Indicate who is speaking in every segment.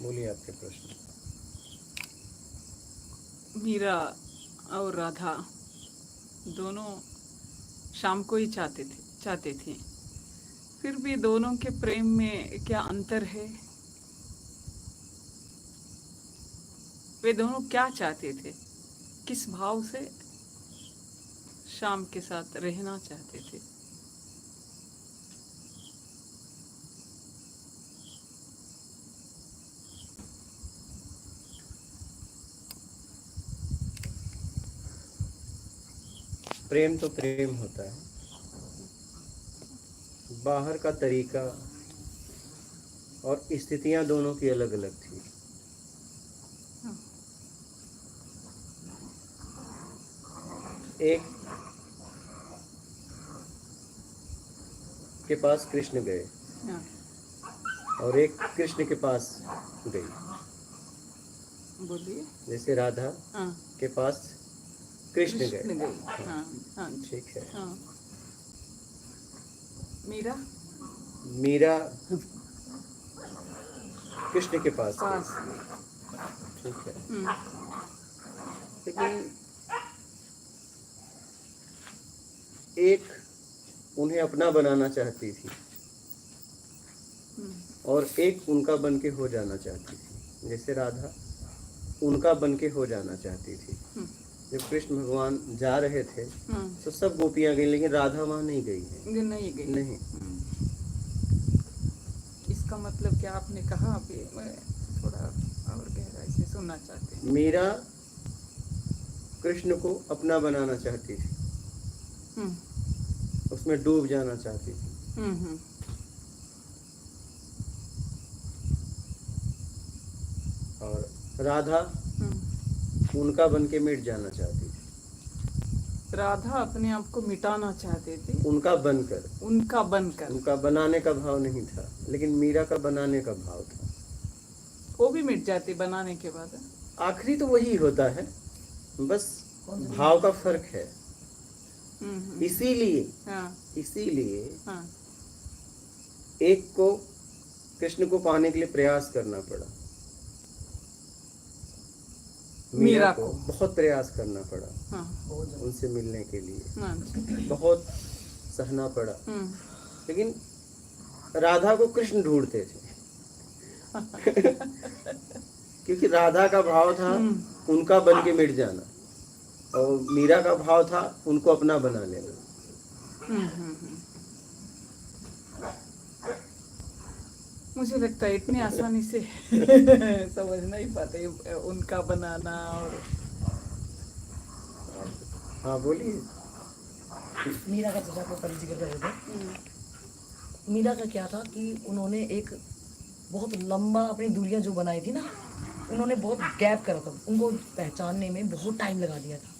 Speaker 1: बोलिए आपके प्रश्न।
Speaker 2: मीरा और राधा दोनों शाम को ही चाहते थे। फिर भी दोनों के प्रेम में क्या अंतर है? वे दोनों क्या चाहते थे? किस भाव से शाम के साथ रहना चाहते थे?
Speaker 1: प्रेम तो प्रेम होता है, बाहर का तरीका और स्थितियां दोनों की अलग अलग थी। एक के पास कृष्ण गए
Speaker 2: हाँ,
Speaker 1: और एक कृष्ण के पास गई।
Speaker 2: बोलिए।
Speaker 1: जैसे राधा
Speaker 2: हाँ,
Speaker 1: के पास कृष्ण
Speaker 2: कृष्ण
Speaker 1: गए।
Speaker 2: गई। हाँ, हाँ जी।
Speaker 1: ठीक है।
Speaker 2: हाँ, मीरा
Speaker 1: मीरा कृष्ण के पास
Speaker 2: पास
Speaker 1: गई। ठीक है। लेकिन एक उन्हें अपना बनाना चाहती थी और एक उनका बन के हो जाना चाहती थी। जैसे राधा उनका बन के हो जाना चाहती थी। जब कृष्ण भगवान जा रहे थे तो सब गोपियां गई, लेकिन राधा वहां नहीं गई है।
Speaker 2: नहीं गई।
Speaker 1: नहीं।
Speaker 2: इसका मतलब क्या आपने कहा? अभी मैं थोड़ा और गहराई से सुनना चाहती हूँ।
Speaker 1: मीरा कृष्ण को अपना बनाना चाहती थी, उसमें डूब जाना चाहती थी। और राधा उनका बन के मिट जाना चाहती थी।
Speaker 2: राधा अपने आप को मिटाना चाहते थे,
Speaker 1: उनका बनकर।
Speaker 2: उनका
Speaker 1: बनाने का भाव नहीं था, लेकिन मीरा का बनाने का भाव था।
Speaker 2: वो भी मिट जाती बनाने के बाद।
Speaker 1: आखिरी तो वही होता है, बस भाव का फर्क है। इसीलिए
Speaker 2: हाँ,
Speaker 1: एक को कृष्ण को पाने के लिए प्रयास करना पड़ा, मीरा को बहुत प्रयास करना पड़ा।
Speaker 2: हाँ,
Speaker 1: उनसे मिलने के लिए
Speaker 2: हाँ,
Speaker 1: बहुत सहना पड़ा। लेकिन राधा को कृष्ण ढूंढते थे क्योंकि राधा का भाव था उनका बन के मिट जाना और मीरा का भाव था उनको अपना बना लेना।
Speaker 2: मुझे लगता है इतनी आसानी से समझ नहीं पाते उनका बनाना। और
Speaker 1: हाँ बोलिए।
Speaker 3: मीरा का जैसा को पहले जिक्र कर रहे थे। मीरा का क्या था कि उन्होंने एक बहुत लंबा अपनी दूरियां जो बनाई थी ना, उन्होंने बहुत गैप करा था, उनको पहचानने में बहुत टाइम लगा दिया था।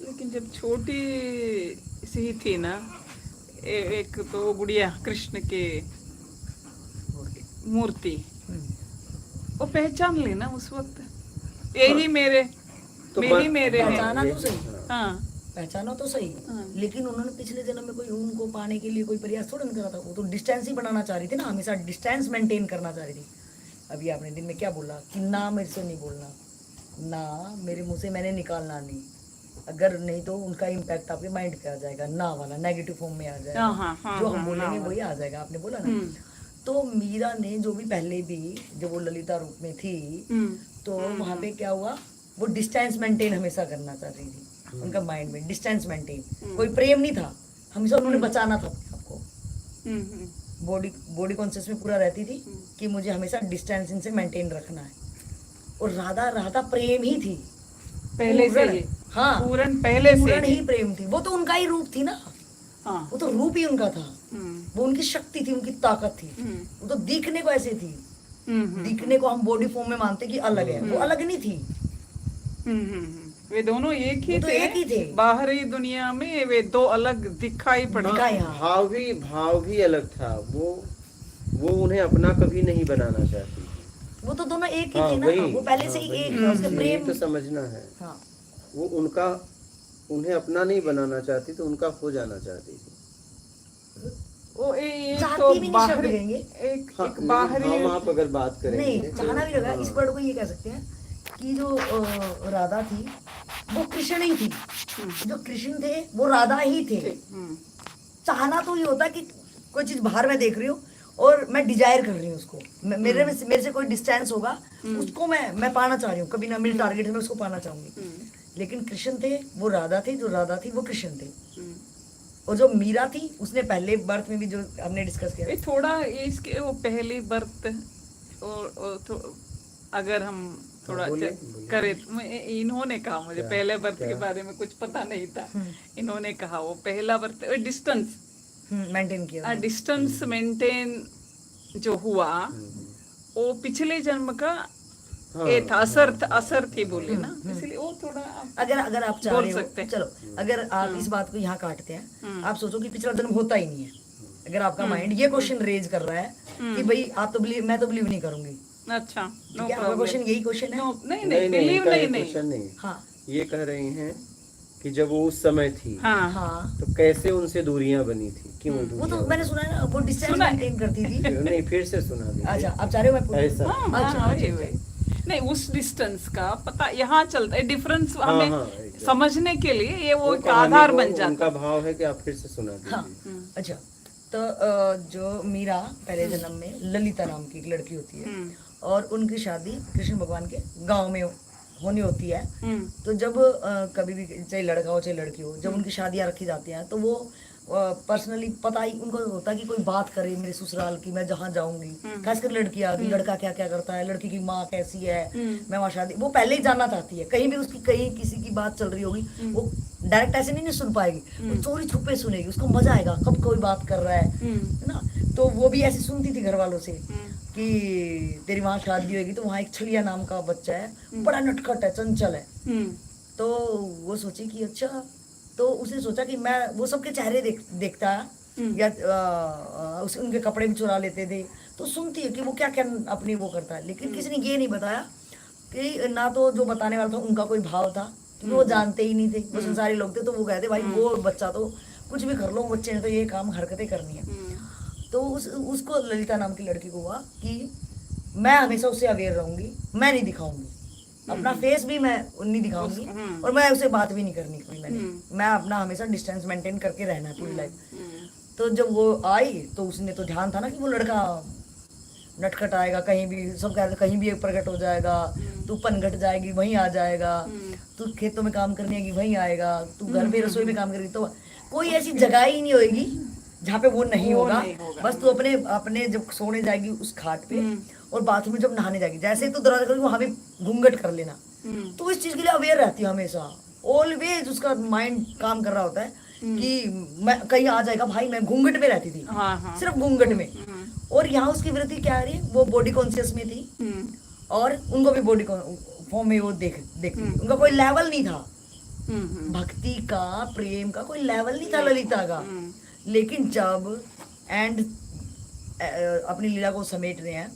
Speaker 2: लेकिन जब छोटी सी थी ना, एक तो गुड़िया कृष्ण के मूर्ति, वो पहचान लेना उस वक्त यही मेरे
Speaker 1: तो
Speaker 2: मेरे हैं।
Speaker 3: पहचाना तो सही,
Speaker 2: हाँ,
Speaker 3: पहचाना तो सही, लेकिन उन्होंने पिछले जन्म में कोई उनको पाने के लिए कोई प्रयास थोड़ा नहीं करा था। वो तो डिस्टेंस ही बनाना चाह रही थी ना, हमेशा डिस्टेंस मेंटेन करना चाह रही थी। अभी आपने दिन में क्या बोला कि ना मेरे से नहीं बोलना, ना मेरे मुंह से मैंने निकालना नहीं, अगर नहीं तो उनका इम्पैक्ट आपके माइंड पे आ जाएगा, ना वाला नेगेटिव फॉर्म में आ जाएगा। जो हम बोलेंगे वही आ जाएगा, आपने बोला ना। तो मीरा ने जो भी पहले भी जब वो ललिता रूप में थी तो वहाँ पे क्या हुआ, वो डिस्टेंस मेंटेन हमेशा करना चाह रही थी। उनका माइंड में डिस्टेंस मेंटेन, कोई प्रेम नहीं था, हमेशा उन्होंने बचाना था अपने आप को। बॉडी कॉन्शियस में पूरा रहती थी कि मुझे हमेशा डिस्टेंस इनसे मेंटेन रखना है। और राधा प्रेम ही थी
Speaker 2: पहले से ही।
Speaker 3: हाँ,
Speaker 2: पहले से
Speaker 3: ही प्रेम थी। वो तो उनका ही रूप थी ना।
Speaker 2: हाँ,
Speaker 3: वो तो रूप ही उनका था, वो उनकी शक्ति थी, उनकी ताकत थी। वो तो दिखने को ऐसे थी, दिखने को हम बॉडी फॉर्म में मानते कि अलग है, वो अलग नहीं थी।
Speaker 2: वे दोनों एक ही
Speaker 3: तो
Speaker 2: थे।
Speaker 3: एक ही थे।
Speaker 2: बाहरी दुनिया में वे दो अलग दिखाई पड़े।
Speaker 1: भाव भी अलग था। वो उन्हें अपना कभी नहीं बनाना चाहती थी।
Speaker 3: वो तो दोनों एक ही थे ना, वो पहले से ही एक था। उसके प्रेम
Speaker 1: तो समझना है।
Speaker 3: हाँ,
Speaker 1: वो उन्हें अपना नहीं बनाना चाहती तो उनका हो जाना चाहती थी।
Speaker 2: वो ये
Speaker 3: चाहती
Speaker 2: तो
Speaker 3: भी नहीं शब्द
Speaker 2: बाहरी
Speaker 3: कहेंगे।
Speaker 2: एक
Speaker 1: हाँ,
Speaker 2: एक बाहरी
Speaker 1: हम आप अगर बात करेंगे
Speaker 3: नहीं चाहना भी लगा,
Speaker 1: हाँ,
Speaker 3: इस वर्ड को ये कह सकते हैं कि जो राधा थी वो कृष्ण ही थी, जो कृष्ण थे वो राधा ही थे। चाहना तो ये होता है कि कोई चीज बाहर मैं देख रही हूँ और मैं डिजायर कर रही हूँ उसको, मेरे से कोई डिस्टेंस होगा उसको मैं पाना चाह रही हूँ, कभी ना मेरे टारगेट में उसको पाना चाहूंगी। लेकिन कृष्ण थे वो राधा थी, जो राधा थी वो कृष्ण थे। और जो मीरा थी उसने पहले बर्थ में भी जो हमने डिस्कस किया,
Speaker 2: ये थोड़ा इसके वो पहली बर्थ और अगर हम थोड़ा
Speaker 1: बोलिए,
Speaker 2: करें इन्होंने कहा, मुझे पहले बर्थ के बारे में कुछ पता नहीं था। इन्होंने कहा वो पहला बर्थ डिस्टेंस
Speaker 3: मेंटेन किया।
Speaker 2: डिस्टेंस मेंटेन जो हुआ वो पिछले जन्म का ये था, असर थी बोले ना, इसलिए वो थोड़ा
Speaker 3: अगर आप चाह
Speaker 2: बोल
Speaker 3: रहे हो,
Speaker 2: सकते हैं।
Speaker 3: चलो अगर आप इस बात को यहाँ काटते हैं, आप सोचो कि पिछला जन्म होता ही नहीं है। अगर आपका माइंड ये क्वेश्चन रेज कर रहा है कि भाई आप तो बिलीव, मैं तो बिलीव नहीं करूंगी,
Speaker 2: अच्छा नो
Speaker 3: ठीक है, आपका क्वेश्चन यही क्वेश्चन है।
Speaker 2: नहीं
Speaker 1: नहीं
Speaker 2: बिलीव
Speaker 1: इनका ये
Speaker 2: नहीं
Speaker 1: क्वेश्चन नहीं है।
Speaker 3: हाँ
Speaker 1: ये कह रही हैं कि जब वो उस समय थी
Speaker 2: हाँ
Speaker 3: हाँ,
Speaker 1: तो कैसे उनसे दूरियां बनी थी, क्यों
Speaker 3: वो
Speaker 1: दूरियां
Speaker 3: तो मैंने सुना है ना, वो डिस्टेंस
Speaker 2: सुना है।
Speaker 3: मेंटेन करती थी।
Speaker 1: बनी? नहीं फिर से सुना दीजिए।
Speaker 3: अच्छा आप चाह रहे हो मैं पूछूं?
Speaker 1: ऐसा
Speaker 2: हाँ, वही। नहीं उस डिस्टेंस का पता यहाँ चलता है, डिफरेंस हमें
Speaker 1: एकदम।
Speaker 2: समझने के लिए ये वो एक
Speaker 1: कहानी
Speaker 2: आधार
Speaker 1: को
Speaker 2: बन जाता
Speaker 1: उनका भाव है कि आप फिर से सुना
Speaker 3: हाँ
Speaker 1: दीजिए।
Speaker 3: अच्छा, तो जो मीरा पहले जन्म में ललिता नाम की एक लड़की होती है और उनकी शादी कृष्ण भगवान के गांव में होनी होती है। तो जब कभी भी चाहे लड़का हो चाहे लड़की हो, जब उनकी शादियां रखी जाती हैं तो वो पर्सनली पता ही उनको होता है कि कोई बात करे मेरे ससुराल की, मैं जहाँ जाऊंगी, खासकर लड़की आ गई, लड़का क्या क्या करता है, लड़की की माँ कैसी है, मैं वहाँ शादी, वो पहले ही जानना चाहती है। कहीं भी उसकी कहीं किसी की बात चल रही होगी वो डायरेक्ट ऐसे नहीं सुन पाएगी, वो चोरी छुपे सुनेगी, उसको मजा आएगा कब कोई बात कर रहा है ना। तो वो भी ऐसे सुनती थी घर वालों से कि तेरी वहाँ शादी होगी तो वहाँ एक छलिया नाम का बच्चा है, बड़ा नटखट है, चंचल है। तो वो सोची कि अच्छा, तो उसने सोचा कि मैं वो सबके चेहरे देखता या उनके कपड़े भी चुरा लेते थे, तो सुनती है कि वो क्या क्या अपनी वो करता है। लेकिन किसी ने ये नहीं बताया कि ना तो जो बताने वाला था उनका कोई भाव था, क्योंकि वो जानते ही नहीं थे, वो संसारी लोग थे। तो वो कहते भाई वो बच्चा तो कुछ भी कर लो, बच्चे ने तो ये काम हरकतें करनी है। तो उसको ललिता नाम की लड़की को हुआ कि मैं हमेशा उससे अवेयर रहूंगी, मैं नहीं दिखाऊंगी अपना फेस भी, मैं नहीं दिखाऊंगी और मैं उसे बात भी नहीं करनी कोई, मैं अपना हमेशा डिस्टेंस मेंटेन करके रहना है पूरी लाइफ। तो जब वो आई तो उसने तो ध्यान था ना कि वो लड़का नटखट आएगा, कहीं भी सब कह रहे कहीं भी प्रकट हो जाएगा, तू पनघट जाएगी वहीं आ जाएगा, तू खेतों में काम करने आएगी वहीं आएगा, तू घर में रसोई में काम करेगी, तो कोई ऐसी जगह ही नहीं होगी जहाँ पे वो नहीं होगा। बस तू अपने अपने जब सोने जाएगी उस खाट पे और बाथरूम में जब नहाने जाएगी, जैसे ही तू दरवाजा करेगी वहां भी घूंघट कर लेना। तो इस चीज के लिए अवेयर रहती है हमेशा, ऑलवेज उसका माइंड काम कर रहा होता है कि मैं कहीं आ जाएगा भाई, मैं घूंघट में रहती थी, सिर्फ घूंघट में। और यहाँ उसकी वृत्ति क्या आ रही है, वो बॉडी कॉन्शियस में थी और उनको भी बॉडी फॉर्म में वो देखती थी। उनका कोई लेवल नहीं था भक्ति का, प्रेम का कोई लेवल नहीं था ललिता का। लेकिन जब एंड अपनी लीला को समेट रहे हैं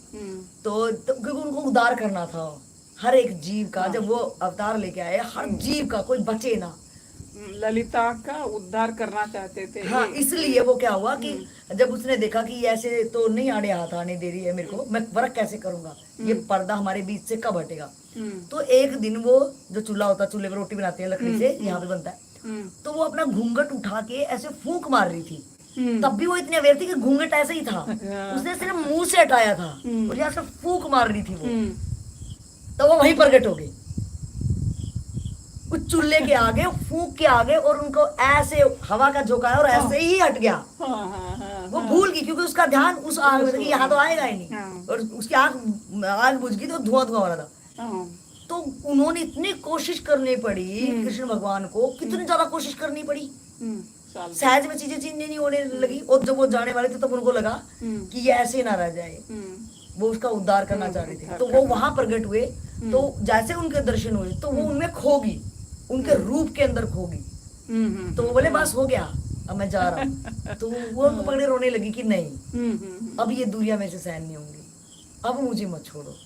Speaker 3: तो क्योंकि उनको उद्धार करना था हर एक जीव का, जब वो अवतार लेके आए हर जीव का कोई बचे ना,
Speaker 2: ललिता का उद्धार करना चाहते थे।
Speaker 3: हाँ, इसलिए वो क्या हुआ कि जब उसने देखा कि ऐसे तो नहीं आड़े हाथ आने दे रही है मेरे को, मैं वर्क कैसे करूंगा, ये पर्दा हमारे बीच से कब हटेगा। तो एक दिन वो जो चूल्हा होता है, चूल्हे पर रोटी बनाते हैं लकड़ी से, यहाँ पे बनता है, तो वो अपना घूंघट उठा के ऐसे फूंक मार रही थी। तब भी वो इतनी अवेयर थी कि घूंघट ऐसे ही था, उसने सिर्फ मुंह से हटाया था और यहाँ से फूंक मार रही थी वो, तो वो वहीं प्रकट हो गई उस चूल्हे के आगे, फूंक के आगे, और उनको ऐसे हवा का झोंका और ऐसे ही हट गया। वो भूल गई क्योंकि उसका ध्यान उस आग में था कि यहाँ तो आएगा ही नहीं, और उसकी आग बुझ गई तो धुआं धुआं हो रहा था। तो उन्होंने इतनी कोशिश करनी पड़ी कृष्ण भगवान को, कितनी ज्यादा कोशिश करनी पड़ी, सहज में चीजें चेंज नहीं होने लगी। और जब वो जाने वाले थे तब उनको लगा कि ये ऐसे ना रह जाए, वो उसका उद्धार करना चाह रहे थे। तो वो वहां प्रकट हुए, तो जैसे उनके दर्शन हुए तो वो उनमें खोगी, उनके रूप के अंदर खोगी। तो वो बोले बस हो गया, अब मैं जा रहा हूँ। तो वो उनको पकड़े रोने लगी कि नहीं, अब ये दूरियां मेरे से सहन नहीं होंगी, अब मुझे मत छोड़ो।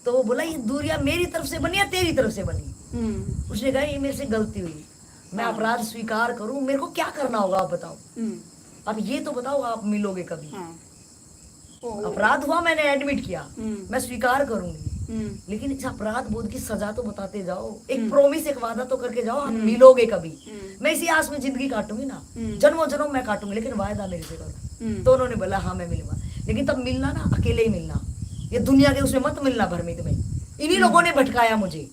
Speaker 3: तो वो बोला ये दूरियां मेरी तरफ से बनी या तेरी तरफ से बनी। उसने कहा ये मेरे से गलती हुई, मैं अपराध स्वीकार करूं, मेरे को क्या करना होगा आप बताओ। अब ये तो बताओ आप मिलोगे कभी?
Speaker 2: हाँ। ओ,
Speaker 3: अपराध हुआ, मैंने एडमिट किया,
Speaker 2: हम्म,
Speaker 3: मैं स्वीकार करूंगी,
Speaker 2: हम्म,
Speaker 3: लेकिन इस अपराध बोध की सजा तो बताते जाओ, एक प्रोमिस, एक वादा तो करके जाओ आप
Speaker 2: हम्म,
Speaker 3: मिलोगे कभी।
Speaker 2: हम्म,
Speaker 3: मैं इसी आस में जिंदगी काटूंगी ना,
Speaker 2: हम्म,
Speaker 3: जन्मों जन्म मैं काटूंगी, लेकिन वायदा मेरे से करो।
Speaker 2: हम्म,
Speaker 3: तो उन्होंने बोला हाँ मैं मिलूंगा, लेकिन तब मिलना ना अकेले ही मिलना, ये दुनिया के उसमें मत मिलना भ्रमित में। इन्हीं लोगों ने भटकाया मुझे,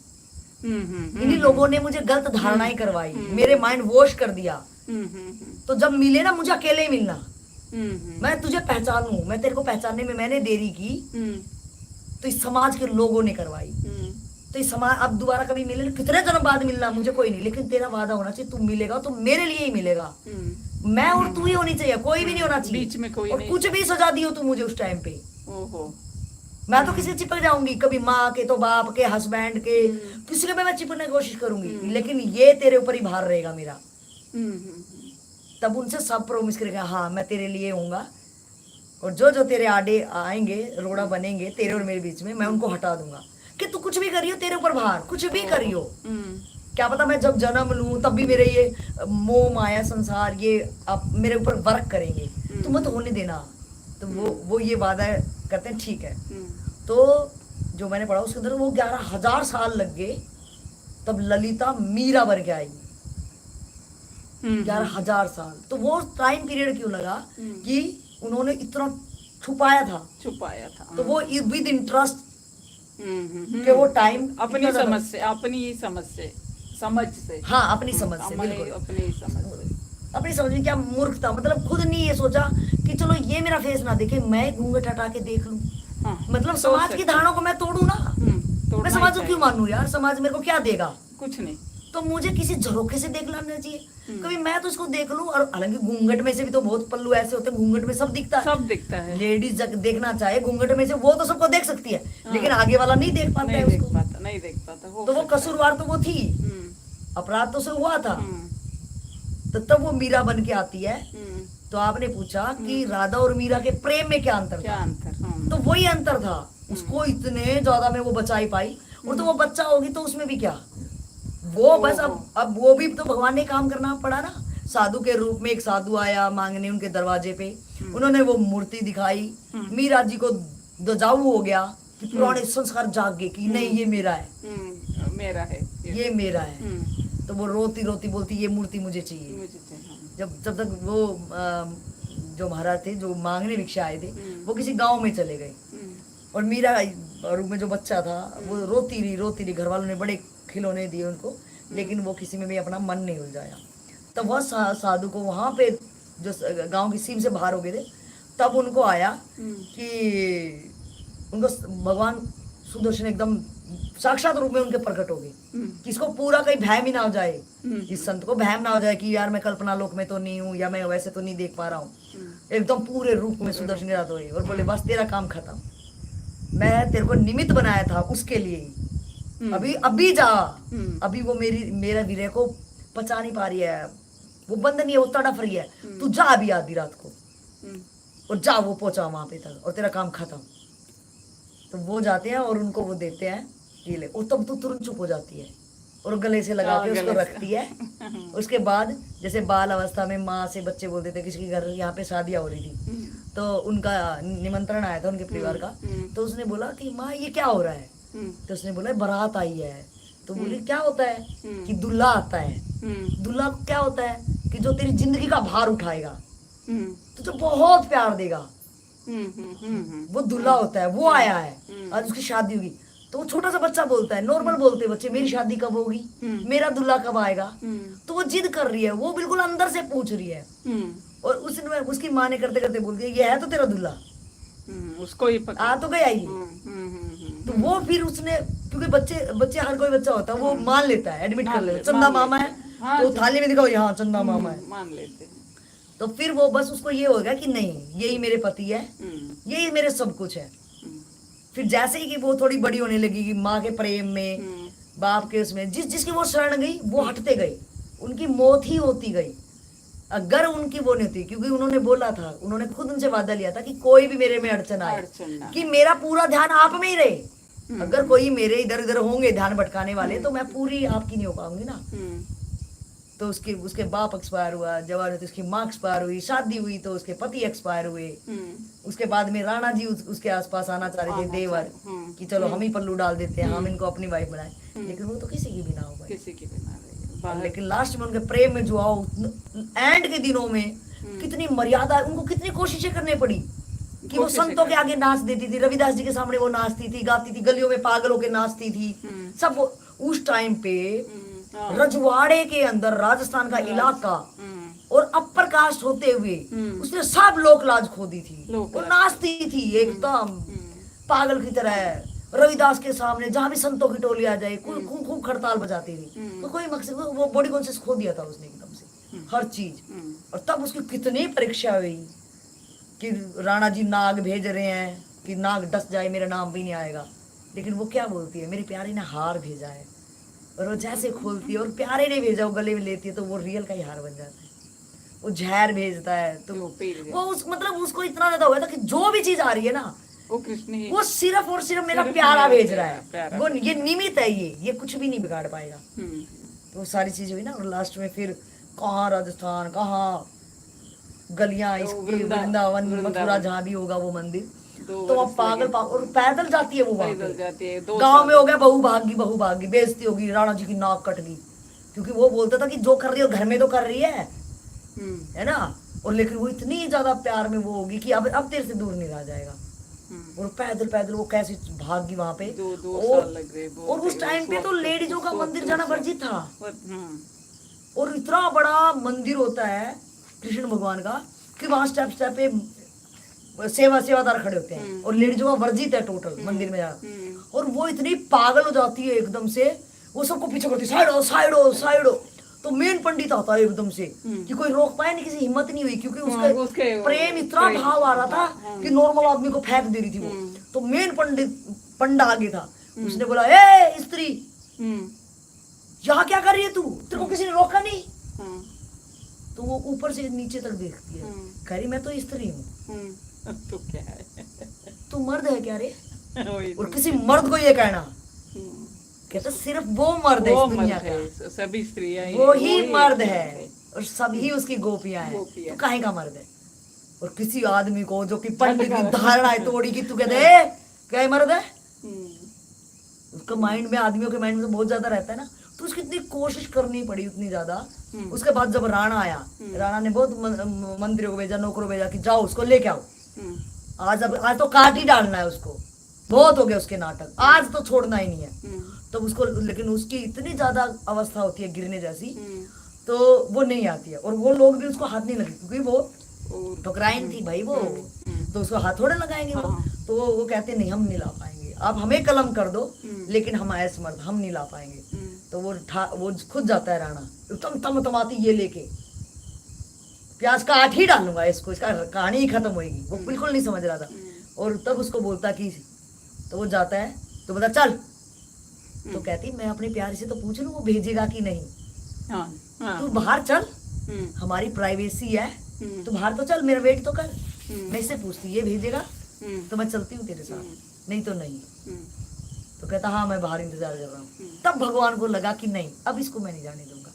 Speaker 2: हम्म, हम्म,
Speaker 3: इन्हीं लोगों ने मुझे गलत धारणाएं करवाई, मेरे माइंड वॉश कर दिया।
Speaker 2: हम्म, हम्म,
Speaker 3: तो जब मिले ना मुझे अकेले ही मिलना,
Speaker 2: हम्म,
Speaker 3: मैं तुझे पहचानूं, मैं तेरे को पहचानने में मैंने देरी की
Speaker 2: हम्म,
Speaker 3: तो इस समाज के लोगों ने करवाई।
Speaker 2: हम्म,
Speaker 3: तो इस समाज अब दोबारा कभी मिले ना, कितने जन्म बाद मिलना मुझे कोई नहीं, लेकिन तेरा वादा होना चाहिए, तू मिलेगा तो मेरे लिए ही मिलेगा,
Speaker 2: हम्म।
Speaker 3: मैं और तू ही होनी चाहिए, कोई भी नहीं होना चाहिए
Speaker 2: बीच में कोई
Speaker 3: और
Speaker 2: नहीं।
Speaker 3: कुछ भी सजा दियो तू मुझे उस टाइम पे,
Speaker 2: ओहो।
Speaker 3: मैं तो किसी से चिपक जाऊंगी, कभी माँ के तो बाप के, हस्बैंड के, किसी के पे मैं चिपकने की कोशिश करूंगी, लेकिन ये तेरे ऊपर ही भार रहेगा मेरा। तब उनसे सब प्रोमिस करेगा हाँ मैं तेरे लिए हूँगा, और जो जो तेरे आड़े आएंगे, रोड़ा बनेंगे तेरे और मेरे बीच में, मैं उनको हटा दूंगा, कि तू कुछ भी करियो, तेरे ऊपर भार कुछ भी करियो, क्या पता मैं जब जन्म लूं तब भी मेरे ये मोह माया संसार ये अब मेरे ऊपर वर्क करेंगे, तू मत होने देना। तो वो ये वादा करते हैं, ठीक है। तो जो मैंने पढ़ा उसके अंदर वो 11,000 साल लग गए, तब ललिता मीरा बन के आई। 11,000 साल, तो वो टाइम पीरियड क्यों लगा कि उन्होंने इतना छुपाया था, तो वो विद इंटरेस्ट के वो टाइम
Speaker 2: अपनी समझ से, समझ से,
Speaker 3: हाँ अपनी समझ से, बिल्कुल
Speaker 2: अपनी समझ से,
Speaker 3: अपनी समझ में, क्या मूर्ख था, मतलब खुद नहीं ये सोचा कि चलो ये मेरा फेस ना देखे, मैं घूंघट हटा के देख लूं,
Speaker 2: हाँ,
Speaker 3: मतलब समाज की धारणा को मैं तोड़ू ना, मैं समाज को क्यों मानूं यार, समाज मेरे को क्या देगा,
Speaker 2: कुछ नहीं,
Speaker 3: तो मुझे किसी झरोखे से देख लेना चाहिए, कभी मैं तो इसको देख लूं। और हालांकि घूंघट में से भी तो बहुत पल्लू ऐसे होते हैं, घूंघट में सब दिखता है,
Speaker 2: सब दिखता है,
Speaker 3: लेडीज देखना चाहे घूंघट में से वो तो सबको देख सकती है, लेकिन आगे वाला नहीं देख पाता है उसको,
Speaker 2: नहीं देख पाता,
Speaker 3: तो वो कसूरवार तो वो थी, अपराध तो उसे हुआ था। तो तब वो मीरा बन के आती है। तो आपने पूछा कि राधा और मीरा के प्रेम में क्या अंतर था, तो वही अंतर था, उसको इतने ज्यादा में वो बचा ही पाई, और तो वो बच्चा होगी तो उसमें भी क्या, वो बस अब वो भी तो भगवान ने काम करना पड़ा ना, साधु के रूप में एक साधु आया मांगने उनके दरवाजे पे, उन्होंने वो मूर्ति दिखाई, मीरा जी को दजाऊ हो गया कि पुराने संस्कार जाग गए कि नहीं ये मेरा है,
Speaker 2: मेरा है,
Speaker 3: ये मेरा है। तो वो रोती रोती बोलती ये मूर्ति मुझे चाहिए। जब तक वो जो महाराज थे जो मांगने भिक्षा आए थे वो किसी गांव में चले गए, और मीरा रूप में जो बच्चा था वो रोती रही, घर वालों ने बड़े खिलौने दिए उनको, लेकिन वो किसी में भी अपना मन नहीं उलझाया। तब वह साधु को वहां पे जो गांव की सीम से बाहर हो गए थे, तब उनको आया कि उनको भगवान सुदर्शन एकदम साक्षात रूप में उनके प्रकट हो गए, कि इसको पूरा कहीं भय भी ना हो जाए, इस संत को भय ना हो जाए कि यार मैं कल्पना लोक में तो नहीं हूँ, या मैं वैसे तो नहीं देख पा रहा हूँ, एकदम पूरे रूप में सुदर्शन रात हो गई, और बोले बस तेरा काम खत्म, मैं तेरे को निमित्त बनाया था उसके लिए ही, अभी जा, अभी वो मेरा विरह को पचा नहीं पा रही है, वो बंद नहीं है, वो तड़फ रही है, तू जा अभी आधी रात को, और जा वो पहुंचा वहां पे तक, और तेरा काम खत्म। तो वो जाते हैं और उनको वो देते हैं केले, और तब तो तुरंत चुप हो जाती है, और गले से लगा के उसको रखती है। उसके बाद जैसे बाल अवस्था में माँ से बच्चे बोलते थे, किसी के घर यहाँ पे शादियाँ हो रही थी, तो उनका निमंत्रण आया था उनके परिवार का, तो उसने बोला कि माँ ये क्या हो रहा है, तो उसने बोला बारात आई है, तो बोली क्या होता है, कि दूल्हा आता है, दूल्हा क्या होता है कि जो तेरी जिंदगी का भार उठाएगा, तुझे बहुत प्यार देगा, वो दूल्हा होता है, वो आया है, आज उसकी शादी होगी। तो वो छोटा सा बच्चा बोलता है, नॉर्मल बोलते बच्चे, मेरी शादी कब होगी, मेरा दूल्हा कब आएगा, तो वो जिद कर रही है, वो बिल्कुल अंदर से पूछ रही है, और उसकी माँ ने करते करते बोल दिया ये है तो तेरा दूल्हा,
Speaker 2: उसको ही
Speaker 3: आ तो गया ही। तो वो फिर उसने, क्योंकि बच्चे हर कोई बच्चा होता है वो मान लेता है, एडमिट कर लेता है, चंदा मामा है, तो थाली में दिखाओ यहाँ चंदा मामा है,
Speaker 2: मान लेते हैं।
Speaker 3: तो फिर वो बस उसको ये होगा कि नहीं यही मेरे पति है, यही मेरे सब कुछ है। फिर जैसे ही कि वो थोड़ी बड़ी होने लगी कि माँ के प्रेम में, बाप के उसमें, जिसकी वो शरण गई वो हटते गई, उनकी मौत ही होती गई अगर उनकी वो नहीं होती, क्योंकि उन्होंने बोला था, उन्होंने खुद उनसे वादा लिया था कि कोई भी मेरे में अड़चन आए कि मेरा पूरा ध्यान आप में ही रहे, अगर कोई मेरे इधर उधर होंगे ध्यान भटकाने वाले तो मैं पूरी आपकी नहीं हो पाऊंगी ना। तो उसके बाप एक्सपायर हुआ, जवान तो उसकी माँ एक्सपायर हुई, शादी हुई तो उसके पति एक्सपायर हुए। उसके बाद में राणा जी उसके आसपास आना चाह रहे थे, देवर, कि चलो हम ही पल्लू डाल देते हैं, हम इनको अपनी वाइफ बनाए, लेकिन वो तो किसी की भी ना हो पाई,
Speaker 2: किसी की भी ना रही।
Speaker 3: लेकिन लास्ट में उनके प्रेम में जो आओ एंड के दिनों में कितनी मर्यादा, उनको कितनी कोशिशें करनी पड़ी कि वो संतों के आगे नाच देती थी, रविदास जी के सामने वो नाचती थी, गाती थी, गलियों में पागल होके नाचती थी सब। उस टाइम पे रजवाड़े के अंदर राजस्थान का इलाका और अपर कास्ट होते हुए उसने सब लोक लाज खो दी थी। वो नाचती थी एकदम पागल की तरह रविदास के सामने, जहां भी संतों की टोली आ जाए खूब खूब खड़ताल बजाती थी। तो कोई मकसद, वो बॉडी कॉन्शियस खो दिया था उसने एकदम से हर चीज। और तब उसकी कितनी परीक्षा हुई कि राणा जी नाग भेज रहे हैं कि नाग डस जाए, मेरा नाम भी नहीं आएगा, लेकिन वो क्या बोलती है, मेरे प्यारे ने हार भेजा है, और वो जैसे खोलती है और प्यारे ने भेजा, वो गले में लेती है तो वो रियल का ही हार बन जाता है। वो जहर भेजता है तो वो उस मतलब उसको इतना ज्यादा हुआ था कि जो भी चीज आ रही है ना
Speaker 2: वो कृष्ण ही,
Speaker 3: वो सिर्फ और सिर्फ मेरा प्यारा भेज रहा है, वो ये निमित्त है, ये कुछ भी नहीं बिगाड़ पाएगा। तो वो सारी चीज हुई ना, और लास्ट में फिर कहाँ राजस्थान, कहाँ गलियां, इसकी वृंदावन मथुरा, जहाँ भी होगा वो मंदिर, तो अब पागल और पैदल जाती है वो वहां पे। गांव में हो गया बहू भागी बेइज्जती होगी, राणा जी की नाक कट गई, क्योंकि वो बोलता था कि जो कर रही है घर में तो कर रही है ना। और लेकिन वो इतनी ज्यादा प्यार में वो होगी कि अब तेरे से दूर नहीं रह जाएगा। और पैदल वो कैसे भागी वहां पे। और उस टाइम पे तो लेडीजों का मंदिर जाना वर्जित था, और इतना बड़ा मंदिर होता है कृष्ण भगवान का कि वहां स्टेप पे सेवादार खड़े होते हैं, और लेडीजों का वर्जित है टोटल मंदिर में जाना। और वो इतनी पागल हो जाती है एकदम से, वो सबको पीछे करती है, साइड हो। तो मेन पंडित आता है एकदम से कि कोई रोक पाए नहीं, किसी हिम्मत नहीं हुई, क्योंकि उसके प्रेम इतना भाव आ रहा था कि नॉर्मल आदमी को फेंक दे रही थी वो। तो मेन पंडा आगे था, उसने बोला, ए स्त्री, यहाँ क्या कर रही है तू, तेरे को किसी ने रोका नहीं? तो वो ऊपर से नीचे तक देखती है, कह रही मैं तो स्त्री हूँ।
Speaker 2: तो क्या है,
Speaker 3: तू मर्द है क्या रे? और किसी मर्द को ये कहना, कहता सिर्फ वो मर्द है इस दुनिया का,
Speaker 2: सभी स्त्रियां
Speaker 3: वो ही मर्द है और सभी उसकी गोपियां हैं, तो काहे का मर्द है? और किसी आदमी को जो कि पंडित की धारणा है तोड़ी की, तू कहते क्या मर्द है? उसका माइंड में, आदमियों के माइंड में तो बहुत ज्यादा रहता है ना, तो उसकी इतनी कोशिश करनी पड़ी उतनी ज्यादा। उसके बाद जब राणा आया, राणा ने बहुत मंत्रियों को भेजा, नौकरों भेजा कि जाओ उसको लेके आओ, आज तो काट ही डालना है उसको, बहुत हो गया उसके नाटक, आज तो छोड़ना ही नहीं है। तो उसको, लेकिन उसकी इतनी ज्यादा अवस्था होती है गिरने जैसी, तो वो नहीं आती है। और वो लोग भी उसको हाथ नहीं लगे, क्योंकि वो ठुकराइन थी भाई वो, तो उसको हाथ थोड़े लगाएंगे वो। तो वो कहते नहीं, हम नहीं ला पाएंगे, आप हमें कलम कर दो, लेकिन हम ऐसे मर्द हम नहीं ला पाएंगे। तो वो खुद जाता है राणा, एकदम तमाती ये लेके, प्याज काट ही डालूंगा इसको, इसका कहानी ही खत्म होगी। वो बिल्कुल नहीं समझ रहा था, और तब उसको बोलता कि, तो वो जाता है तो बोलता चल, तो कहती मैं अपने प्यारे से तो पूछ लूं वो भेजेगा कि नहीं। तू बाहर चल, हमारी प्राइवेसी है, तू बाहर तो चल, मेरा वेट तो कर। मैं इससे पूछती ये भेजेगा तो मैं चलती हूँ तेरे साथ, नहीं तो नहीं। तो कहता हाँ मैं बाहर इंतजार कर रहा हूँ। तब भगवान को लगा कि नहीं, अब इसको मैं नहीं जाने दूंगा।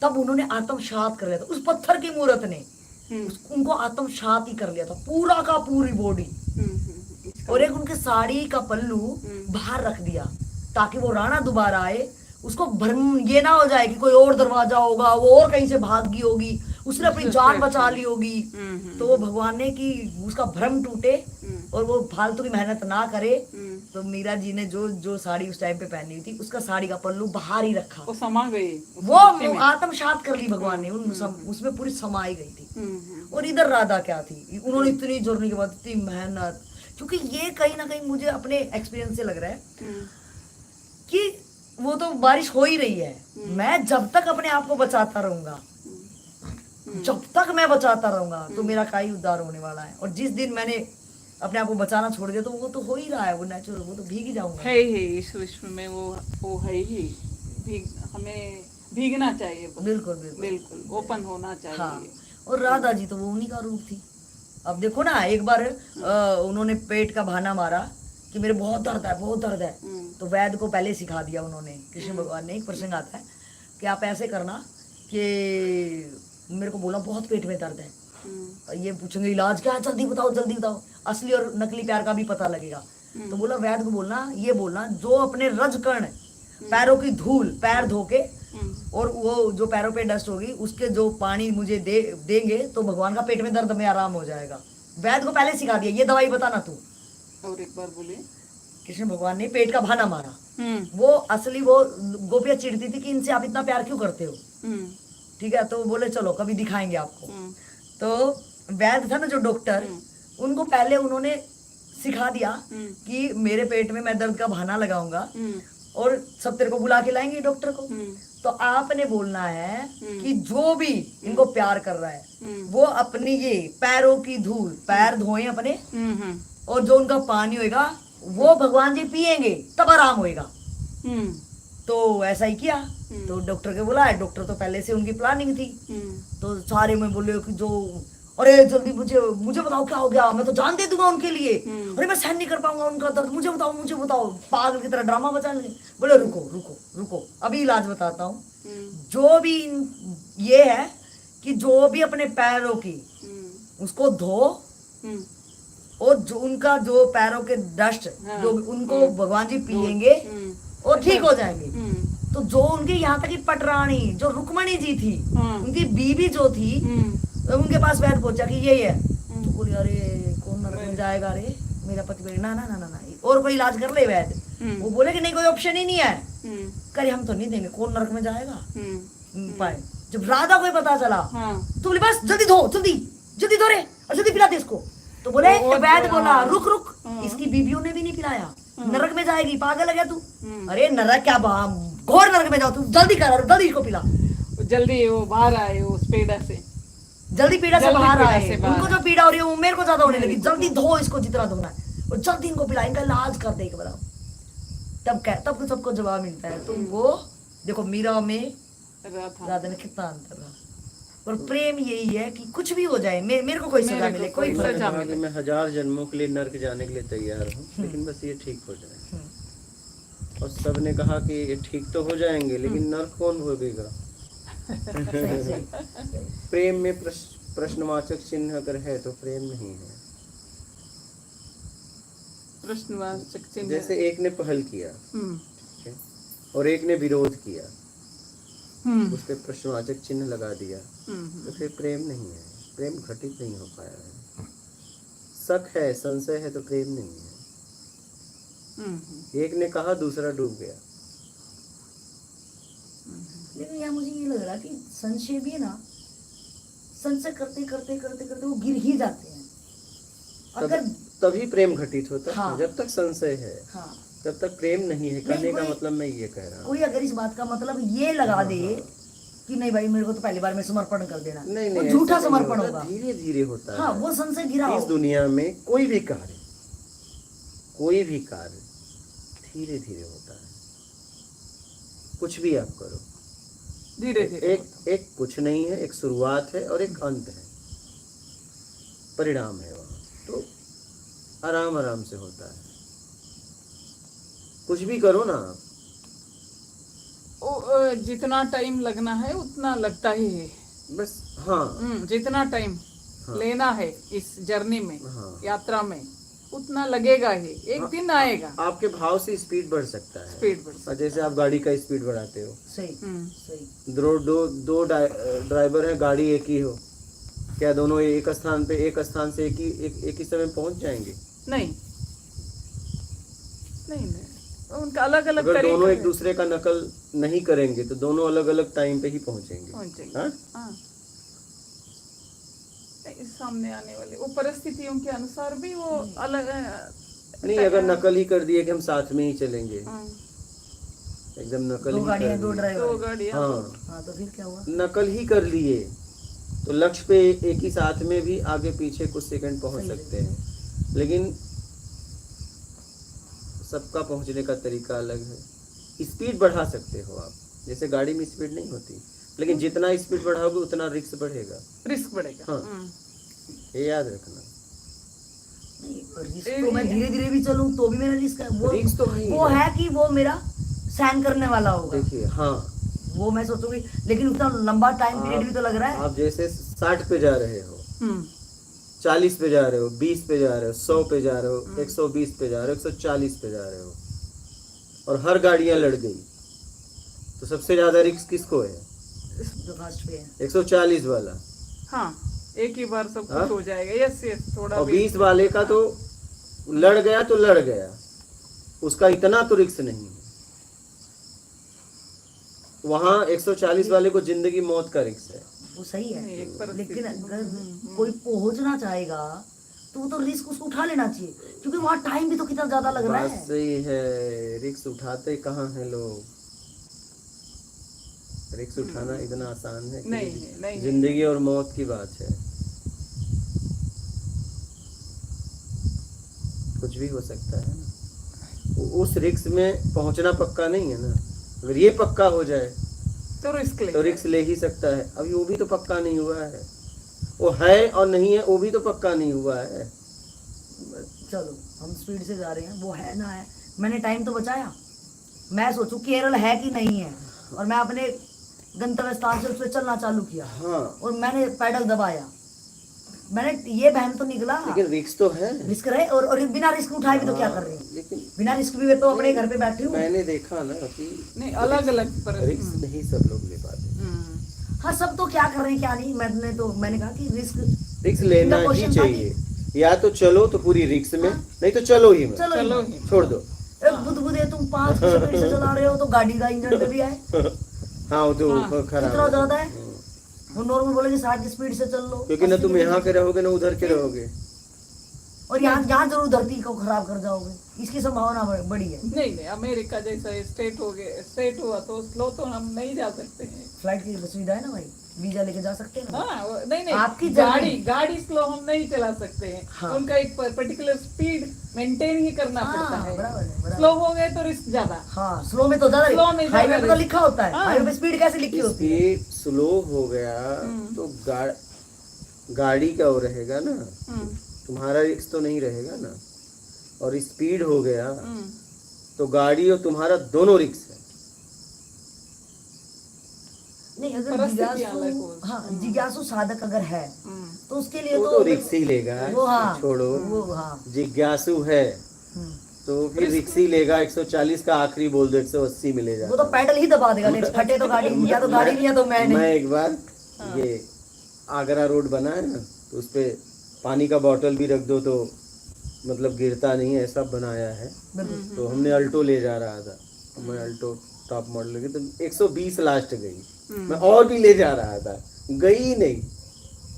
Speaker 3: तब उन्होंने आत्मसात कर लिया था, उस पत्थर की मूर्त ने उनको आत्मसात ही कर लिया था, पूरा का पूरी बॉडी। और एक उनके साड़ी का पल्लू बाहर रख दिया, ताकि वो राणा दोबारा आए, उसको भ्रम ये ना हो जाए कि कोई और दरवाजा होगा, वो और कहीं से भाग गई होगी, उसने अपनी जान बचा ली होगी। तो वो भगवान ने कि उसका भ्रम टूटे और वो फालतू की मेहनत ना करे। तो मीरा जी ने जो साड़ी उस टाइम पे पहनी हुई थी, उसका साड़ी का पल्लू बाहर ही रखा,
Speaker 2: वो समा गई,
Speaker 3: वो आत्मसात कर ली भगवान ने, उसमें पूरी समाई गई थी। और इधर राधा क्या थी, उन्होंने इतनी जोड़ने के बाद इतनी मेहनत, क्योंकि ये कहीं ना कहीं मुझे अपने एक्सपीरियंस से लग रहा है कि वो तो बारिश हो ही रही है, मैं जब तक अपने आप को बचाता रहूंगा, जब तक मैं बचाता रहूंगा तो मेरा का ही उद्धार होने वाला है। और जिस दिन मैंने अपने आप को बचाना छोड़ दिया तो वो तो हो ही रहा है, वो नेचुरल, वो तो भीग ही जाऊंगा।
Speaker 2: है ही इस विश्व में वो है ही, हमें भीगना चाहिए। बिल्कुल ओपन होना चाहिए।
Speaker 3: हाँ, और राधा जी तो वो उन्हीं का रूप थी। अब देखो ना, एक बार उन्होंने पेट का बहाना मारा कि मेरे बहुत दर्द है, तो वैद्य को पहले सिखा दिया उन्होंने, कृष्ण भगवान ने। एक प्रसंग आता है कि आप ऐसे करना कि मेरे को बोला बहुत पेट में दर्द है, ये पूछेंगे इलाज क्या है, जल्दी बताओ जल्दी बताओ, असली और नकली प्यार का भी पता लगेगा। तो बोला वैद्य को बोलना, ये बोलना जो अपने रजकण पैरों की धूल पैर धो के और वो जो पैरों पे डस्ट होगी उसके जो पानी मुझे देंगे तो भगवान का पेट में दर्द में आराम हो जाएगा। वैद्य को पहले सिखा दिया, ये दवाई बताना तू।
Speaker 2: और एक बार बोलिए।
Speaker 3: कृष्ण भगवान ने पेट का बहाना मारा। वो असली वो गोपियां चिढ़ती थी कि इनसे आप इतना प्यार क्यों करते हो, ठीक है। तो बोले चलो कभी दिखाएंगे आपको। तो वैद्य था ना जो डॉक्टर, उनको पहले उन्होंने सिखा दिया कि मेरे पेट में मैं दर्द का बहाना लगाऊंगा और सब तेरे को बुला के लाएंगे डॉक्टर को। तो आपने बोलना है कि जो भी इनको प्यार कर रहा है वो अपनी ये पैरों की धूल पैर धोए अपने, और जो उनका पानी होएगा वो भगवान जी पिएंगे तब आराम होएगा। तो ऐसा ही किया। तो डॉक्टर के बुलाया, डॉक्टर तो पहले से उनकी प्लानिंग थी। तो सारे में बोले कि जो अरे जल्दी मुझे बताओ क्या हो गया, मैं तो जान दे दूंगा उनके लिए, अरे मैं सहन नहीं कर पाऊंगा उनका दर्द, मुझे बताओ पागल की तरह ड्रामा बचा लेंगे। बोले रुको रुको रुको अभी इलाज बताता हूँ। जो भी ये है कि जो भी अपने पैरों की उसको धो और जो उनका जो पैरों के डस्ट जो उनको भगवान जी पिएंगे और ठीक हो जाएंगे। तो जो उनके यहाँ तक की पटरानी जो रुक्मणी जी थी, उनकी बीवी जो थी, उनके पास वैद्य पहुंचा कि यही है। तो बोले अरे कौन नरक में जाएगा, अरे मेरा पति बोले ना ना ना ना ना और कोई इलाज कर ले वैद्य। वो बोले कि नहीं कोई ऑप्शन ही नहीं है, करे हम तो नहीं देंगे, कौन नरक में जाएगा। पाए जब राधा को ही पता चला तो बोले बस जल्दी धो जल्दी धो रे और जल्दी पिला दे इसको। तो बोले वैद्य बोला रुक रुक, इसकी बीबियों ने भी नहीं पिलाया, नरक में जाएगी, पागल है क्या तू। अरे नरक क्या, घोर नरक में जाओ तू, जल्दी कर जल्दी इसको पिला,
Speaker 2: जल्दी वो बाहर आए उस पीड़ा से,
Speaker 3: जल्दी पीड़ा से बाहर आए। उनको जो पीड़ा हो रही है वो मेरे को ज्यादा होने लगी, जल्दी धो इसको जितना धोना है और जल्दी इनको पिला, इनका इलाज कर दे एक बार। तब सबको जवाब मिलता है। तो वो देखो मीरा में राधा ने कितना अंतर रहा। और प्रेम यही है कि कुछ भी हो जाए, मेरे को कोई सजा मिले, कोई
Speaker 1: सजा मिले, मैं 1000 जन्मों के लिए नर्क जाने के लिए तैयार हूँ, लेकिन बस ये ठीक हो जाए। और सब ने कहा कि ये ठीक तो हो जाएंगे लेकिन नर्क कौन भोगेगा। प्रेम में प्रश्नवाचक चिन्ह अगर है तो प्रेम नहीं है।
Speaker 2: प्रश्नवाचक चिन्ह
Speaker 1: जैसे एक ने पहल किया ठीक है, और एक ने विरोध किया, उस पर प्रश्नवाचक चिन्ह लगा दिया, तो फिर प्रेम नहीं है, प्रेम घटित नहीं हो पाया है। शक है, संशय है तो प्रेम नहीं है। एक ने कहा दूसरा डूब गया।
Speaker 3: लेकिन यहाँ मुझे ये लग रहा कि संशय भी है ना, संशय करते करते करते करते वो गिर ही जाते हैं। अगर
Speaker 1: तभी प्रेम घटित होता है।
Speaker 3: हाँ।
Speaker 1: जब तक संशय है तब तक प्रेम नहीं है। कहने का मतलब मैं ये कह रहा हूँ,
Speaker 3: कोई अगर इस बात का मतलब ये लगा दे कि नहीं भाई मेरे को तो पहली बार में समर्पण कर देना,
Speaker 1: नहीं
Speaker 3: वो झूठा समर्पण होगा,
Speaker 1: धीरे धीरे होता है।
Speaker 3: हाँ, वो संशय गिरा।
Speaker 1: इस दुनिया में कोई भी कार्य धीरे धीरे होता है। कुछ भी आप करो
Speaker 2: धीरे धीरे,
Speaker 1: एक कुछ नहीं है, एक शुरुआत है और एक अंत है, परिणाम है वहाँ। तो आराम आराम से होता है। कुछ भी करो ना आप,
Speaker 2: जितना टाइम लगना है उतना लगता ही है
Speaker 1: बस। हाँ,
Speaker 2: जितना टाइम लेना है इस जर्नी में,
Speaker 1: हाँ,
Speaker 2: यात्रा में, उतना लगेगा ही। एक दिन आएगा।
Speaker 1: आपके भाव से स्पीड बढ़ सकता है।
Speaker 2: स्पीड बढ़ सकता
Speaker 1: है। जैसे आप गाड़ी का स्पीड बढ़ाते हो,
Speaker 3: सही
Speaker 1: दो ड्राइवर है, गाड़ी एक ही हो, क्या दोनों एक स्थान से एक ही समय पहुंच जाएंगे? नहीं,
Speaker 2: उनका अलग अलग
Speaker 1: अगर दोनों एक दूसरे का नकल नहीं करेंगे तो दोनों अलग अलग टाइम पे ही पहुंचेंगे। हाँ?
Speaker 2: सामने आने वाले वो परिस्थितियों के अनुसार भी वो अलग
Speaker 1: नहीं। अगर नकल ही कर दिए कि हम साथ में ही चलेंगे, एकदम नकल
Speaker 3: दो
Speaker 1: ही
Speaker 3: गाड़ियां, दो ड्राइवर,
Speaker 2: दो गाड़ियां,
Speaker 3: हाँ, तो फिर क्या हुआ?
Speaker 1: नकल ही कर लिए तो लक्ष्य पे एक ही साथ में भी आगे पीछे कुछ सेकंड पहुंच सकते हैं, लेकिन सबका पहुंचने का तरीका अलग है। स्पीड बढ़ा सकते हो आप, जैसे गाड़ी में स्पीड नहीं होती, लेकिन जितना स्पीड बढ़ाओगे उतना रिस्क बढ़ेगा। हाँ, ये याद रखना।
Speaker 3: रिस्क तो मैं धीरे धीरे भी चलूं तो भी मेरा रिस्क है।
Speaker 1: रिस्क तो
Speaker 3: वो है कि वो मेरा सहन करने वाला होगा।
Speaker 1: देखिए, हाँ,
Speaker 3: वो मैं सोचूंगी, लेकिन उतना लंबा टाइम पीरियड भी तो लग रहा है।
Speaker 1: आप जैसे 60 पे जा रहे हो,
Speaker 2: हम्म
Speaker 1: 40 पे जा रहे हो, 20 पे जा रहे हो, 100 पे जा रहे हो, 120 पे जा रहे हो, 140 पे जा रहे हो, और हर गाड़ियां लड़ गई, तो सबसे ज्यादा रिस्क किसको है?
Speaker 3: जो फास्ट पे है।
Speaker 1: 140 वाला।
Speaker 2: हाँ, एक ही बार सब
Speaker 1: हाँ?
Speaker 2: कुछ हो जाएगा। यस यस, थोड़ा
Speaker 1: और
Speaker 2: भी
Speaker 1: 20 वाले का तो लड़ गया तो लड़ गया, उसका इतना तो रिस्क नहीं है। वहां 140 वाले को जिंदगी मौत का रिस्क है।
Speaker 3: वो सही
Speaker 2: नहीं, एक
Speaker 3: है,
Speaker 2: परिस्थिति।
Speaker 3: लेकिन अगर कोई पहुंचना चाहेगा तो वो तो रिस्क उसको उठा लेना चाहिए, क्योंकि वहाँ टाइम भी तो कितना ज्यादा लग रहा
Speaker 1: बात
Speaker 3: है।
Speaker 1: सही है, रिस्क उठाते कहाँ हैं लोग? रिस्क उठाना इतना आसान है कि
Speaker 2: नहीं है, नहीं है।
Speaker 1: जिंदगी और मौत की बात है, कुछ भी हो सकता है ना। उस रिस्क में पहुंचना पक्का नहीं है ना। अगर ये पक्का हो जाए
Speaker 2: तो रिस्क ले
Speaker 1: तो रिस्क ले ही सकता है। अभी वो भी तो पक्का नहीं हुआ है, वो है और नहीं है वो भी तो पक्का नहीं हुआ है।
Speaker 3: चलो हम स्पीड से जा रहे हैं, वो है ना है, मैंने टाइम तो बचाया। मैं सोचूं केरल है कि नहीं है, और मैं अपने गंतव्य स्थान से उस पर चलना चालू किया,
Speaker 1: हाँ,
Speaker 3: और मैंने पैडल दबाया, मैंने ये बहन तो निकला।
Speaker 1: लेकिन रिस्क तो है।
Speaker 3: रिस्क रहे, और बिना रिस्क उठाए भी तो क्या कर रहे हैं?
Speaker 1: लेकिन
Speaker 3: बिना रिस्क भी मैं तो अपने घर पे बैठी हूँ।
Speaker 1: मैंने देखा ना कि
Speaker 2: नहीं, अलग अलग पर
Speaker 1: रिस्क नहीं सब लोग ले पाते।
Speaker 3: हाँ, सब तो क्या कर रहे हैं क्या नहीं, मैंने कहा कि
Speaker 1: रिस्क लेना ही चाहिए। या तो चलो तो पूरी रिस्क में, नहीं तो चलो ही मत,
Speaker 2: चलो ही।
Speaker 1: छोड़ दो।
Speaker 3: बुदबुदे तुम 5 की स्पीड से चला रहे हो तो गाड़ी का इंजन पे भी आए,
Speaker 1: हाँ वो तो
Speaker 2: हाँ,
Speaker 1: खराब
Speaker 3: कितना
Speaker 1: है।
Speaker 3: ज्यादा है। वो नॉर्मल बोलेंगे 60 की स्पीड से चल लो,
Speaker 1: क्योंकि ना
Speaker 3: 80
Speaker 1: तुम
Speaker 3: की
Speaker 1: यहाँ
Speaker 3: स्पीड
Speaker 1: के रहोगे ना उधर के रहोगे।
Speaker 3: और यहाँ जरूर धरती को खराब कर जाओगे, इसकी संभावना बड़ी है।
Speaker 2: नहीं नहीं, अमेरिका जैसा स्टेट हुआ तो स्लो तो हम नहीं जा सकते हैं।
Speaker 3: फ्लाइट की सुविधा है ना भाई, वीजा लेके जा सकते हैं ना।
Speaker 2: हाँ, नहीं
Speaker 3: आपकी
Speaker 2: गाड़ी स्लो हम नहीं चला सकते हैं।
Speaker 3: हाँ।
Speaker 2: उनका एक पर्टिकुलर स्पीड मेंटेन ही करना
Speaker 3: हाँ,
Speaker 2: पड़ता है।
Speaker 3: बराबर है, बराबर।
Speaker 2: स्लो हो गए तो रिस्क ज्यादा।
Speaker 3: हाँ, स्लो में तो ज्यादा,
Speaker 2: स्लो में ज्यादा
Speaker 3: हाईवे पे तो
Speaker 2: रिस्क।
Speaker 3: लिखा होता है,
Speaker 2: हाँ।
Speaker 3: हाईवे पे स्पीड कैसे लिखी होती है?
Speaker 1: स्पीड स्लो हो गया तो गाड़ी का वो रहेगा ना, तुम्हारा रिस्क तो नहीं रहेगा ना। और स्पीड हो गया तो गाड़ी और तुम्हारा दोनों रिस्क है।
Speaker 3: नहीं, अगर
Speaker 2: परिस्थिति अलग
Speaker 3: जिज्ञासु,
Speaker 2: हो।
Speaker 3: हाँ जिज्ञासु साधक अगर है तो उसके लिए
Speaker 1: वो
Speaker 3: तो
Speaker 1: तो रिक्स ही लेगा,
Speaker 3: वो हाँ,
Speaker 1: छोड़ो।
Speaker 3: वो हाँ।
Speaker 1: जिज्ञासु है
Speaker 3: हम्म।
Speaker 1: तो फिर रिक्स ही लेगा। 140 का आखिरी बोल दो, 180 मिलेगा।
Speaker 3: वो तो पैडल ही दबा देगा, नहीं फटे तो गाड़ी, या तो गाड़ी नहीं है तो मैं नहीं।
Speaker 1: मैं एक बार ये आगरा रोड बना है ना, तो उस पे पानी का बोतल भी रख दो तो मतलब गिरता नहीं है, ऐसा बनाया है। तो हमने अल्टो ले जा रहा था, मैं अल्टो टॉप मॉडल लगी तो 120 लास्ट गई। मैं और भी ले जा रहा था, गई नहीं।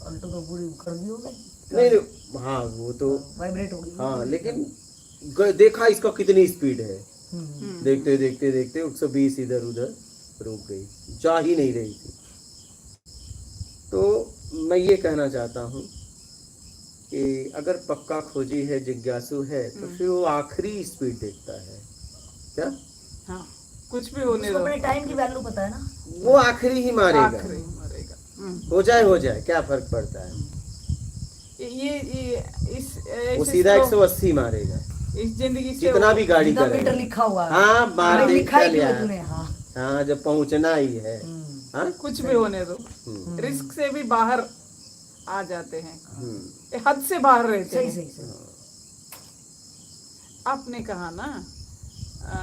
Speaker 3: अल्टो तो पूरी कर दी होगी,
Speaker 1: नहीं हाँ वो तो
Speaker 3: वाइब्रेट होगी।
Speaker 1: हाँ, लेकिन देखा इसका कितनी स्पीड है। देखते देखते देखते 120 इधर उधर रुक गई, जा ही नहीं रही थी। तो मैं ये कहना चाहता हूँ कि अगर पक्का खोजी है, जिज्ञासु है, तो फिर वो आखिरी स्पीड देखता है। क्या
Speaker 2: हाँ, कुछ भी होने
Speaker 3: उसको
Speaker 2: दो,
Speaker 3: अपने टाइम की वैल्यू पता है ना।
Speaker 1: वो आखिरी ही मारेगा।
Speaker 2: आखिरी मरेगा।
Speaker 1: हो जाए क्या फर्क पड़ता है।
Speaker 2: ये इस
Speaker 1: वो
Speaker 2: ऐसे
Speaker 1: सीधा
Speaker 2: slow-
Speaker 1: 180 मारेगा,
Speaker 2: इस जिंदगी से
Speaker 1: जितना भी गाड़ी
Speaker 3: जितना मीटर
Speaker 1: करेगा।
Speaker 3: लिखा हुआ है,
Speaker 1: हाँ मार
Speaker 3: भाई
Speaker 1: दे,
Speaker 3: लिखा ही
Speaker 1: चल
Speaker 3: क्यों है
Speaker 1: यार।
Speaker 3: तूने? हाँ,
Speaker 1: हाँ जब पहुंचना ही है। हाँ
Speaker 2: कुछ भी होने दो, रिस्क से भी बाहर आ जाते हैं, ये हद से बाहर रहते
Speaker 3: सही
Speaker 2: हैं।
Speaker 3: सही सही।
Speaker 2: आपने कहा ना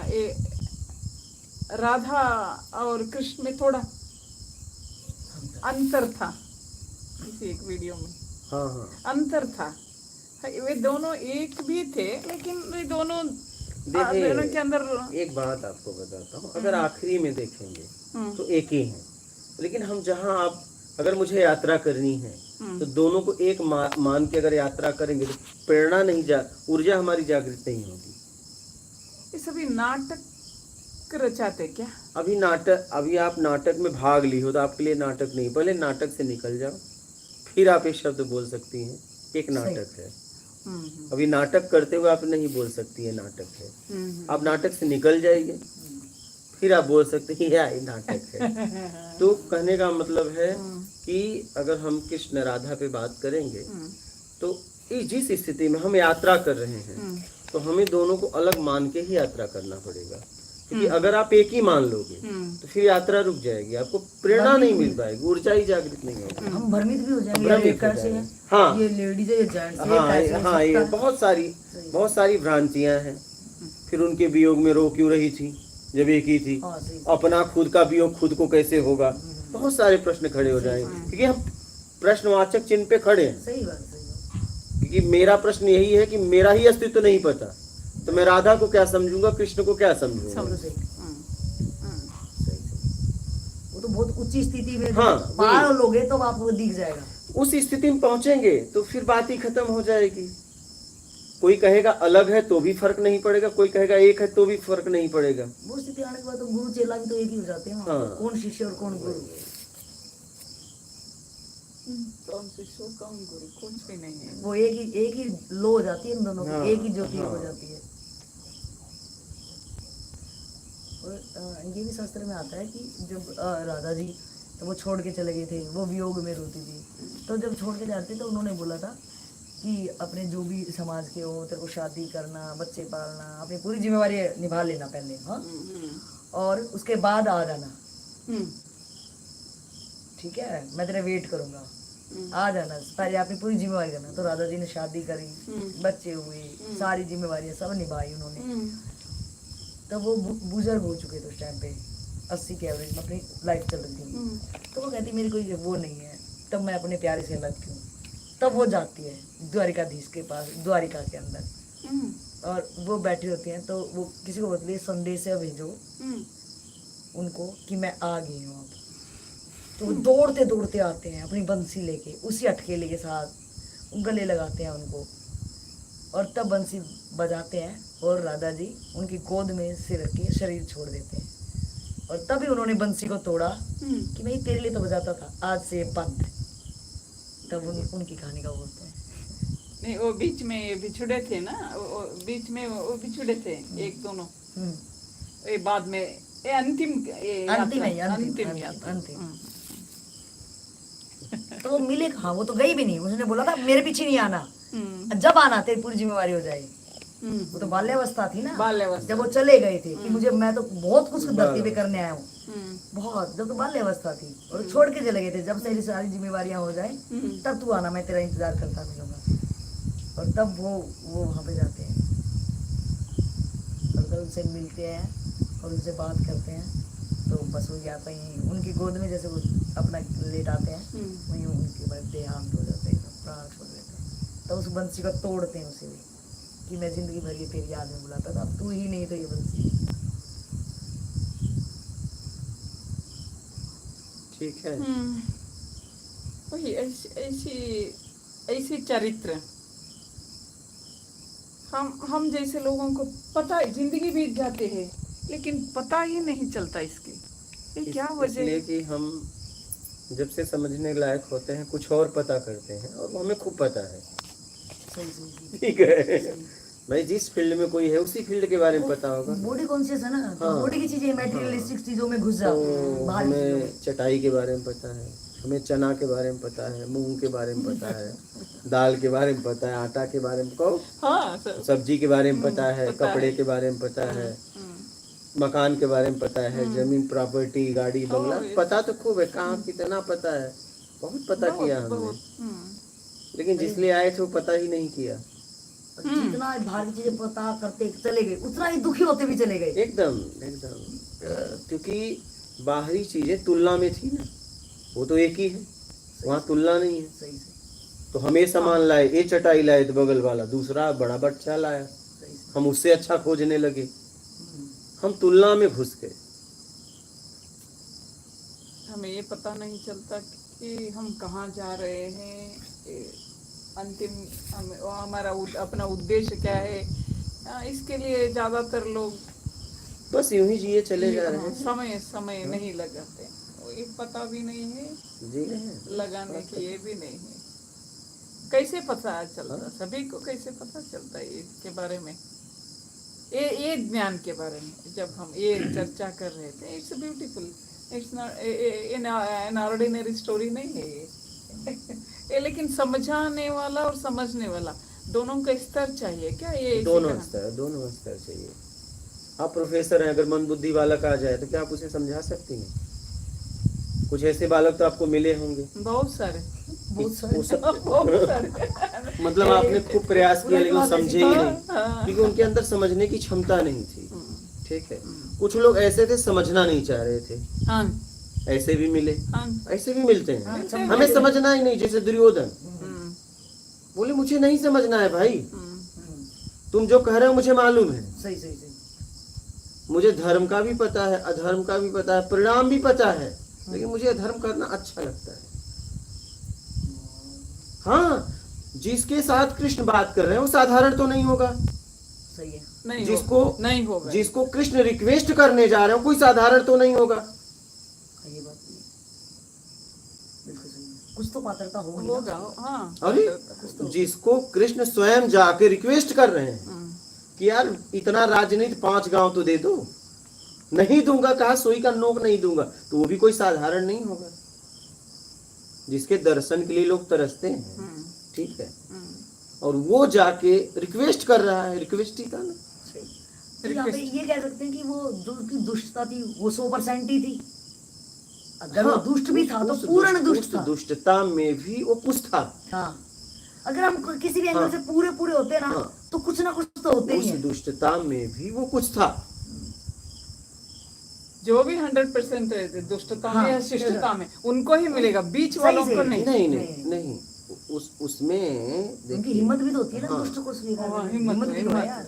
Speaker 2: ये राधा और कृष्ण में थोड़ा अंतर था, किसी एक वीडियो में
Speaker 1: हाँ हाँ
Speaker 2: अंतर था। वे दोनों एक भी थे, लेकिन वे दोनों
Speaker 1: देखिए,
Speaker 2: दोनों के अंदर
Speaker 1: एक बात आपको बताता हूँ। अगर आखिरी में देखेंगे तो एक ही है, लेकिन हम जहाँ आप अगर मुझे यात्रा करनी है तो दोनों को एक मान के अगर यात्रा करेंगे तो प्रेरणा नहीं ऊर्जा हमारी जागृत नहीं होगी।
Speaker 2: ये सभी नाटक रचाते क्या?
Speaker 1: अभी आप नाटक में भाग ली हो तो आपके लिए नाटक नहीं, पहले नाटक से निकल जाओ, फिर आप एक शब्द बोल सकती हैं एक नाटक है। अभी नाटक करते हुए आप नहीं बोल सकती है नाटक है। आप नाटक से निकल जाइए, फिर आप बोल सकते हैं यह नाटक है। तो कहने का मतलब है कि अगर हम कृष्ण राधा पे बात करेंगे तो जिस स्थिति में हम यात्रा कर रहे हैं तो हमें दोनों को अलग मान के ही यात्रा करना पड़ेगा। क्योंकि अगर आप एक ही मान लोगे तो फिर यात्रा रुक जाएगी, आपको प्रेरणा नहीं मिल पाएगी, ऊर्जा ही जागृत नहीं होगी।
Speaker 3: हम भ्रमित भी हो जाएंगे,
Speaker 1: भ्रमित
Speaker 3: ये
Speaker 1: हो
Speaker 3: कैसे
Speaker 1: जाएंगे।
Speaker 3: है,
Speaker 1: हाँ।
Speaker 3: ये लेडीज है, ये जेंट्स है,
Speaker 1: हाँ
Speaker 3: कैसे हो
Speaker 1: हाँ, ये
Speaker 3: सकता है?
Speaker 1: बहुत सारी भ्रांतियां हैं। फिर उनके वियोग में रो क्यों रही थी जब एक ही थी?
Speaker 3: हाँ, सही।
Speaker 1: अपना खुद का वियोग खुद को कैसे होगा? बहुत सारे प्रश्न खड़े हो जाएंगे, क्योंकि हम प्रश्नवाचक चिन्ह पे खड़े हैं।
Speaker 3: सही बात, सही बात।
Speaker 1: क्योंकि मेरा प्रश्न यही है कि मेरा ही अस्तित्व नहीं पता, तो मैं राधा को क्या समझूंगा, कृष्ण को क्या समझूंगा?
Speaker 3: सब सही। सही। वो तो बहुत उच्च स्थिति में
Speaker 1: हाँ,
Speaker 3: पार लोगे तो आपको दिख जाएगा।
Speaker 1: उस स्थिति में पहुंचेंगे तो फिर बात ही खत्म हो जाएगी। कोई कहेगा अलग है तो भी फर्क नहीं पड़ेगा, कोई कहेगा एक है तो भी फर्क नहीं पड़ेगा।
Speaker 3: वो स्थिति आने के बाद तो गुरु चेला भी तो एक ही हो जाते हैं।
Speaker 1: हाँ।
Speaker 3: कौन शिष्य और कौन गुरु?
Speaker 2: कौन शिष्य कौन गुरु कुछ भी नहीं है।
Speaker 3: वो एक ही लो हो जाती है इन दोनों की,
Speaker 1: हाँ,
Speaker 3: एक ही ज्योति
Speaker 1: हाँ।
Speaker 3: हो जाती है। और ये भी शास्त्र में आता है कि जब राधा जी तो वो छोड़ के चले गए थे, वो वियोग में रोती थी, तो जब छोड़ के जाते तो उन्होंने बोला था कि अपने जो भी समाज के हो, तेरे को शादी करना, बच्चे पालना, अपनी पूरी जिम्मेवारी निभा लेना पहले, हाँ, और उसके बाद आ जाना, ठीक है, मैं तेरा वेट करूंगा, आ जाना, पहले अपनी पूरी जिम्मेवारी करना। तो राधा जी ने शादी करी, बच्चे हुए, सारी जिम्मेवारियां सब निभाई उन्होंने। तब वो बुजुर्ग हो चुके थे उस टाइम पे, 80 के एवरेज में अपनी लाइफ चल रही थी। तो वो कहती मेरी कोई वो नहीं है, तब मैं अपने प्यारे से अलग क्यों? तब वो जाती है द्वारिकाधीश के पास, द्वारिका के अंदर, और वो बैठी होती हैं, तो वो किसी को बोलती है संदेश भेजो उनको कि मैं आ गई हूँ अब। तो वो दौड़ते दौड़ते आते हैं अपनी बंसी लेके, उसी अटकेले के साथ गले लगाते हैं उनको, और तब बंसी बजाते हैं और राधा जी उनकी गोद में सिर रख के शरीर छोड़ देते हैं। और तभी उन्होंने बंसी को तोड़ा कि मैं तेरे लिए तो बजाता था, आज से बंद। तब उनकी कहानी का बोलते हैं।
Speaker 2: नहीं, वो बीच में बिछुड़े थे ना, बीच में वो बिछुड़े थे एक दोनों। ये बाद में ये अंतिम
Speaker 3: तो वो मिले कहाँ? वो तो गई भी नहीं, उसने बोला था मेरे पीछे नहीं आना, जब आना तेरी पूरी जिम्मेवारी हो जाएगी। वो तो बाल्यावस्था थी ना,
Speaker 2: बाल्यावस्था।
Speaker 3: जब वो चले गए थे कि मुझे, मैं तो बहुत कुछ धरती पे करने आया हूँ, बहुत, जब तो बाल्यावस्था थी और छोड़ के चले गए थे, जब तेरी सारी जिम्मेवारियां हो जाए तब तू आना, मैं तेरा इंतजार करता मिलूंगा। और तब वो वहाँ पे जाते हैं और तब उनसे मिलते हैं और उनसे बात करते हैं। तो बस हो गया, कहीं उनकी गोद में जैसे वो अपना लेटाते हैं, वहीं उनके बाद देहांत हो जाते हैं, प्राण छोड़ देते हैं। तो उस बंसी को तोड़ते हैं उसे भी, कि मैं जिंदगी भर ये तेरी याद में बुलाता था, अब तू ही नहीं तो ये बंसी।
Speaker 1: ठीक है।
Speaker 2: वही ऐसी चरित्र हम जैसे लोगों को पता, जिंदगी बीत जाते हैं लेकिन पता ही नहीं चलता इसकी। ये क्या वजह है?
Speaker 1: इसलिए कि हम जब से समझने लायक होते हैं कुछ और पता करते हैं, और वो हमें खूब पता है। ठीक है भाई, जिस फील्ड में कोई है उसी फील्ड के बारे में पता होगा।
Speaker 3: बॉडी कॉन्शियस है ना, तो
Speaker 1: हाँ।
Speaker 3: बॉडी की चीजें, मटेरियलिस्टिक चीजों में घुस जाते हैं,
Speaker 1: तो
Speaker 3: बाहरी चीजों में।
Speaker 1: हमें चटाई के बारे में पता है, हमें चना के बारे में पता है, मूंग के बारे में पता है, दाल के बारे में पता है, आटा के बारे में, कहो
Speaker 2: हाँ,
Speaker 1: सब्जी के बारे में पता है, कपड़े के बारे में पता है, मकान के बारे में पता है, जमीन, प्रॉपर्टी, गाड़ी, बंगला, पता तो खूब है। कहाँ कितना पता है, बहुत पता किया हमने, लेकिन जिसलिए आए थे वो पता ही नहीं किया।
Speaker 3: जितना बाहर की चीजें पता करते चले गए, उतना ही दुखी होते भी चले गए।
Speaker 1: एकदम एकदम, क्योंकि बाहरी चीजें तुलना में थी ना, वो तो एक ही है, वहाँ तुलना नहीं है।
Speaker 3: सही सही।
Speaker 1: तो हम ये सामान लाए, ये चटाई लाए तो बगल वाला दूसरा बड़ा बच्चा लाया, हम उससे अच्छा खोजने लगे, हम तुलना में घुस गए।
Speaker 2: हमें ये पता नहीं चलता कि हम कहाँ जा रहे हैं, अंतिम हमारा अपना उद्देश्य क्या है। इसके लिए ज्यादातर लोग
Speaker 1: बस यूं ही जिए चले जा रहे हैं,
Speaker 2: समय नहीं लगाते, ये पता भी नहीं है,
Speaker 1: जी रहे हैं,
Speaker 2: लगाने की ये भी नहीं है। कैसे पता चलता, सभी को कैसे पता चलता है इसके बारे में, ये ज्ञान के बारे में जब हम ये चर्चा कर रहे थे। It's beautiful, it's not an ordinary story नहीं है ये लेकिन समझाने वाला और समझने वाला दोनों का स्तर चाहिए क्या? ये
Speaker 1: दोनों स्तर चाहिए। आप प्रोफेसर हैं, अगर मंदबुद्धि बालक आ जाए तो क्या आप उसे समझा सकती हैं? कुछ ऐसे बालक तो आपको मिले होंगे।
Speaker 2: बहुत सारे।
Speaker 3: बहुत सारे।
Speaker 1: वो सब
Speaker 2: बहुत सारे।
Speaker 1: मतलब आपने खूब प्रयास किया लेकिन वो समझे ही नहीं,
Speaker 2: हाँ।
Speaker 1: क्योंकि उनके अंदर समझने की क्षमता नहीं थी। ठीक है, कुछ लोग ऐसे थे समझना नहीं चाह रहे थे,
Speaker 2: हाँ
Speaker 1: ऐसे भी मिले,
Speaker 2: हाँ।
Speaker 1: ऐसे भी मिलते हैं।
Speaker 3: हाँ,
Speaker 1: हमें समझना ही नहीं, जैसे दुर्योधन
Speaker 2: हम्म,
Speaker 1: बोले मुझे नहीं समझना है भाई,
Speaker 2: हम्म,
Speaker 1: तुम जो कह रहे हो मुझे मालूम है,
Speaker 3: सही सही सही।
Speaker 1: मुझे धर्म का भी पता है, अधर्म का भी पता है, परिणाम भी पता है, लेकिन मुझे अधर्म करना अच्छा लगता है। हाँ, जिसके साथ कृष्ण बात कर रहे हैं वो साधारण तो नहीं होगा।
Speaker 3: सही है।
Speaker 2: नहीं
Speaker 1: जिसको
Speaker 2: होगा, नहीं होगा।
Speaker 1: जिसको कृष्ण रिक्वेस्ट करने जा रहे हो कोई साधारण तो नहीं होगा।
Speaker 3: हाँ, ये बात भी है। बिल्कुल सही है। कुछ तो पात्रता होगी
Speaker 2: होगा,
Speaker 3: ना।
Speaker 2: हाँ।
Speaker 1: अरे जिसको कृष्ण स्वयं जाके रिक्वेस्ट कर रहे हैं
Speaker 2: हम्म,
Speaker 1: कि यार इतना राजनीति 5 गांव तो दे दो, नहीं दूंगा, कहा सोई का नोक नहीं दूंगा, तो वो भी कोई साधारण नहीं होगा जिसके दर्शन के लिए लोग तरसते हैं।
Speaker 2: हम्म,
Speaker 1: ठीक है,
Speaker 2: हम्म।
Speaker 1: और वो जाके रिक्वेस्ट कर रहा है, रिक्वेस्ट ही था ना।
Speaker 3: तो यहाँ पे ये कह सकते हैं कि वो जो उसकी दुष्टता थी वो 100% ही थी। अगर
Speaker 1: हाँ,
Speaker 3: वो दुष्ट भी था तो
Speaker 1: उस
Speaker 3: पूर्ण दुष्ट
Speaker 1: उस
Speaker 3: था।
Speaker 1: दुष्टता में भी वो कुछ था।
Speaker 3: हाँ, अगर हम किसी भी एंगल
Speaker 1: हाँ,
Speaker 3: से पूरे पूरे होते ना,
Speaker 1: हाँ,
Speaker 3: तो कुछ ना कुछ तो होते ही
Speaker 1: उस
Speaker 3: है।
Speaker 1: दुष्टता में भी वो कुछ था।
Speaker 2: जो भी 100% है दुष्टता में
Speaker 3: हाँ,
Speaker 2: या शिष्टता में, उनको ही मिलेगा, बीच
Speaker 3: सही
Speaker 2: वालों
Speaker 3: से।
Speaker 2: को नहीं।
Speaker 1: नहीं नहीं
Speaker 3: नहीं।
Speaker 1: नहीं, उसमें
Speaker 3: उनकी
Speaker 1: देखिए,
Speaker 3: हिम्मत भी तो होती है ना
Speaker 1: हाँ,
Speaker 3: दुष्ट को स्वीकार
Speaker 2: हाँ,
Speaker 3: करने की।
Speaker 2: हिम्मत
Speaker 3: हिम्मत भी तो है
Speaker 2: हिम्मत।
Speaker 3: यार।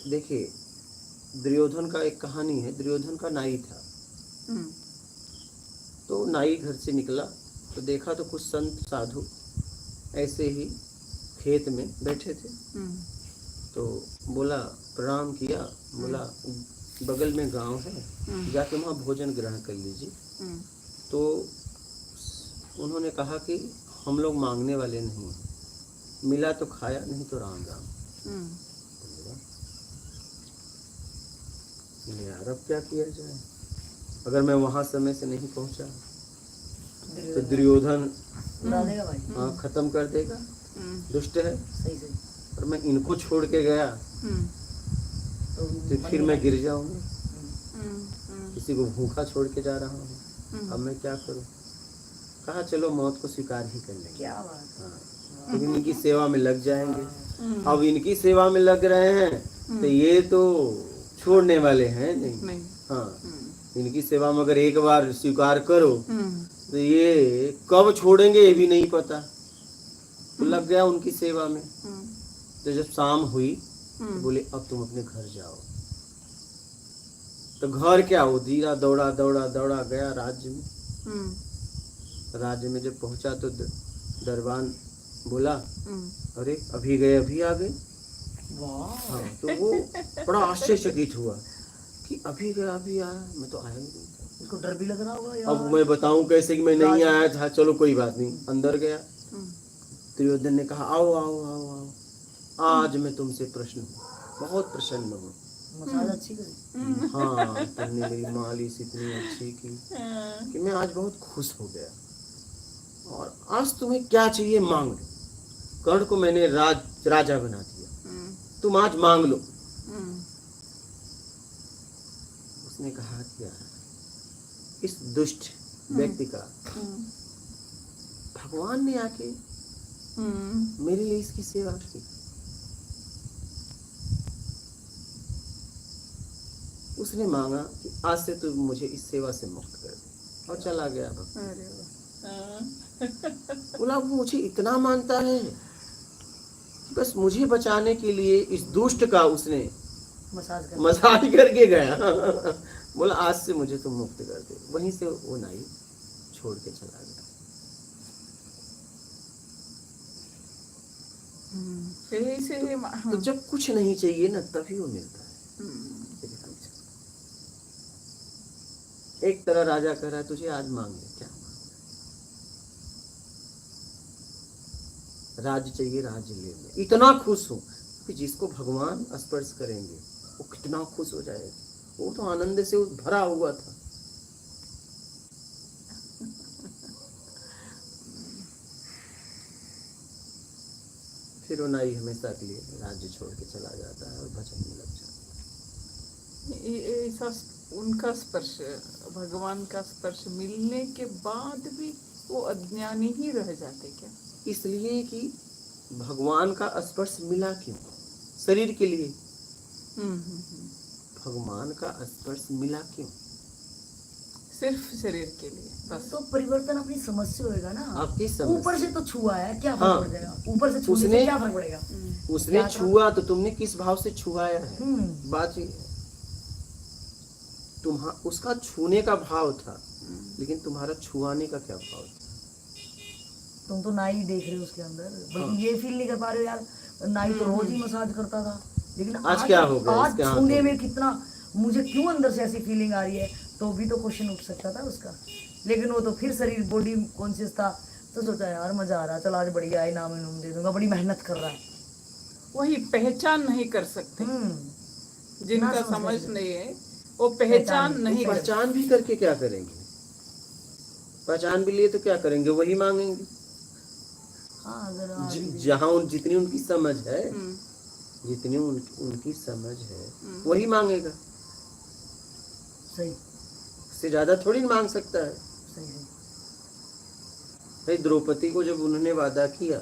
Speaker 1: देखिए दुर्योधन का एक कहानी है। दुर्योधन का नाई था,
Speaker 2: हम्म,
Speaker 1: तो नाई घर से निकला तो देखा तो कुछ संत साधु ऐसे ही खेत में बैठे थे।
Speaker 2: हम्म,
Speaker 1: तो बोला, प्रणाम किया, बोला बगल में गांव है, जाके वहाँ भोजन ग्रहण कर लीजिए।
Speaker 2: हम्म,
Speaker 1: तो उन्होंने कहा कि हम लोग मांगने वाले नहीं हैं, मिला तो खाया, नहीं तो राम राम।
Speaker 2: हम्म,
Speaker 1: बोले, यार अब क्या किया जाए, अगर मैं वहां समय से नहीं पहुंचा तो दुर्योधन
Speaker 3: उड़ा देगा भाई।
Speaker 1: हाँ खत्म कर देगा, दुष्ट है,
Speaker 3: सही सही।
Speaker 1: और मैं इनको छोड़ के गया
Speaker 2: हम्म,
Speaker 1: तो फिर मैं गिर जाऊंगा,
Speaker 2: हम्म,
Speaker 1: किसी को भूखा छोड़ के जा रहा हूँ, अब मैं क्या करूँ। कहा चलो मौत को स्वीकार ही कर लेंगे।
Speaker 3: क्या बात है।
Speaker 1: हाँ, लेकिन इनकी सेवा में लग जाएंगे। अब इनकी सेवा में लग रहे हैं तो ये तो छोड़ने वाले हैं नहीं। हाँ, इनकी सेवा में अगर एक बार स्वीकार करो तो ये कब छोड़ेंगे ये भी नहीं पता। तो लग गया उनकी सेवा में। तो जब शाम हुई तो बोले अब तुम अपने घर जाओ। तो घर क्या, वो धीरा दौड़ा दौड़ा दौड़ा गया राज्य में। राज्य में जब पहुंचा तो दरबान बोला, अरे अभी गए अभी आ गए।
Speaker 3: वाह।
Speaker 1: हाँ, तो वो बड़ा आश्चर्यचकित हुआ कि अभी गया अभी आया, मैं तो आया ही नहीं था।
Speaker 3: इसको डर भी लग रहा होगा यार।
Speaker 1: अब मैं बताऊं कैसे कि मैं नहीं आया था। चलो कोई बात नहीं, अंदर गया। दुर्योधन ने कहा आओ आओ आओ आओ, आज मैं तुमसे प्रश्न हूँ, बहुत प्रसन्न हूँ।
Speaker 3: मसाज अच्छी करी।
Speaker 1: हाँ, तुमने मेरी मालिश इतनी अच्छी की कि मैं आज बहुत खुश हो गया, और आज तुम्हें क्या चाहिए मांग लो। कर्ण को मैंने राजा बना दिया, तुम आज मांग लो। उसने कहा क्या, इस दुष्ट व्यक्ति का भगवान ने आके मेरे लिए इसकी सेवा की। उसने मांगा कि आज से तू मुझे इस सेवा से मुक्त कर दे, और चला गया भक्त। बोला वो मुझे इतना मानता है कि बस मुझे बचाने के लिए इस दुष्ट का उसने मसाज करके गया। बोला आज से मुझे तुम मुक्त कर दे। वहीं से वो नाई छोड़ के चला गया। तो जब कुछ नहीं चाहिए ना तभी वो मिलता है। एक तरह राजा कह रहा है तुझे आज मांग ले, क्या मांग, राज्य चाहिए, राज्य ले ले। इतना खुश हूं कि जिसको भगवान स्पर्श करेंगे वो कितना खुश हो जाएगा। वो तो आनंद से भरा हुआ था। फिर वो नाई हमेशा के लिए राज्य छोड़ के चला जाता है और भजन में लग जाता
Speaker 2: ऐसा उनका स्पर्श, भगवान का स्पर्श मिलने के बाद भी वो अज्ञानी ही रह जाते क्या?
Speaker 1: है। इसलिए कि भगवान का स्पर्श मिला क्यों? शरीर के लिए। भगवान का स्पर्श मिला क्यों?
Speaker 2: सिर्फ शरीर के लिए बस।
Speaker 3: तो परिवर्तन अपनी समझ से होएगा ना।
Speaker 1: आपकी समझ
Speaker 3: ऊपर से तो छुआ है, क्या
Speaker 1: हाँ।
Speaker 3: फर्क पड़ जाएगा? ऊपर से छूने से
Speaker 1: उसने-
Speaker 3: क्या फर्क पड़ेगा?
Speaker 1: उसने
Speaker 3: क्या था?
Speaker 1: छुआ तो तुमने किस भाव से छुआया है? बात ये है। उसका छूने का भाव था, लेकिन तुम्हारा छुआने का क्या भाव था?
Speaker 3: तुम तो नाई देख रहे हो उसके अंदर, बल्कि ये फील नहीं कर पा रहे हो यार, नाई तो रोज ही मसाज करता था, लेकिन
Speaker 1: आज क्या हो गया?
Speaker 3: आज
Speaker 1: इसके हाथ
Speaker 3: छूने
Speaker 1: में?
Speaker 3: में कितना मुझे क्यों अंदर से ऐसी फीलिंग आ रही है, तो भी तो क्वेश्चन उठ सकता था उसका। लेकिन वो तो फिर शरीर बॉडी कॉन्शियस था, तो सोचा यार मजा आ रहा, चल आज बढ़िया है, इनाम इनाम दे दूंगा, बड़ी मेहनत कर रहा है।
Speaker 2: वही पहचान नहीं कर सकते, जिनका
Speaker 3: ना
Speaker 2: समझ
Speaker 3: सकते।
Speaker 2: नहीं है वो पहचान नहीं कर।
Speaker 1: पहचान भी करके क्या करेंगे? पहचान भी लिए तो क्या करेंगे? वही मांगेंगे।
Speaker 3: हाँ, अगर
Speaker 1: जहाँ जितनी उनकी समझ है, जितनी उनकी समझ है वही मांगेगा।
Speaker 3: सही
Speaker 1: उससे ज्यादा थोड़ी ना मांग सकता है।
Speaker 3: सही है।
Speaker 1: भाई द्रौपदी को जब उन्होंने वादा किया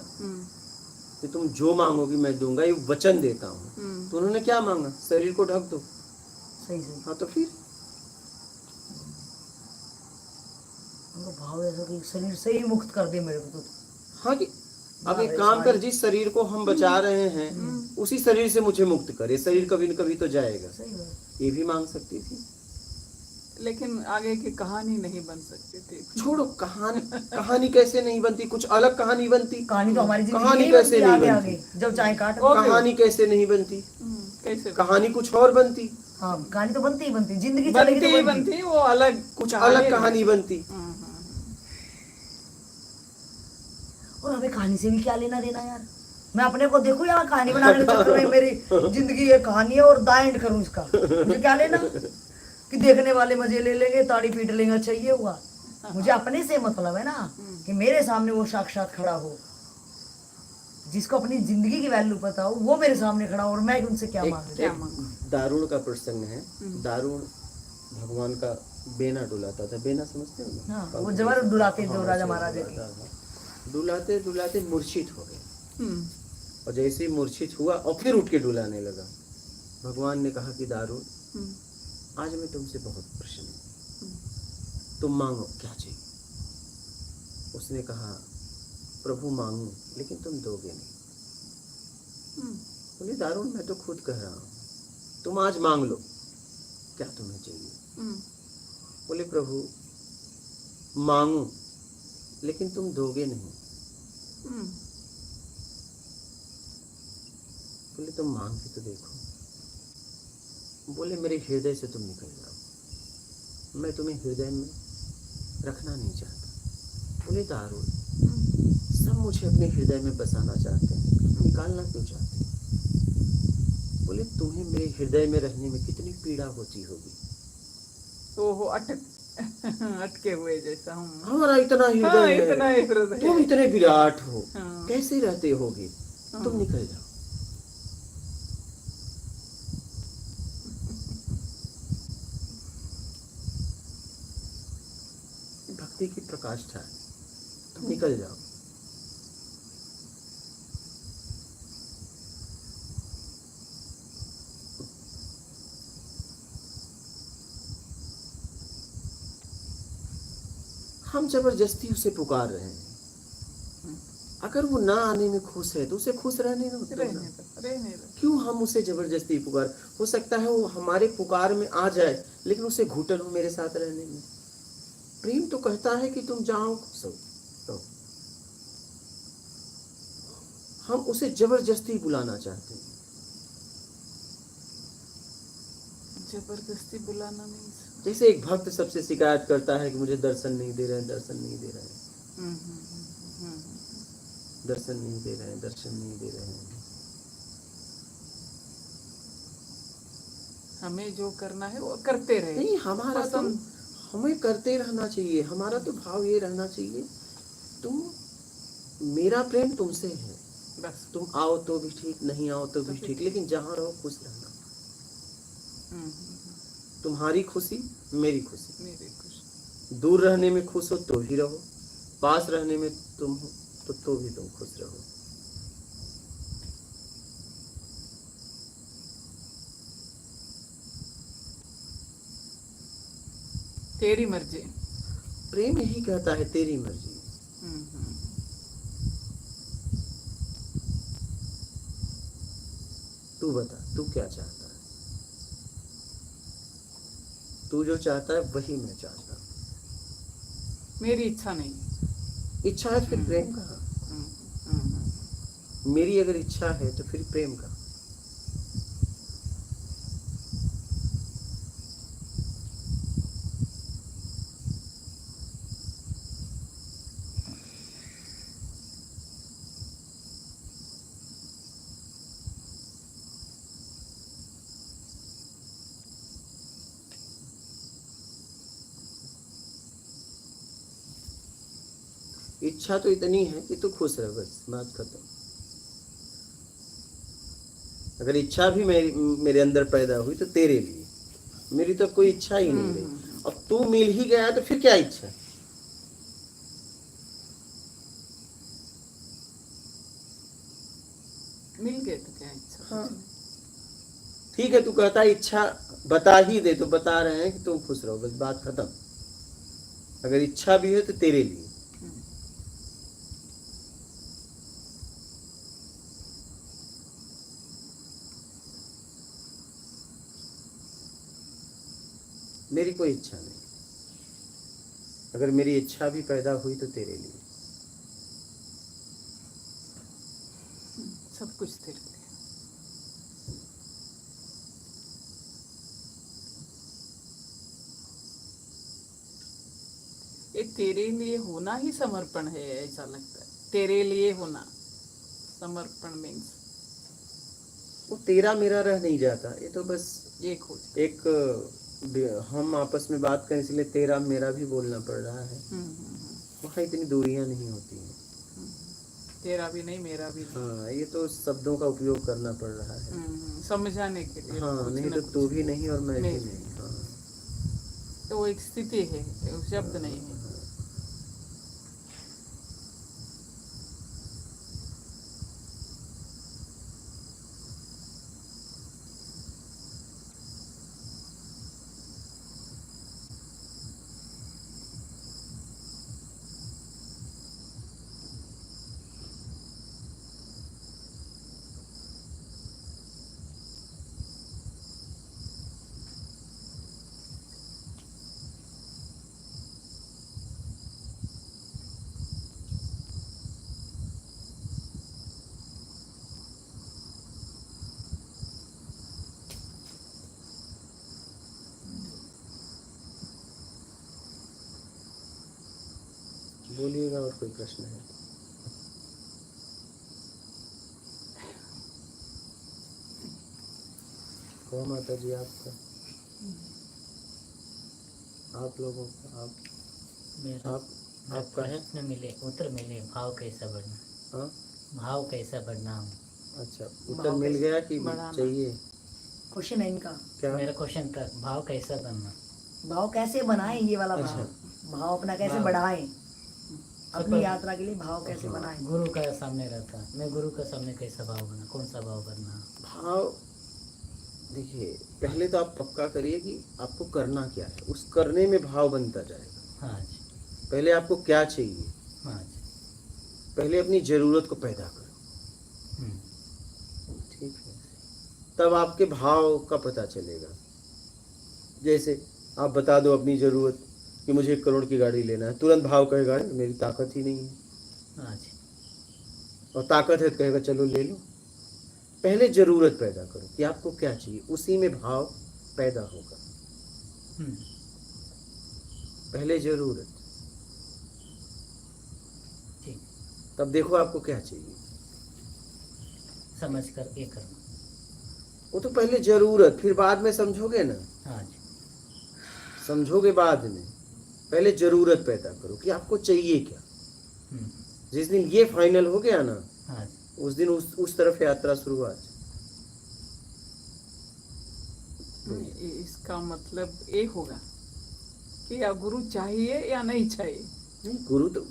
Speaker 1: कि तुम जो मांगोगी मैं दूंगा, ये वचन देता हूँ, तो उन्होंने क्या मांगा? शरीर को ढक दो।
Speaker 3: सही सही।
Speaker 1: हाँ तो फिर
Speaker 3: उनको भाव ऐसा कि शरीर से ही मुक्त कर दे मेरे को तो।
Speaker 1: हाँ कि अब एक काम कर, जिस शरीर को हम बचा रहे हैं उसी शरीर से मुझे मुक्त कर। ये शरीर कभी न कभी तो जाएगा।
Speaker 3: सही बात।
Speaker 1: ये भी मांग सकती थी।
Speaker 2: लेकिन आगे की कहानी नहीं बन सकती थी।
Speaker 1: छोड़ो कहानी कैसे नहीं बनती? कुछ अलग कहानी बनती।
Speaker 3: कहानी तो हमारी जिंदगी
Speaker 1: कहानी
Speaker 3: यही
Speaker 1: कैसे
Speaker 3: बनती,
Speaker 1: नहीं
Speaker 3: आगे
Speaker 1: बनती?
Speaker 3: आगे जब चाहे काट।
Speaker 1: कहानी कैसे नहीं बनती?
Speaker 2: कैसे
Speaker 1: कहानी कुछ और बनती,
Speaker 3: हाँ, कहानी तो बनती ही बनती, जिंदगी चलेगी
Speaker 2: बनती
Speaker 3: तो
Speaker 2: ही
Speaker 3: बनती।
Speaker 2: बनती, वो अलग
Speaker 1: कुछ अलग कहानी बनती।
Speaker 3: और हमें कहानी से भी क्या लेना देना यार? मैं अपने को देखूं या कहानी बनाने के चक्कर में मेरी जिंदगी ये कहानी है और दाएंड करूं इसका? मुझे क्या लेना कि देखने वाले मजे ले लेंगे, ताड़ी पीट लेंगे, अच्छा ये हुआ। मुझे अपने से मतलब है ना, कि मेरे सामने वो साक्षात खड़ा हो, जिसको अपनी जिंदगी की वैल्यू पता हो, वो मेरे सामने खड़ा हो, और मैं उनसे क्या मांगू?
Speaker 1: दारुण का प्रसंग है। दारुण भगवान का बेना डुलाता था। बेना समझते हो ना?
Speaker 3: हाँ, वो जबर डुलाते जो राजा महाराजा की।
Speaker 1: डुलाते डुलाते मूर्छित हो गए, और जैसे ही मूर्छित हुआ और फिर उठ के डुलाने लगा। भगवान ने कहा कि दारुण, आज मैं तुमसे बहुत प्रसन्न हूँ, तुम मांगो क्या चाहिए। उसने कहा प्रभु मांगू, लेकिन तुम दोगे नहीं। बोले दारुण मैं तो खुद कह रहा हूँ, तुम आज मांग लो क्या तुम्हें चाहिए। बोले प्रभु मांगू, लेकिन तुम दोगे नहीं। बोले तुम मांग के तो देखो। बोले मेरे हृदय से तुम निकल जाओ, मैं तुम्हें हृदय में रखना नहीं चाहता। बोले दारुण, सब मुझे अपने हृदय में बसाना चाहते हैं, निकालना क्यों चाहते हैं? बोले तुम्हें मेरे हृदय में रहने में कितनी पीड़ा होती होगी।
Speaker 2: ओहो, अटके हुए जैसा हूँ।
Speaker 1: हमारा इतना हृदय
Speaker 2: हाँ,
Speaker 1: है,
Speaker 2: इतना हृदय।
Speaker 1: तुम इतने विराट हो,
Speaker 2: हाँ।
Speaker 1: कैसे रहते होगे? तुम निकल जाओ। भक्ति की प्रकाष्ठा है, तुम निकल जाओ। हम जबरदस्ती उसे पुकार रहे हैं। अगर वो ना आने में खुश है तो उसे खुश रहने दो ना।
Speaker 2: रहने दो।
Speaker 1: क्यों हम उसे जबरदस्ती पुकार? हो सकता है वो हमारे पुकार में आ जाए, लेकिन उसे घुटन हो मेरे साथ रहने में। प्रेम तो कहता है कि तुम जाओ खुश हो, तो हम उसे जबरदस्ती बुलाना चाहते हैं।
Speaker 2: जबरदस्ती बुलाना नहीं।
Speaker 1: जैसे एक भक्त सबसे शिकायत करता है कि मुझे दर्शन नहीं दे रहे हैं, दर्शन नहीं दे रहे हैं, दर्शन नहीं दे रहे हैं, दर्शन नहीं दे रहे हैं।
Speaker 2: हमें जो करना है वो करते रहे।
Speaker 1: नहीं, हमारा तो हमें करते रहना चाहिए। हमारा तो भाव ये रहना चाहिए, तुम, मेरा प्रेम तुमसे है,
Speaker 2: बस।
Speaker 1: तुम आओ तो भी ठीक, नहीं आओ तो भी ठीक, लेकिन जहाँ रहो खुश रहना। तुम्हारी खुशी मेरी खुशी।
Speaker 2: मेरी खुशी।
Speaker 1: दूर रहने में खुश हो तो भी रहो, पास रहने में तुम हो तो भी तुम खुश रहो।
Speaker 2: तेरी मर्जी।
Speaker 1: प्रेम यही कहता है, तेरी मर्जी। तू बता, तू क्या चाहता है? तू जो चाहता है वही मैं चाहता हूँ।
Speaker 2: मेरी इच्छा नहीं।
Speaker 1: इच्छा है फिर प्रेम कहाँ? मेरी अगर इच्छा है तो फिर प्रेम कहाँ? इच्छा तो इतनी है कि तू खुश रह, बस बात खत्म। अगर इच्छा भी मेरे अंदर पैदा हुई तो तेरे लिए, मेरी तो कोई इच्छा ही नहीं रही। अब तू मिल ही गया तो फिर क्या इच्छा?
Speaker 2: मिल गए तो क्या इच्छा?
Speaker 1: हाँ ठीक है, तू कहता है इच्छा बता ही दे, तो बता रहे हैं कि तुम खुश रहो, बस बात खत्म। अगर इच्छा भी है तो तेरे लिए। मेरी कोई इच्छा नहीं। अगर मेरी इच्छा भी पैदा हुई तो तेरे लिए।
Speaker 2: सब कुछ तेरे लिए। ये तेरे लिए होना ही समर्पण है, ऐसा लगता है। तेरे लिए होना समर्पण मीन्स
Speaker 1: वो तेरा मेरा रह नहीं जाता, ये तो बस
Speaker 2: एक हो।
Speaker 1: एक हम आपस में बात करें इसलिए तेरा मेरा भी बोलना पड़ रहा है। वहाँ इतनी दूरियां नहीं होती हैं।
Speaker 2: तेरा भी नहीं, मेरा भी नहीं।
Speaker 1: हाँ, ये तो शब्दों का उपयोग करना पड़ रहा है
Speaker 2: समझाने के लिए।
Speaker 1: हाँ, नहीं तो तू भी नहीं और मैं भी नहीं। हाँ,
Speaker 2: तो वो एक स्थिति है, वो शब्द नहीं है।
Speaker 1: बोलिएगा, और कोई प्रश्न है? कौन माता जी आपका? आप लोगों का? आपका है?
Speaker 4: प्रश्न मिले, उत्तर मिले, भाव कैसा बढ़ना?
Speaker 1: हाँ,
Speaker 4: भाव कैसा बढ़ना?
Speaker 1: अच्छा, उत्तर मिल गया कि चाहिए?
Speaker 3: क्वेश्चन है इनका।
Speaker 1: क्या?
Speaker 4: मेरा क्वेश्चन था, भाव कैसा बनना?
Speaker 3: भाव कैसे बनाएं, ये वाला भाव।
Speaker 1: अच्छा।
Speaker 3: भाव अपना कैसे बढ़ाएं, अपनी यात्रा के लिए भाव कैसे बनाएं।
Speaker 4: गुरु का सामने रहता, मैं गुरु का सामने कैसा भाव बना, कौन सा भाव बनना?
Speaker 1: भाव देखिए, पहले तो आप पक्का करिए कि आपको करना क्या है, उस करने में भाव बनता जाएगा।
Speaker 4: हाँ जी।
Speaker 1: पहले आपको क्या चाहिए,
Speaker 4: हाँ जी।
Speaker 1: पहले अपनी जरूरत को पैदा करो। ठीक है, तब आपके भाव का पता चलेगा। जैसे आप बता दो अपनी जरूरत कि मुझे 1 करोड़ की गाड़ी लेना है, तुरंत भाव कहेगा मेरी ताकत ही नहीं है।
Speaker 4: हाँ जी।
Speaker 1: और ताकत है तो कहेगा चलो ले लो। पहले जरूरत पैदा करो कि आपको क्या चाहिए, उसी में भाव पैदा होगा। पहले जरूरत,
Speaker 4: ठीक।
Speaker 1: तब देखो आपको क्या चाहिए।
Speaker 4: समझ कर ये करना।
Speaker 1: वो तो पहले जरूरत, फिर बाद में समझोगे ना।
Speaker 4: हाँ जी।
Speaker 1: समझोगे बाद में, पहले जरूरत पैदा करो कि आपको चाहिए क्या। जिस दिन ये फाइनल हो गया ना,
Speaker 4: हाँ जी।
Speaker 1: उस दिन उस तरफ यात्रा शुरू हुआ।
Speaker 2: इसका मतलब ये होगा कि या गुरु चाहिए या नहीं चाहिए।
Speaker 1: नहीं, गुरु तो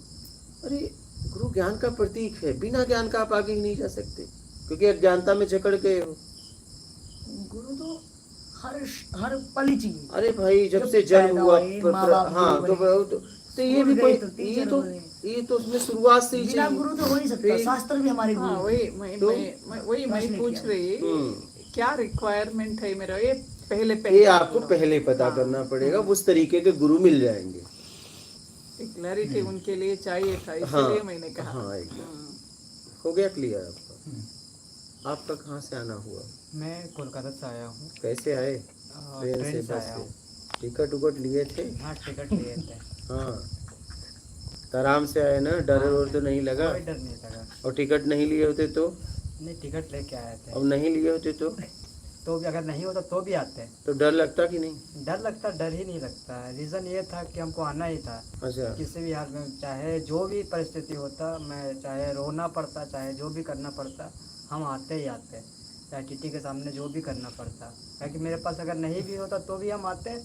Speaker 1: अरे गुरु ज्ञान का प्रतीक है, बिना ज्ञान का आप आगे ही नहीं जा सकते, क्योंकि अज्ञानता में जकड़ गए हो।
Speaker 3: गुरु तो हर पल ही चाहिए।
Speaker 1: अरे भाई जब से जन्म हुआ हाँ तो ये भी कोई ये तो उसमें शुरुआत से ही
Speaker 3: बिना
Speaker 1: चाहिए।
Speaker 3: गुरु तो हो नहीं सकता, शास्त्र भी हमारे गुरु।
Speaker 2: हाँ वही मैं पूछ रही क्या रिक्वायरमेंट है मेरा, ये पहले
Speaker 1: ये आपको पहले पता करना पड़ेगा, उस तरीके के गुरु मिल जाएंगे।
Speaker 2: क्लैरिटी उनके लिए चाहिए था, इसलिए मैंने कहा।
Speaker 1: हाँ एकदम हो गया क्लियर आपका। आपका कहाँ से आना हुआ?
Speaker 5: मैं कोलकाता से आया हूँ।
Speaker 1: कैसे आए? ट्रेन से, बस
Speaker 5: आया हूँ।
Speaker 1: से? टिकट उकट लिए थे?
Speaker 5: हाँ टिकट लिए थे।
Speaker 1: हाँ तो आराम से आए ना, डर और तो नहीं लगा?
Speaker 5: कोई डर नहीं लगा।
Speaker 1: और टिकट नहीं लिए होते तो?
Speaker 5: नहीं टिकट लेके आए थे।
Speaker 1: अब नहीं लिए होते
Speaker 5: तो भी अगर नहीं होता तो भी आते।
Speaker 1: तो डर लगता कि नहीं?
Speaker 5: डर लगता, डर ही नहीं लगता। रीज़न ये था कि हमको आना ही था।
Speaker 1: अच्छा
Speaker 5: किसी भी हाल में, चाहे जो भी परिस्थिति होता, मैं चाहे रोना पड़ता, चाहे जो भी करना पड़ता, हम आते ही आते, चाहे टीटी के सामने जो भी करना पड़ता। क्योंकि मेरे पास अगर नहीं भी होता तो भी हम आते,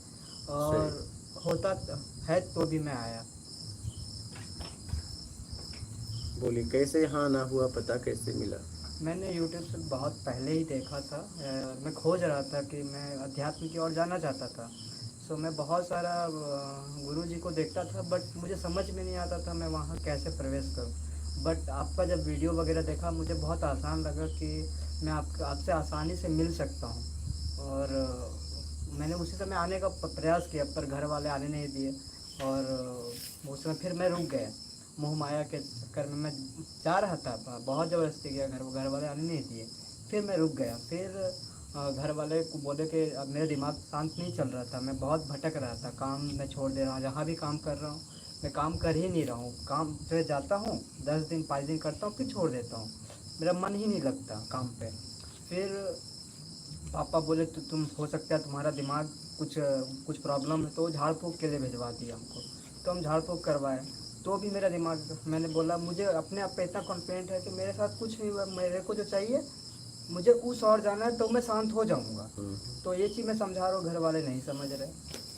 Speaker 5: और होता है तो भी मैं आया।
Speaker 1: बोलिए कैसे यहाँ आना हुआ, पता कैसे मिला?
Speaker 5: मैंने यूट्यूब से बहुत पहले ही देखा था। मैं खोज रहा था कि मैं अध्यात्म की ओर जाना चाहता था। सो मैं बहुत सारा गुरुजी को देखता था, बट मुझे समझ में नहीं आता था मैं वहाँ कैसे प्रवेश करूँ। बट आपका जब वीडियो वगैरह देखा, मुझे बहुत आसान लगा कि मैं आपसे आसानी से मिल सकता हूँ। और मैंने उसी समय आने का प्रयास किया, पर घर वाले आने नहीं दिए। और उस समय फिर मैं रुक गया, मोह माया के चक्कर में मैं जा रहा था, बहुत ज़बरदस्ती किया, घर वाले आने नहीं दिए। फिर मैं रुक गया। फिर घर वाले को बोले कि अब मेरा दिमाग शांत नहीं चल रहा था, मैं बहुत भटक रहा था, काम मैं छोड़ दे रहा हूँ, जहाँ भी काम कर रहा हूँ मैं काम कर ही नहीं रहा हूँ। काम फिर जाता हूँ 10 दिन 5 दिन करता हूँ, फिर छोड़ देता हूँ, मेरा मन ही नहीं लगता काम पे। फिर पापा बोले तो तुम हो सकता है तुम्हारा दिमाग कुछ प्रॉब्लम है, तो झाड़ फूँक के लिए भिजवा दिया हमको। तो हम झाड़ फूँक करवाए, तो भी मेरा दिमाग, मैंने बोला मुझे अपने आप पे इतना कॉन्फिडेंट है कि मेरे साथ कुछ नहीं हुआ, मेरे को जो चाहिए मुझे उस और जाना है तो मैं शांत हो जाऊंगा। तो ये चीज़ मैं समझा रहा हूँ, घर वाले नहीं समझ रहे।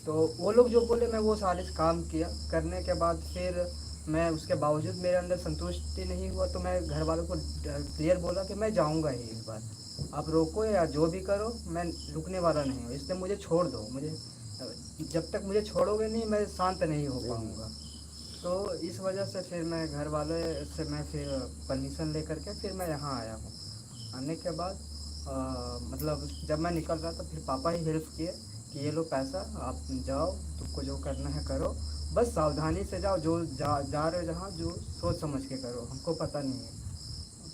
Speaker 5: तो वो लोग जो बोले मैं वो सारे काम किया। करने के बाद फिर मैं उसके बावजूद मेरे अंदर संतुष्टि नहीं हुआ, तो मैं घर वालों को क्लियर बोला कि मैं जाऊँगा ही इस बार, आप रोको या जो भी करो, मैं रुकने वाला नहीं हूँ, इसलिए मुझे छोड़ दो। मुझे जब तक मुझे छोड़ोगे नहीं मैं शांत नहीं हो पाऊँगा। तो इस वजह से फिर मैं घर वाले से मैं फिर परमिशन लेकर के फिर मैं यहाँ आया हूँ। आने के बाद मतलब जब मैं निकल रहा था, फिर पापा ही हेल्प किए कि ये लो पैसा, आप जाओ, तुमको जो करना है करो, बस सावधानी से जाओ, जो जा रहे हो जहाँ, जो सोच समझ के करो, हमको पता नहीं है।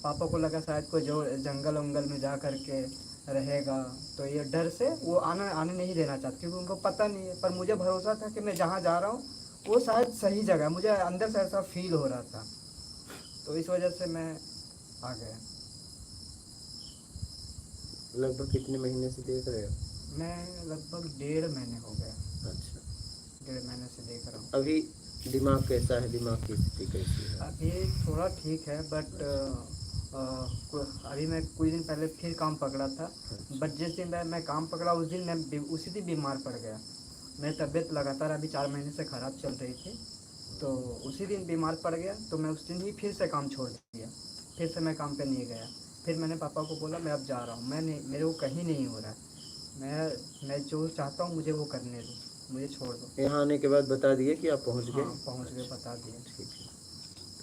Speaker 5: पापा को लगा शायद कोई जो जंगल वंगल में जा कर के रहेगा, तो ये डर से वो आने नहीं देना चाहते, क्योंकि उनको पता नहीं है। पर मुझे भरोसा था कि मैं जहाँ जा रहा हूँ वो शायद सही जगह, मुझे अंदर से ऐसा फील हो रहा था, तो इस वजह से मैं आ गया।
Speaker 1: लगभग कितने महीने से देख रहे हो?
Speaker 5: मैं लगभग 1.5 महीने हो गया।
Speaker 1: अच्छा
Speaker 5: 1.5 महीने से देख रहा हूँ।
Speaker 1: अभी दिमाग कैसा है, दिमाग की स्थिति कैसी है?
Speaker 5: अभी थोड़ा ठीक है, बट अभी मैं कुछ दिन पहले फिर काम पकड़ा था। बट जिस दिन मैं काम पकड़ा उस दिन मैं उसी दिन बीमार पड़ गया। मेरी तबीयत लगातार अभी 4 महीने से ख़राब चल रही थी, तो उसी दिन बीमार पड़ गया। तो मैं उस दिन ही फिर से काम छोड़ दिया, फिर से मैं काम पे नहीं गया। फिर मैंने पापा को बोला मैं अब जा रहा हूँ, मेरे को कहीं नहीं हो रहा है, मैं जो चाहता हूँ मुझे वो करने दो, मुझे छोड़ दो।
Speaker 1: यहाँ आने के बाद बता दिए कि आप पहुँच गए?
Speaker 5: हाँ पहुँच गए, बता दिए।
Speaker 1: ठीक है।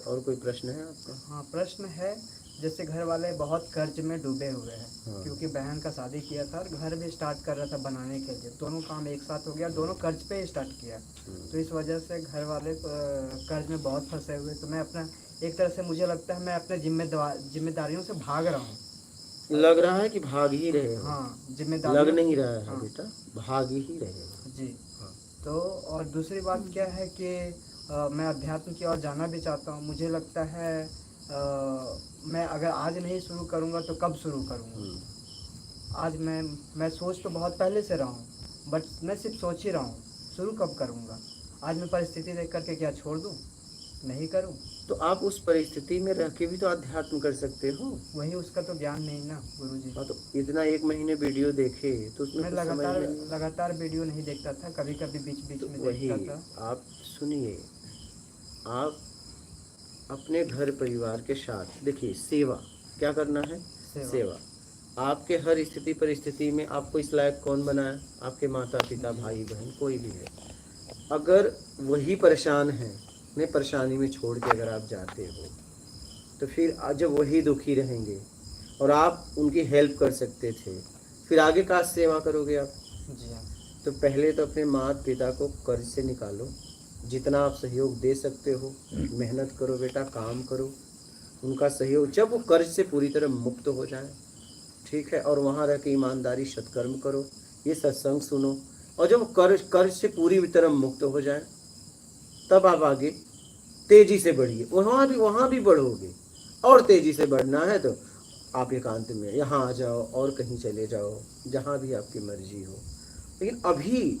Speaker 1: और कोई प्रश्न है आपका?
Speaker 5: हाँ प्रश्न है, जैसे घर वाले बहुत कर्ज में डूबे हुए हैं।
Speaker 1: हाँ।
Speaker 5: क्योंकि बहन का शादी किया था और घर भी स्टार्ट कर रहा था बनाने के लिए, दोनों काम एक साथ हो गया, दोनों कर्ज पे ही स्टार्ट किया। तो इस वजह से घर वाले कर्ज में बहुत फंसे हुए। तो मैं अपना एक तरह से मुझे लगता है मैं अपने जिम्मेदारियों से भाग रहा हूँ।
Speaker 1: लग रहा है कि भाग ही रहे हो?
Speaker 5: हाँ जिम्मेदारी
Speaker 1: लग नहीं रहा है।
Speaker 5: हाँ।
Speaker 1: बेटा भाग ही रहे हो
Speaker 5: जी।
Speaker 1: हाँ।
Speaker 5: तो और दूसरी बात क्या है कि मैं अध्यात्म की ओर जाना भी चाहता हूँ। मुझे लगता है मैं अगर आज नहीं शुरू करूँगा तो कब शुरू करूँगा। आज मैं सोच तो बहुत पहले से रहा हूँ, बट मैं सिर्फ सोच ही रहा हूँ, शुरू कब करूँगा। आज मैं परिस्थिति देख करके क्या छोड़ दूँ, नहीं करूँ।
Speaker 1: तो आप उस परिस्थिति में रह के भी तो अध्यात्म कर सकते हो।
Speaker 5: वही उसका तो ज्ञान नहीं ना गुरुजी।
Speaker 1: हाँ, तो इतना 1 महीने वीडियो देखे तो उसमें
Speaker 5: मैं
Speaker 1: कुछ समझ में नहीं।
Speaker 5: लगातार वीडियो नहीं देखता था, कभी कभी बीच बीच
Speaker 1: तो
Speaker 5: में
Speaker 1: वही
Speaker 5: देखता था।
Speaker 1: आप सुनिए, आप अपने घर परिवार के साथ देखिए, सेवा क्या करना है, सेवा। आपके हर स्थिति परिस्थिति में आपको इस लायक कौन बनाया, आपके माता पिता भाई बहन कोई भी है। अगर वही परेशान है, उन्हें परेशानी में छोड़ के अगर आप जाते हो तो फिर जब वही दुखी रहेंगे और आप उनकी हेल्प कर सकते थे, फिर आगे का सेवा करोगे आप।
Speaker 5: जी हाँ।
Speaker 1: तो पहले तो अपने माता पिता को कर्ज से निकालो, जितना आप सहयोग दे सकते हो मेहनत करो बेटा, काम करो, उनका सहयोग, जब वो कर्ज से पूरी तरह मुक्त हो जाए, ठीक है, और वहाँ रह के ईमानदारी सत्कर्म करो, ये सत्संग सुनो, और जब कर्ज से पूरी तरह मुक्त हो जाए तब आप आगे तेजी से बढ़िए, वहाँ भी बढ़ोगे। और तेजी से बढ़ना है तो आप एकांत में यहाँ आ जाओ और कहीं चले जाओ, जहाँ भी आपकी मर्जी हो। लेकिन अभी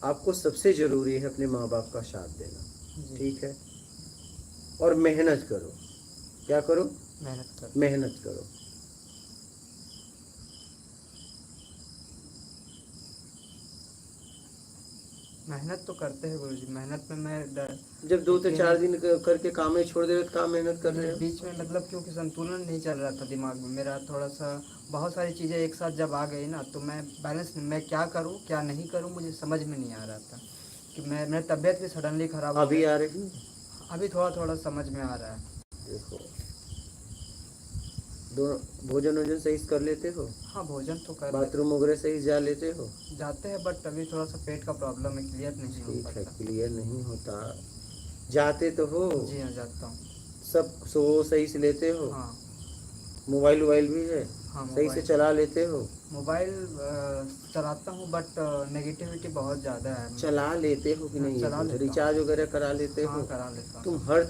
Speaker 1: आपको सबसे ज़रूरी है अपने माँ बाप का साथ देना, ठीक है, और मेहनत करो। क्या करो, मेहनत करो।
Speaker 5: मेहनत तो करते हैं गुरुजी, मेहनत में मैं
Speaker 1: जब 2 से 4 दिन करके काम में छोड़ दे तो काम मेहनत कर रहे हो।
Speaker 5: बीच में मतलब क्योंकि संतुलन नहीं चल रहा था दिमाग में मेरा, थोड़ा सा बहुत सारी चीज़ें एक साथ जब आ गई ना तो मैं बैलेंस, मैं क्या करूं क्या नहीं करूं मुझे समझ में नहीं आ रहा था कि मेरी तबीयत भी सडनली ख़राब हो गई।
Speaker 1: अभी आ रही है,
Speaker 5: अभी थोड़ा थोड़ा समझ में आ रहा है।
Speaker 1: देखो, दोनों भोजन वोजन सही से कर लेते हो,
Speaker 5: हाँ भोजन तो कर
Speaker 1: बाथरूम वगैरह सही जा लेते हो,
Speaker 5: जाते हैं, बट अभी थोड़ा सा पेट का प्रॉब्लम है, क्लियर नहीं हो
Speaker 1: ठीक है,
Speaker 5: पाता।
Speaker 1: क्लियर नहीं होता, जाते तो हो।
Speaker 5: जी हाँ जाता हूँ।
Speaker 1: सब सो सही से लेते हो,
Speaker 5: हाँ
Speaker 1: मोबाइल वोबाइल भी है,
Speaker 5: हाँ
Speaker 1: सही से चला लेते हो,
Speaker 5: मोबाइल चलाता हूँ, बट नेगेटिविटी बहुत ज़्यादा है।
Speaker 1: चला लेते हो कि नहीं,
Speaker 5: चला लेता हूँ।
Speaker 1: रिचार्ज वगैरह करा लेते
Speaker 5: हाँ
Speaker 1: हो,
Speaker 5: करा लेता हूँ।
Speaker 1: तुम हर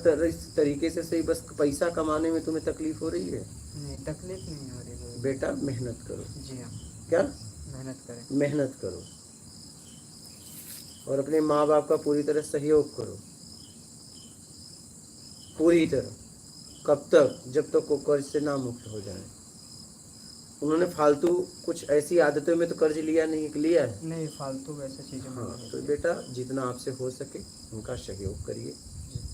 Speaker 1: तरीके से सही, बस पैसा कमाने में तुम्हें तकलीफ हो रही है।
Speaker 5: नहीं तकलीफ नहीं हो रही गुरुजी।
Speaker 1: बेटा मेहनत करो।
Speaker 5: जी हाँ
Speaker 1: क्या,
Speaker 5: मेहनत करें।
Speaker 1: मेहनत करो और अपने माँ बाप का पूरी तरह सहयोग करो, पूरी तरह। कब तक, जब तक वो कर्ज से ना मुक्त हो जाए। उन्होंने फालतू कुछ ऐसी आदतों में तो कर्ज लिया नहीं, लिया है
Speaker 5: नहीं फालतू वैसे चीज़ों में
Speaker 1: हाँ,
Speaker 5: नहीं
Speaker 1: तो
Speaker 5: किया।
Speaker 1: बेटा जितना आपसे हो सके उनका सहयोग करिए।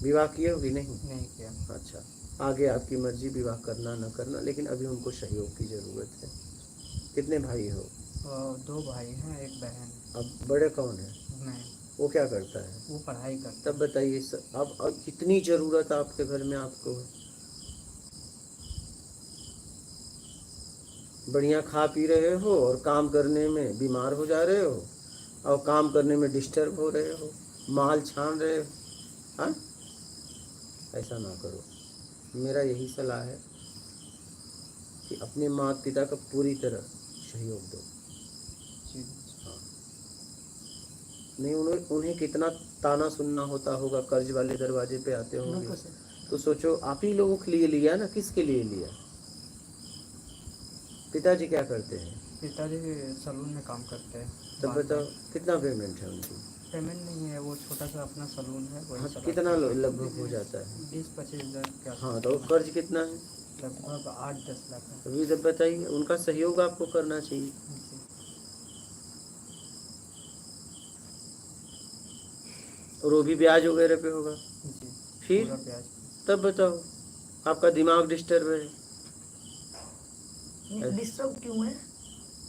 Speaker 1: विवाह किए हो कि नहीं?
Speaker 5: नहीं किया।
Speaker 1: अच्छा, आगे आपकी मर्जी विवाह करना न करना, लेकिन अभी उनको सहयोग की ज़रूरत है। कितने भाई हो?
Speaker 5: 2 भाई हैं, 1 बहन।
Speaker 1: अब बड़े कौन है?
Speaker 5: मैं।
Speaker 1: वो क्या करता है?
Speaker 5: वो पढ़ाई करता
Speaker 1: तब बताइए अब कितनी ज़रूरत आपके घर में आपको है। बढ़िया खा पी रहे हो और काम करने में बीमार हो जा रहे हो, और काम करने में डिस्टर्ब हो रहे हो, माल छान रहे हो। हाँ, ऐसा ना करो। मेरा यही सलाह है कि अपने माता पिता का पूरी तरह सहयोग दो।
Speaker 5: जी।
Speaker 1: हाँ, नहीं उन्हें कितना ताना सुनना होता होगा, कर्ज वाले दरवाजे पे आते होंगे, तो सोचो आप ही लोगों के लिए लिया ना, किसके लिए लिया? पिताजी क्या करते हैं?
Speaker 5: पिताजी सलून में काम करते हैं।
Speaker 1: तब बताओ कितना पेमेंट है उनकी?
Speaker 5: पेमेंट नहीं है, वो छोटा सा अपना सलून है वही
Speaker 1: हाँ,
Speaker 5: चलाते
Speaker 1: कितना
Speaker 5: हैं।
Speaker 1: लगभग हो जाता है?
Speaker 5: 20-25 हज़ार के आसपास।
Speaker 1: हाँ, तो कर्ज कितना है?
Speaker 5: लगभग 8-10 लाख है।
Speaker 1: अभी जब बताइए, उनका सहयोग आपको करना चाहिए।
Speaker 5: जी।
Speaker 1: और वो भी ब्याज वगैरह पे होगा।
Speaker 5: जी
Speaker 1: फिर
Speaker 5: पूरा ब्याज।
Speaker 1: तब बताओ, आपका दिमाग डिस्टर्ब है।
Speaker 3: डिस्टर्ब क्यों है?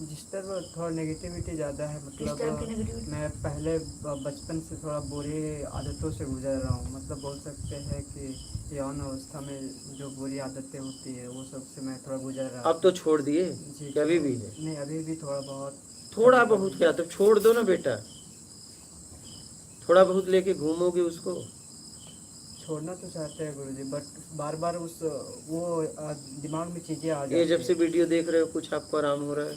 Speaker 5: डिस्टर्ब थोड़ा नेगेटिविटी ज़्यादा है,
Speaker 3: किस टाइप की
Speaker 5: मतलब
Speaker 3: नेगेटिविटी?
Speaker 5: मैं पहले बचपन से थोड़ा बुरी आदतों से गुजर रहा हूँ, मतलब बोल सकते हैं कि यौन अवस्था में जो बुरी आदतें होती है वो सब से मैं थोड़ा गुजर रहा हूँ।
Speaker 1: अब तो छोड़ दिए
Speaker 5: जी
Speaker 1: कि अभी भी है?
Speaker 5: नहीं अभी भी थोड़ा बहुत।
Speaker 1: थोड़ा बहुत क्या, तो छोड़ दो ना बेटा। थोड़ा बहुत लेके घूमोगे उसको।
Speaker 5: छोड़ना तो चाहते हैं गुरुजी, बट बार बार वो दिमाग में चीज़ें आ जाती
Speaker 1: ये जब
Speaker 5: हैं।
Speaker 1: से वीडियो देख रहे हो कुछ आपको आराम हो रहा है?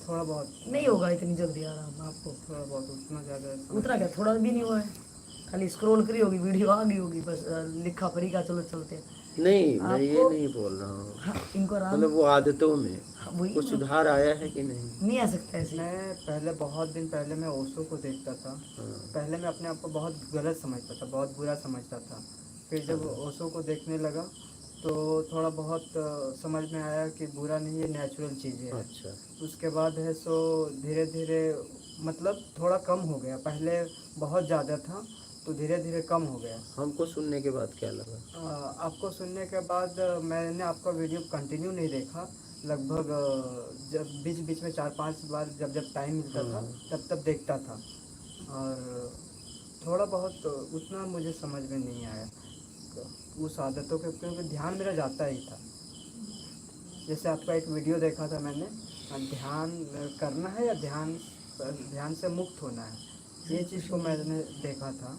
Speaker 5: थोड़ा बहुत
Speaker 3: नहीं होगा इतनी जल्दी आराम आपको।
Speaker 5: थोड़ा बहुत उतना ज़्यादा
Speaker 3: उतना क्या, थोड़ा भी नहीं हुआ है, खाली स्क्रॉल करी होगी, वीडियो आ गई होगी, बस लिखा पढ़ी का चलो चलते।
Speaker 1: नहीं, मैं ये
Speaker 3: आपको-
Speaker 1: नहीं बोल रहा हूँ,
Speaker 3: हाँ, इनको आराम
Speaker 1: मतलब वो आदतों में
Speaker 3: वही
Speaker 1: कुछ सुधार आया है कि नहीं?
Speaker 3: नहीं आ सकता ऐसे।
Speaker 5: मैं पहले बहुत दिन पहले मैं ओशो को देखता था।
Speaker 1: हाँ।
Speaker 5: पहले मैं अपने आप को बहुत गलत समझता था, बहुत बुरा समझता था। फिर जब ओशो को देखने लगा तो थोड़ा बहुत समझ में आया कि बुरा नहीं, ये नेचुरल चीज़ें हैं।
Speaker 1: अच्छा।
Speaker 5: उसके बाद है सो धीरे धीरे मतलब थोड़ा कम हो गया, पहले बहुत ज़्यादा था तो धीरे धीरे कम हो गया।
Speaker 1: हमको सुनने के बाद क्या लगा?
Speaker 5: आपको सुनने के बाद मैंने आपका वीडियो कंटिन्यू नहीं देखा, लगभग जब बीच बीच में 4-5 बार जब जब टाइम मिलता था तब तब देखता था, और थोड़ा बहुत उतना मुझे समझ में नहीं आया उस आदतों के, क्योंकि ध्यान मेरा जाता ही था। जैसे आपका एक वीडियो देखा था मैंने, ध्यान करना है या ध्यान से मुक्त होना है, ये चीज़ को मैंने देखा था।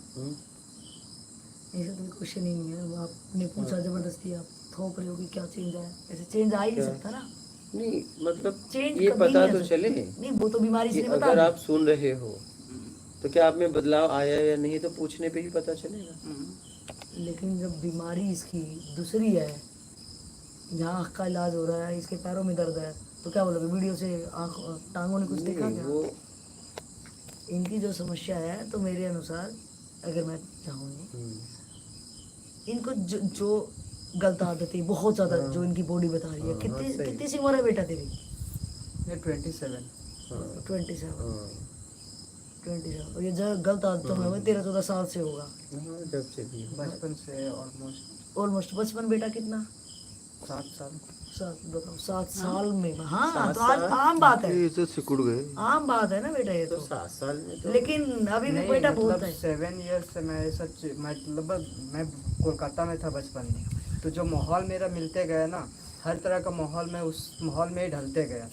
Speaker 3: ऐसा तो क्वेश्चन ही नहीं है, वो आपने पूछा जबरदस्ती, आप थोप रहे हो कि क्या चेंज आया, ऐसे चेंज आ ही नहीं सकता ना।
Speaker 1: नहीं मतलब
Speaker 3: चेंज
Speaker 1: ये
Speaker 3: कभी
Speaker 1: पता
Speaker 3: नहीं आ
Speaker 1: तो
Speaker 3: सकता।
Speaker 1: चले
Speaker 3: नहीं, वो तो बीमारी से
Speaker 1: कि
Speaker 3: नहीं बता
Speaker 1: अगर
Speaker 3: रही।
Speaker 1: आप सुन रहे हो तो क्या आप में बदलाव आया या नहीं, तो पूछने पे ही पता चलेगा।
Speaker 3: लेकिन जब बीमारी इसकी दूसरी है, जहाँ आँख का इलाज हो रहा है, इसके पैरों में दर्द है, तो क्या बोलोगे वीडियो से आँख टांगों ने कुछ देखा
Speaker 1: नहीं,
Speaker 3: क्या?
Speaker 1: वो
Speaker 3: इनकी जो समस्या है, तो मेरे अनुसार अगर मैं चाहूँगी, इनको जो गलत आदतें बहुत ज्यादा जो इनकी बॉडी बता रही है। कितनी सी उम्र है बेटा तेरी?
Speaker 5: ये 27।
Speaker 3: 27। और ये जो गलत आदतों में हुए 13-14 साल से होगा।
Speaker 1: हाँ, जब से भी
Speaker 5: बचपन से
Speaker 3: ऑलमोस्ट बचपन बेटा कितना?
Speaker 5: 7 साल।
Speaker 3: 7 साल में। हाँ,
Speaker 1: 7
Speaker 3: तो आज
Speaker 1: साल?
Speaker 3: आम बात है,
Speaker 6: ये तो सिकुड़ गए।
Speaker 3: आम बात है ना बेटा ये
Speaker 1: तो
Speaker 3: तो।
Speaker 1: 7 साल में तो
Speaker 3: लेकिन अभी भी
Speaker 5: नहीं,
Speaker 3: बेटा
Speaker 5: मतलब
Speaker 3: बोलता है।
Speaker 5: 7 ईयर्स से मैं सच मतलब मैं कोलकाता में था बचपन में, तो जो माहौल मेरा मिलते गया ना, हर तरह का माहौल में उस माहौल में ही ढलते गया।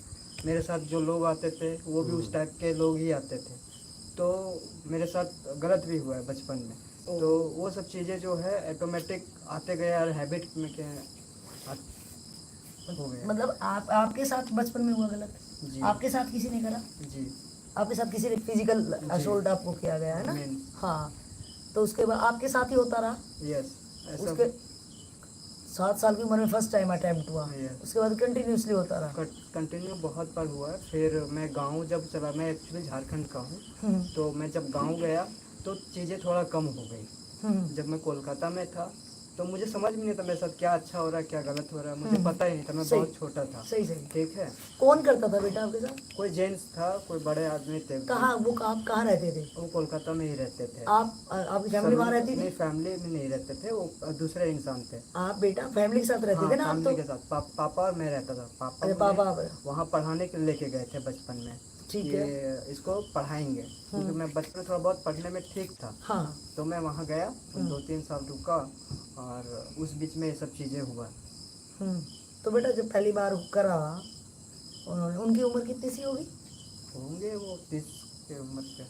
Speaker 5: मेरे साथ जो लोग आते थे वो भी उस टाइप के लोग ही आते थे, तो मेरे साथ गलत भी हुआ है बचपन में। तो वो सब चीज़ें जो है ऑटोमेटिक आते गए और हैबिट में क्या हो गया।
Speaker 3: मतलब आपके साथ बचपन में हुआ गलत?
Speaker 5: जी।
Speaker 3: आपके साथ किसी ने करा?
Speaker 5: जी।
Speaker 3: आपके साथ किसी ने फिजिकल असोल्ट आपको किया गया है ना?
Speaker 5: Mean।
Speaker 3: हाँ, तो उसके बाद आपके साथ ही होता रहा?
Speaker 5: यस, ऐसा
Speaker 3: उसके 7 साल की उम्र में फर्स्ट टाइम अटेम्प्ट हुआ,
Speaker 5: Yes।
Speaker 3: उसके बाद कंटिन्यूसली होता रहा?
Speaker 5: कंटिन्यू बहुत बार हुआ है। फिर मैं गांव जब चला, मैं एक्चुअली झारखंड का हूँ, तो मैं जब गांव गया तो चीज़ें थोड़ा कम हो गई। जब मैं कोलकाता में था तो मुझे समझ में नहीं था मेरे साथ क्या अच्छा हो रहा है क्या गलत हो रहा है, मुझे पता ही नहीं था, मैं
Speaker 3: सही।
Speaker 5: बहुत छोटा था।
Speaker 3: सही।
Speaker 5: ठीक है।
Speaker 3: कौन करता था बेटा आपके साथ?
Speaker 5: कोई जेंट्स था, कोई बड़े आदमी थे।
Speaker 3: कहाँ वो, आप कहाँ रहते थे?
Speaker 5: वो कोलकाता में ही रहते थे।
Speaker 3: आपकी फैमिली वहाँ रहती
Speaker 5: नहीं,
Speaker 3: थी?
Speaker 5: फैमिली में नहीं रहते थे, वो दूसरे इंसान थे।
Speaker 3: आप बेटा फैमिली के साथ रहते थे ना आप?
Speaker 5: फैमिली
Speaker 3: तो
Speaker 5: के साथ पापा और मैं रहता था।
Speaker 3: अरे पापा
Speaker 5: वहाँ पढ़ाने के लेके गए थे बचपन में।
Speaker 3: ठीक
Speaker 5: ये
Speaker 3: है।
Speaker 5: इसको पढ़ाएंगे, क्योंकि मैं बचपन में थोड़ा बहुत पढ़ने में ठीक था।
Speaker 3: हाँ।
Speaker 5: तो मैं वहाँ गया, 2-3 साल रुका, और उस बीच में ये सब चीज़ें हुआ।
Speaker 3: तो बेटा जब पहली बार करा उन्होंने, उनकी उम्र कितनी सी होगी?
Speaker 5: होंगे वो 30 के उम्र के,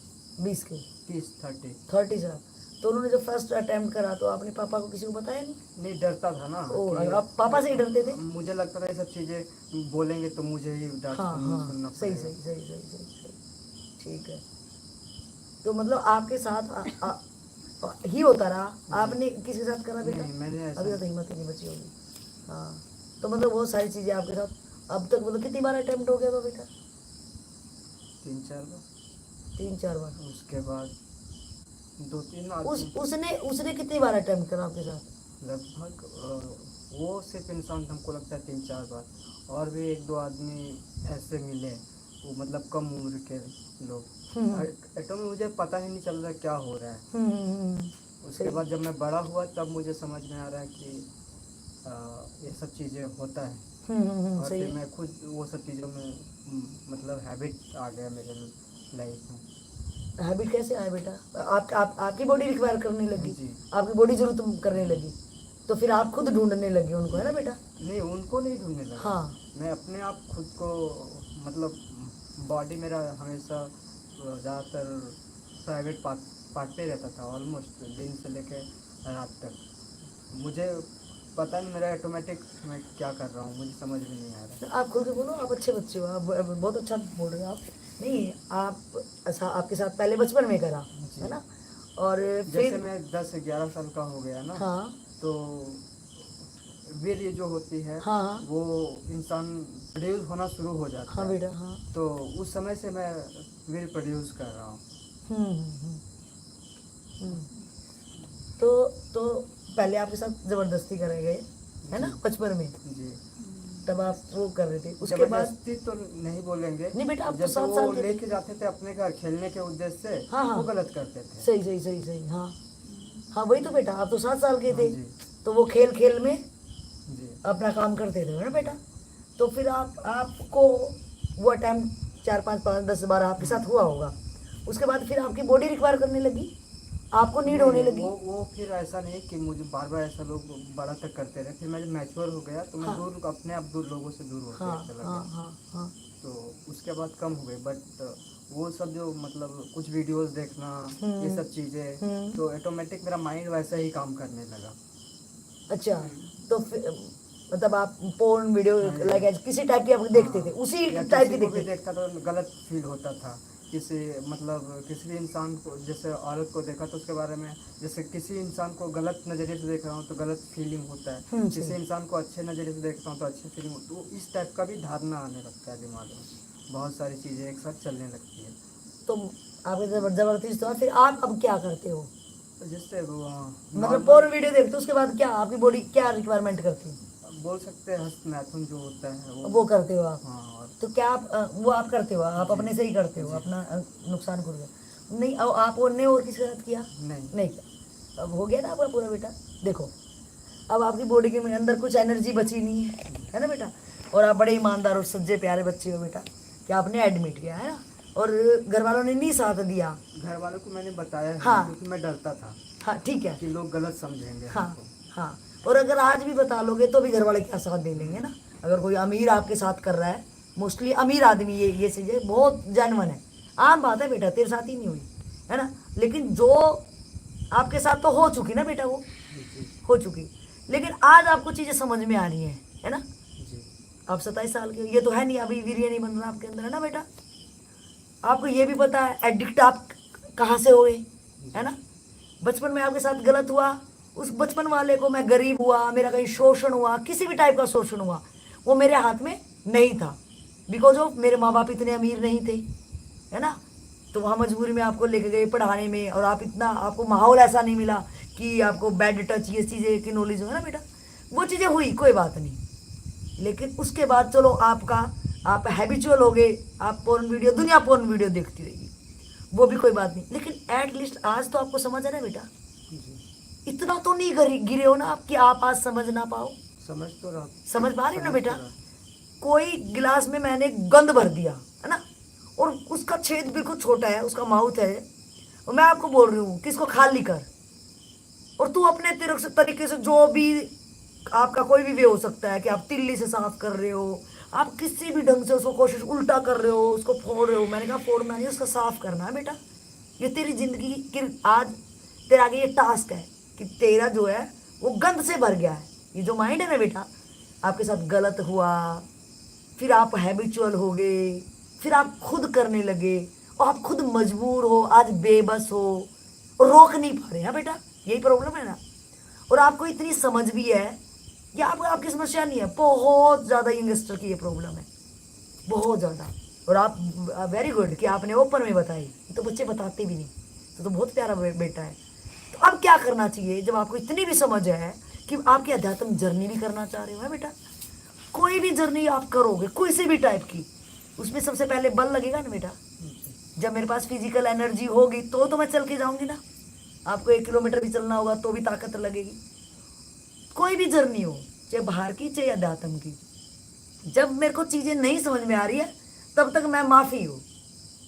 Speaker 3: 20 के?
Speaker 5: 30
Speaker 3: साल। तो उन्होंने जब फर्स्ट अटेम्प्ट करा तो आपने पापा को किसी को बताया नहीं?
Speaker 5: नहीं, डरता था ना।
Speaker 3: ओ,
Speaker 5: कि
Speaker 3: आप पापा से ही डरते थे?
Speaker 5: मुझे लगता था ये सब चीज़ें बोलेंगे तो मुझे ही डांट सुनना
Speaker 3: सही।
Speaker 5: पड़ेगा।
Speaker 3: ठीक है। तो मतलब आपके साथ ही होता रहा, आपने किसी के साथ करा बेटा?
Speaker 5: नहीं, मैंने ऐसा
Speaker 3: अभी तो हिम्मत ही नहीं बची होगी। हाँ, तो मतलब बहुत सारी चीजें आपके साथ अब तक, मतलब कितनी बार अटेम्प्ट हो गया था बेटा?
Speaker 5: 3-4 बार।
Speaker 3: 3-4 बार।
Speaker 5: उसके बाद 2-3
Speaker 3: उसने कितनी बार अटेम्प्ट करा आपके साथ?
Speaker 5: लगभग वो सिर्फ इंसान था, हमको लगता है 3-4 बार, और भी 1-2 आदमी ऐसे मिले, वो मतलब कम उम्र के लोग। ऐटो में मुझे पता ही नहीं चल रहा क्या हो रहा है। उसके बाद जब मैं बड़ा हुआ तब मुझे समझ में आ रहा है कि ये सब चीज़ें होता है। और फिर मैं खुद वो सब चीज़ों में मतलब हैबिट आ गया मेरे लाइफ में।
Speaker 3: हैबिट कैसे आया बेटा? आपकी बॉडी रिक्वायर करने लगी?
Speaker 5: जी।
Speaker 3: आपकी बॉडी जरूरत करने लगी, तो फिर आप खुद ढूंढने लगे उनको, है ना बेटा?
Speaker 5: नहीं, उनको नहीं ढूंढने लगा।
Speaker 3: हाँ।
Speaker 5: मैं अपने आप खुद को, मतलब बॉडी मेरा हमेशा ज़्यादातर प्राइवेट पार्ट पे रहता था, ऑलमोस्ट दिन से लेकर रात तक। मुझे पता नहीं मेरा ऑटोमेटिक मैं क्या कर रहा हूँ, मुझे समझ में नहीं आ रहा।
Speaker 3: आप खुल के बोलो, आप अच्छे बच्चे हो, आप बहुत अच्छा बोल रहे हो आप। नहीं, आप ऐसा आपके साथ पहले बचपन में करा, है ना? और
Speaker 5: जैसे
Speaker 3: फिर
Speaker 5: मैं 10-11 साल का हो गया ना,
Speaker 3: हाँ,
Speaker 5: तो वीर्य जो होती है,
Speaker 3: हाँ,
Speaker 5: वो इंसान प्रोड्यूस होना शुरू हो जाता
Speaker 3: हाँ
Speaker 5: है।
Speaker 3: बेटा, हाँ।
Speaker 5: तो उस समय से मैं वीर्य प्रोड्यूस कर रहा हूँ।
Speaker 3: तो पहले आपके साथ जबरदस्ती करे गए है ना बचपन में,
Speaker 5: जी।
Speaker 3: तब आप वो कर रहे थे, उसके बाद
Speaker 5: जबरदस्ती तो नहीं बोलेंगे,
Speaker 3: नहीं बेटा, आप तो
Speaker 5: जैसे
Speaker 3: 7
Speaker 5: वो
Speaker 3: साल के थे।
Speaker 5: लेके जाते थे अपने घर खेलने के उद्देश्य से,
Speaker 3: हाँ, हाँ।
Speaker 5: वो गलत करते थे।
Speaker 3: सही सही सही सही, हाँ हाँ वही तो बेटा, आप तो 7 साल के थे,
Speaker 5: हाँ जी।
Speaker 3: तो वो खेल खेल में
Speaker 5: जी।
Speaker 3: अपना काम करते थे ना बेटा। तो फिर आपको वो टाइम 4 5 5 10 12 आपके साथ हुआ होगा, उसके बाद फिर आपकी बॉडी रिक्वायर करने लगी, आपको नीड होने लगी।
Speaker 5: वो फिर ऐसा नहीं कि मुझे बार बार ऐसा लोग बड़ा तक करते रहे, फिर मैं जब मैच्योर हो गया तो मैं
Speaker 3: हाँ।
Speaker 5: दूर अपने आप दूर लोगों से दूर होते
Speaker 3: हाँ
Speaker 5: चला
Speaker 3: हाँ
Speaker 5: गया।
Speaker 3: हाँ हाँ
Speaker 5: तो उसके बाद कम हो गए, बट वो सब जो मतलब कुछ वीडियोस देखना, ये सब चीज़ें, तो ऑटोमेटिक मेरा माइंड वैसा ही काम करने लगा।
Speaker 3: अच्छा, तो फिर मतलब आप पोर्न वीडियो
Speaker 5: हाँ जी।
Speaker 3: लाइक किसी टाइप की आप देखते थे, उसी
Speaker 5: या
Speaker 3: टाइप की
Speaker 5: किसी को भी
Speaker 3: देखते थे।
Speaker 5: देखता तो गलत फील होता था, किसी मतलब किसी भी इंसान को, जैसे औरत को देखा तो उसके बारे में, जैसे किसी इंसान को गलत नज़रिए से देख रहा हूँ तो गलत फीलिंग होता है, किसी इंसान को अच्छे नज़रिए से देखता हूँ तो अच्छी फीलिंग होती है। तो इस टाइप का भी धारणा आने लगता है दिमाग में, बहुत सारी चीज़ें एक साथ चलने लगती है।
Speaker 3: तो आपके जबरदस्ती तो फिर आप अब क्या करते हो,
Speaker 5: तो जिससे वो
Speaker 3: मतलब पोर्न वीडियो देखते हो उसके बाद क्या आपकी बॉडी क्या रिक्वायरमेंट करती है,
Speaker 5: बोल सकते हैं हस्त मैथुन जो होता है
Speaker 3: वो करते हो आप।
Speaker 5: हाँ। और
Speaker 3: तो क्या आप वो आप करते हो, आप अपने से ही करते हो, अपना नुकसान कर दो नहीं, अब आप और ने और किसी के साथ किया नहीं किया, अब हो गया ना आपका पूरा बेटा। देखो अब आपकी बॉडी के अंदर कुछ एनर्जी बची नहीं है ना बेटा, और आप बड़े ईमानदार और सच्चे प्यारे बच्चे हो बेटा कि आपने एडमिट किया है ना, और घर वालों ने नहीं साथ दिया।
Speaker 5: घर वालों को मैंने बताया है,
Speaker 3: हाँ।
Speaker 5: क्योंकि मैं डरता था
Speaker 3: हाँ ठीक है,
Speaker 5: कि लोग गलत समझेंगे
Speaker 3: हाँ
Speaker 5: हमको।
Speaker 3: हाँ, और अगर आज भी बता लोगे तो भी घर वाले क्या साथ दे लेंगे ना। अगर कोई अमीर आपके साथ कर रहा है, मोस्टली अमीर आदमी ये चीज़ें बहुत जेन्युइन है, आम बात है बेटा, तेरे साथ ही नहीं हुई है ना, लेकिन जो आपके साथ तो हो चुकी ना बेटा, वो हो चुकी, लेकिन आज आपको चीज़ें समझ में आ रही है ना।
Speaker 5: जी।
Speaker 3: आप 27 साल के, ये तो है नहीं अभी वीर्य नहीं बन रहा आपके अंदर है ना बेटा। आपको ये भी पता है एडिक्ट आप कहाँ से हुए है ना, बचपन में आपके साथ गलत हुआ, उस बचपन वाले को मैं गरीब हुआ, मेरा कहीं शोषण हुआ, किसी भी टाइप का शोषण हुआ, वो मेरे हाथ में नहीं था, बिकॉज ऑफ मेरे माँ बाप इतने अमीर नहीं थे है ना। तो वहाँ मजबूरी में आपको लेके गए पढ़ाने में, और आप इतना, आपको माहौल ऐसा नहीं मिला कि आपको बैड टच ये चीज़ें की नॉलेज हो ना बेटा, वो चीज़ें हुई कोई बात नहीं, लेकिन उसके बाद चलो आप हैबिचुअल हो गए, आप पोर्न वीडियो, दुनिया पोर्न वीडियो देखती रहेगी, वो भी कोई बात नहीं, लेकिन एटलीस्ट आज तो आपको समझ है ना बेटा, इतना तो नहीं गिरे हो ना आप कि आप आज समझ ना पाओ।
Speaker 5: समझ तो रहा,
Speaker 3: समझ पा रही हो ना
Speaker 5: समझ
Speaker 3: बेटा,
Speaker 5: तो रहा।
Speaker 3: कोई गिलास में मैंने गंद भर दिया है ना, और उसका छेद बिल्कुल छोटा है, उसका माउथ है, और मैं आपको बोल रही हूँ कि इसको खाली कर, और तू अपने तरीके से जो भी आपका कोई भी वे हो सकता है कि आप तिल्ली से साफ कर रहे हो, आप किसी भी ढंग से उसको कोशिश उल्टा कर रहे हो, उसको फोड़ रहे हो, मैंने कहा फोड़ना नहीं, उसका साफ करना है बेटा। ये तेरी जिंदगी की आज तेरे आगे ये टास्क है कि तेरा जो है वो गंद से भर गया है, ये जो माइंड है ना बेटा, आपके साथ गलत हुआ, फिर आप हैबिचुअल हो गए, फिर आप खुद करने लगे, और आप खुद मजबूर हो, आज बेबस हो, और रोक नहीं पा रहे हैं बेटा, यही प्रॉब्लम है ना। और आपको इतनी समझ भी है कि आपकी समस्या नहीं है, बहुत ज़्यादा यंगस्टर की ये प्रॉब्लम है, बहुत ज़्यादा, और आप वेरी गुड कि आपने ओपन में बताई, तो बच्चे बताते भी नहीं, तो बहुत प्यारा बेटा है। तो अब क्या करना चाहिए जब आपको इतनी भी समझ है कि आपकी अध्यात्म जर्नी भी करना चाह रहे हो है बेटा, कोई भी जर्नी आप करोगे कोई से भी टाइप की, उसमें सबसे पहले बल लगेगा ना बेटा। जब मेरे पास फिजिकल एनर्जी होगी तो मैं चल के जाऊंगी ना, आपको 1 किलोमीटर भी चलना होगा तो भी ताकत लगेगी। कोई भी जर्नी हो, चाहे बाहर की चाहे अध्यात्म की, जब मेरे को चीज़ें नहीं समझ में आ रही है तब तक मैं माफ़ी हूँ,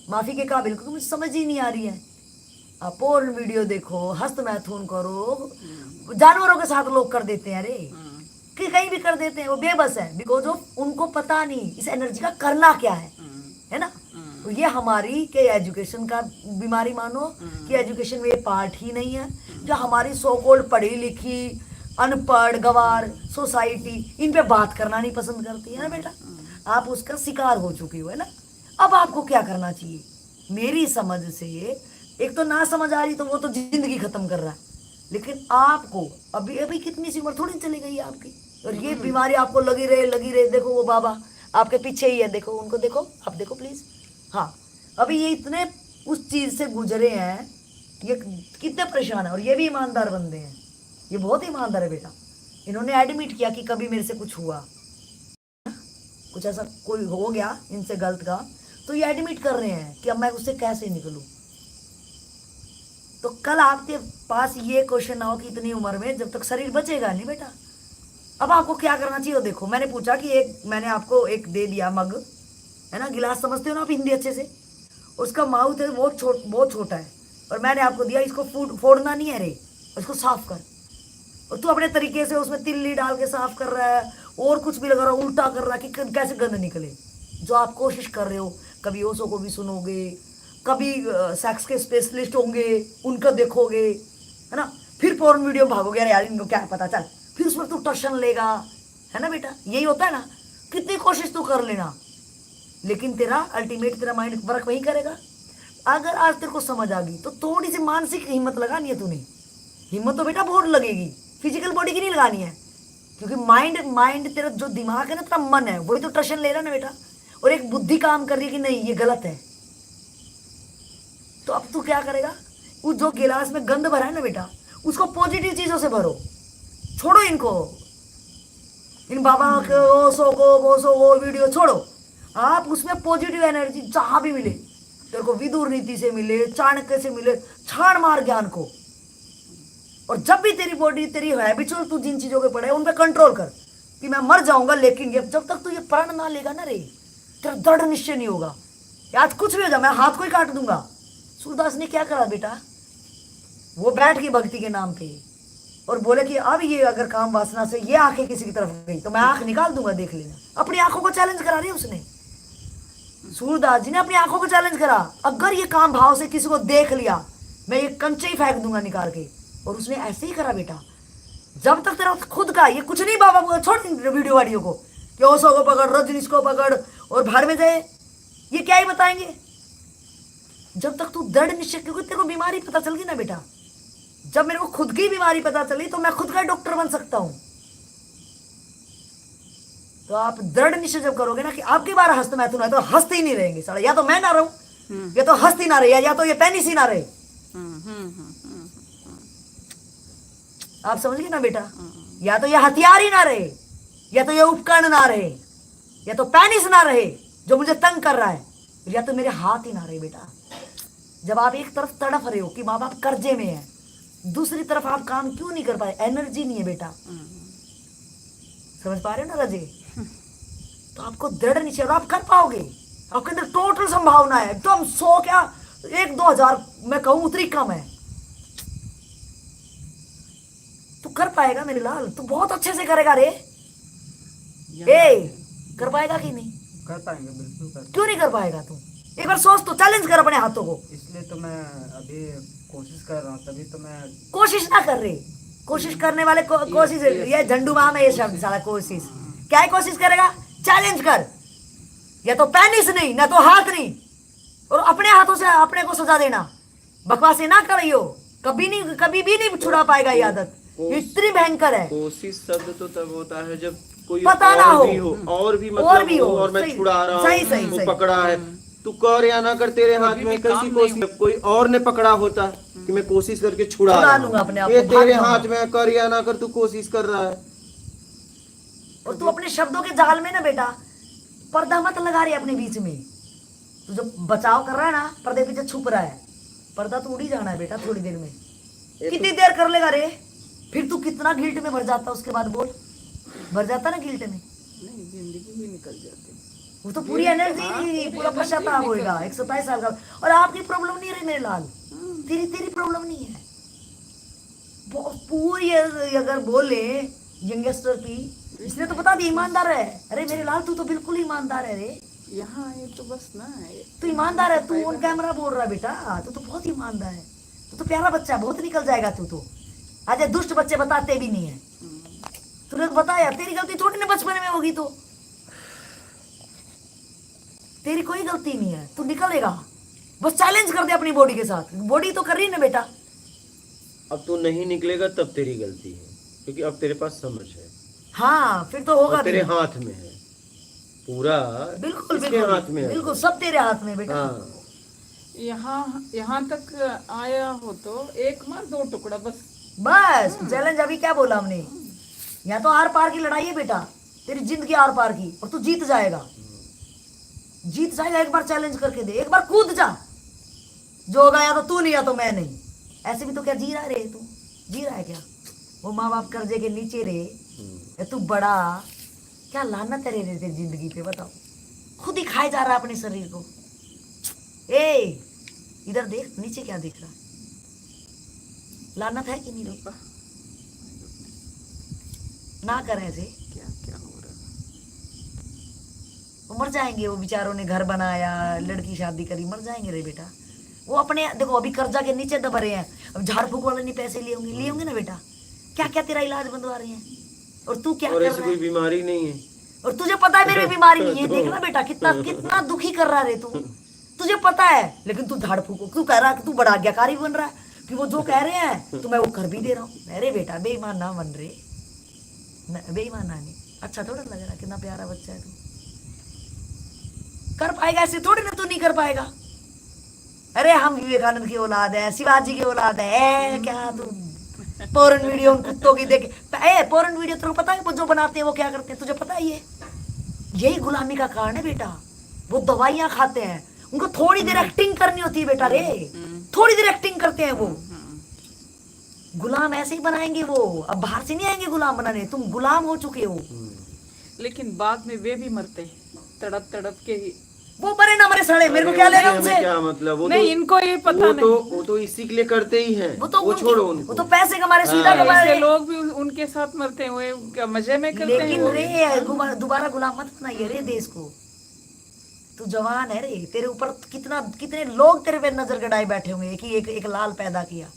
Speaker 3: माफ़ी के काबिल, क्योंकि मुझे समझ ही नहीं आ रही है। आप पोर्न वीडियो देखो, हस्त मैथुन करो, जानवरों के साथ लोग कर देते हैं, अरे कि कहीं भी कर देते हैं, वो बेबस है, बिकॉज ऑफ उनको पता नहीं इस एनर्जी का करना क्या है ना। तो ये हमारी के एजुकेशन का बीमारी मानो कि एजुकेशन में ये पार्ट ही नहीं है, जो हमारी सो कॉल्ड पढ़ी लिखी अनपढ़ गवार सोसाइटी इन पे बात करना नहीं पसंद करती है ना बेटा, आप उसका शिकार हो चुकी हो है ना। अब आपको क्या करना चाहिए, मेरी समझ से एक तो ना समझ आ रही तो वो तो जिंदगी खत्म कर रहा है, लेकिन आपको अभी अभी कितनी सी उम्र थोड़ी चली गई है आपकी, और ये बीमारी आपको लगी रहे। देखो वो बाबा आपके पीछे ही है, देखो उनको, देखो आप देखो प्लीज, हाँ अभी ये इतने उस चीज से गुजरे हैं, ये कितने परेशान है, और ये भी ईमानदार बंदे हैं, ये बहुत ईमानदार है बेटा। इन्होंने एडमिट किया कि कभी मेरे से कुछ हुआ, कुछ ऐसा कोई हो गया इनसे गलत का, तो ये एडमिट कर रहे हैं कि अब मैं उससे कैसे निकलूं। तो कल आपके पास ये क्वेश्चन ना हो कि इतनी उम्र में जब तक शरीर बचेगा नहीं बेटा, अब आपको क्या करना चाहिए। देखो मैंने पूछा कि मैंने आपको एक दे दिया मग, है ना, गिलास समझते हो ना आप हिंदी अच्छे से, उसका माउथ है बहुत छोटा है, और मैंने आपको दिया, इसको फोड़ना नहीं है रे, इसको साफ कर। और तू अपने तरीके से उसमें तिल्ली डाल के साफ कर रहा है, और कुछ भी लगा रहा है, उल्टा कर रहा है कि कैसे गंद निकले। जो आप कोशिश कर रहे हो, कभी ओशो को भी सुनोगे, कभी सेक्स के स्पेशलिस्ट होंगे उनका देखोगे, है ना, फिर पोर्न वीडियो भागोगे, अरे यार इनको क्या पता चल, फिर उसमें तू टशन लेगा, है ना बेटा, यही होता है ना। कितनी कोशिश तू कर लेना, लेकिन तेरा अल्टीमेट तेरा माइंड वर्क वही करेगा। अगर आज तेरे को समझ आ गई तो थोड़ी सी मानसिक हिम्मत लगानी है तूने। हिम्मत तो बेटा बहुत लगेगी, फिजिकल बॉडी की नहीं लगानी है, क्योंकि माइंड तेरा जो दिमाग है ना, तेरा मन है, वही तो टशन ले रहा ना बेटा, और एक बुद्धि काम कर रही है कि नहीं ये गलत है। तो अब तू क्या करेगा, उस जो गिलास में गंद भरा है ना बेटा, उसको पॉजिटिव चीजों से भरो। छोड़ो इनको, इन बाबा को वो वीडियो छोड़ो। आप उसमें पॉजिटिव एनर्जी जहां भी मिले, तेरे को विदुर नीति से मिले, चाणक्य से मिले, छाड़ मार ज्ञान को। और जब भी तेरी बॉडी, तेरी हैबिचुअल तू जिन चीजों के पड़े उन पे कंट्रोल कर कि मैं मर जाऊंगा, लेकिन जब तक तू ये प्रण ना लेगा ना रे, तेरा दृढ़ निश्चय नहीं होगा। आज कुछ भी हो जाए, मैं हाथ को ही काट दूंगा। सूरदास ने क्या करा बेटा, वो बैठ गई भक्ति के नाम पे और बोले कि अब ये अगर काम वासना से ये आंखें किसी की तरफ गई तो मैं आंख निकाल दूंगा, देख लेना। अपनी आंखों को चैलेंज करा रही उसने, सूरदास जी ने अपनी आंखों को चैलेंज करा, अगर ये काम भाव से किसी को देख लिया मैं ये कंचे ही फेंक दूंगा निकाल के। और उसने ऐसे ही करा बेटा। जब तक तेरा खुद का ये कुछ नहीं, बाबा छोड़ वीडियो वाडियो को कि ओशो को पकड़, रजनीश को पकड़ और भाड़ में जाए, ये क्या ही बताएंगे। जब तक तू दृढ़ निश्चय, क्योंकि तेरे को बीमारी पता चल गई ना बेटा, जब मेरे को खुद की बीमारी पता चली तो मैं खुद का डॉक्टर बन सकता हूं। तो आप दृढ़ निश्चय जब करोगे ना कि आपकी बार हंस मैं तुम्हें, तो हंसते ही नहीं रहेंगे साला, या तो मैं ना रहूं या तो हंसती ना रहे, या तो ये पेनिस ही ना रहे। आप समझ गए ना बेटा, या तो ये हथियार ही ना रहे, या तो ये उपकरण ना रहे, या तो पेनिस ना रहे जो मुझे तंग कर रहा है, या तो मेरे हाथ ही ना रहे बेटा। जब आप एक तरफ तड़फ रहे हो कि माँ बाप कर्जे में है, दूसरी तरफ आप काम क्यों नहीं कर पाए, एनर्जी नहीं है बेटा। समझ पा रहे हो ना रजे, तो आपको दृढ़ निश्चय, और आप कर पाओगे। आपके अंदर टोटल संभावना है, एकदम 100 क्या 1-2 मैं कहूं उतनी कम है। तू कर पाएगा मेरे लाल, तू बहुत अच्छे से करेगा रे। कर पाएगा कि नहीं?
Speaker 5: कर पाएंगे, बिल्कुल कर।
Speaker 3: क्यों नहीं कर पाएगा तू? एक बार सोच तो, चैलेंज कर अपने हाथों को।
Speaker 5: इसलिए तो मैं अभी कोशिश कर रहा हूँ, तभी तो मैं
Speaker 3: कोशिश ना कर रही, कोशिश करने वाले कोशिश, ये झंडू माम है ये शब्द साला, कोशिश क्या है, कोशिश करेगा, चैलेंज कर। या तो पेनिस नहीं, ना तो हाथ नहीं, और अपने हाथों से अपने को सजा देना, बकवास ना करियो, कभी भी नहीं छुड़ा पाएगा ये आदत, इतनी भयंकर है।
Speaker 1: कोशिश शब्द तो तब होता है जब कोई
Speaker 3: पता ना
Speaker 1: और
Speaker 3: हो,
Speaker 1: भी हो, और भी मतलब
Speaker 3: और भी हो,
Speaker 1: और मैं
Speaker 3: सही,
Speaker 1: छुड़ा रहा
Speaker 3: सही,
Speaker 1: हूँ,
Speaker 3: सही,
Speaker 1: वो
Speaker 3: सही।
Speaker 1: पकड़ा है, तू कर या ना कर, तेरे हाथ में कैसी कोशिश, कोई और ने पकड़ा होता कि मैं कोशिश करके छुड़ा रहा
Speaker 3: लूंगा अपने आप
Speaker 1: हूँ, ये
Speaker 3: को, भाग
Speaker 1: तेरे
Speaker 3: जाऊंगा।
Speaker 1: हाथ में, कर या ना कर तू कोशिश कर रहा है।
Speaker 3: और तू अपने शब्दों के जाल में ना बेटा पर्दा मत लगा रही अपने बीच में। तू जो बचाव कर रहा है ना, पर्दे पीछे छुप रहा है, पर्दा तो उड़ ही जाना है बेटा थोड़ी देर में। कितनी देर कर लेगा रे, फिर तू कितना गिल्ट में भर जाता, उसके बाद बोल, भर जाता ना गिल्ट में,
Speaker 2: नहीं जिंदगी भी निकल जाती।
Speaker 3: वो तो पूरी एनर्जी, पूरा पश्चाताप होएगा। 127 साल का, और आपकी प्रॉब्लम नहीं रही मेरे लाल, तेरी प्रॉब्लम नहीं है पूरी। अगर बोले यंगस्टर की, इसने तो बता दी ईमानदार है। अरे मेरे लाल तू तो बिल्कुल ईमानदार है रे,
Speaker 2: यहाँ ये तो बस ना
Speaker 3: तू ईमानदार है, तू ऑन कैमरा बोल रहा है बेटा, तू तो बहुत ईमानदार है, तू तो प्यारा बच्चा है, बहुत निकल जाएगा तू तो। आज दुष्ट बच्चे बताते भी नहीं है, तूने तो बताया, तेरी गलती थोड़ी ना बचपन में होगी, तो तेरी कोई गलती नहीं है, तू निकलेगा। बस चैलेंज कर दे अपनी बॉडी के साथ, बॉडी तो कर रही है ना बेटा।
Speaker 1: अब तू नहीं निकलेगा तब तेरी गलती है, क्योंकि अब तेरे पास समझ है।
Speaker 3: हाँ फिर तो होगा
Speaker 1: और तेरे
Speaker 3: भी।
Speaker 1: हाथ में है पूरा,
Speaker 3: बिल्कुल
Speaker 1: इसके
Speaker 3: बिल्कुल
Speaker 1: हाथ में है।
Speaker 3: बिल्कुल, सब तेरे हाथ में बेटा।
Speaker 1: हाँ,
Speaker 2: यहाँ तक आया हो तो एक मार 2 टुकड़ा बस,
Speaker 3: बस चैलेंज अभी क्या बोला हमने, यहाँ तो आर पार की लड़ाई है बेटा, तेरी जिंदगी आर पार की, और तू जीत जाएगा, जीत जाएगा। एक बार चैलेंज करके दे, एक बार कूद जा, जो होगा या तो तू नहीं या तो मैं नहीं। ऐसे भी तो क्या जी रहा है रे तू, जी रहा है क्या? वो माँ बाप कर्जे के नीचे रे, ये तू बड़ा क्या लानत है रे तेरी जिंदगी पे, बताओ। खुद ही खाए जा रहा है अपने शरीर को। ए इधर देख, नीचे क्या दिख रहा है? लानत है कि नहीं रे? ना कर ऐसे,
Speaker 2: क्या क्या हो रहा है?
Speaker 3: वो मर जाएंगे, वो बेचारों ने घर बनाया, लड़की शादी करी, मर जाएंगे रे बेटा। वो अपने देखो अभी कर्जा के नीचे दब रहे हैं, अब झाड़ फूक वाले नहीं पैसे लिए होंगे ना बेटा, क्या क्या तेरा इलाज बनवा रहे हैं, और तू क्या
Speaker 1: और
Speaker 3: कर
Speaker 1: ऐसी
Speaker 3: रहा
Speaker 1: कोई
Speaker 3: है?
Speaker 1: बीमारी नहीं है।
Speaker 3: और तुझे पता है मेरी बीमारी नहीं है, देखना बेटा कितना कितना दुखी कर रहा है तू, तुझे पता है, लेकिन तू झाड़ फूक, तू कह रहा है कि तू बड़ा आज्ञाकारी बन रहा है, कि वो जो कह रहे हैं तो मैं वो कर भी दे रहा हूँ। अरे बेटा बेईमान ना बन रहे, बेईमान ना नहीं, अच्छा थोड़ा लग रहा, कितना प्यारा बच्चा है तू, कर पाएगा ऐसे थोड़ी ना, तू नहीं कर पाएगा। अरे हम विवेकानंद की औलाद है, शिवाजी की औलाद है, क्या तू पोरन वीडियो उन कुत्तों की देख, पोरन वीडियो तेरे को पता है वो जो बनाते हैं वो क्या करते हैं, तुझे पता है? ये यही गुलामी का कारण है बेटा। वो दवाइयां खाते हैं, उनको थोड़ी देर एक्टिंग करनी होती है बेटा रे, थोड़ी देर एक्टिंग करते हैं वो, गुलाम ऐसे ही बनाएंगे वो, अब बाहर से नहीं आएंगे गुलाम बनाने, तुम गुलाम हो चुके हो।
Speaker 2: लेकिन बाद में वे भी मरते हैं, तड़प तड़प के ही।
Speaker 3: वो मरे ना मरे सड़े, मेरे को क्या लेना
Speaker 1: हमें
Speaker 3: उनसे?
Speaker 1: क्या मतलब, वो
Speaker 2: नहीं,
Speaker 1: तो
Speaker 2: इनको ये पता नहीं।
Speaker 1: वो तो इसी के लिए करते ही हैं,
Speaker 3: वो तो
Speaker 1: वो
Speaker 3: उनकी-
Speaker 1: छोड़ो
Speaker 3: वो
Speaker 1: उनको।
Speaker 3: तो पैसे कमा रहे, सुविधा कमा
Speaker 2: ऐसे
Speaker 3: रहे।
Speaker 2: लोग भी उनके साथ मरते हैं, वे क्या मजे में करते हैं
Speaker 3: लेकिन
Speaker 2: वो?
Speaker 3: रे दोबारा गुलाम मत बनाइए रे देश को, तू जवान है रे, तेरे ऊपर कितने लोग तेरे पे नजर गड़ाए बैठे होंगे कि एक लाल पैदा किया,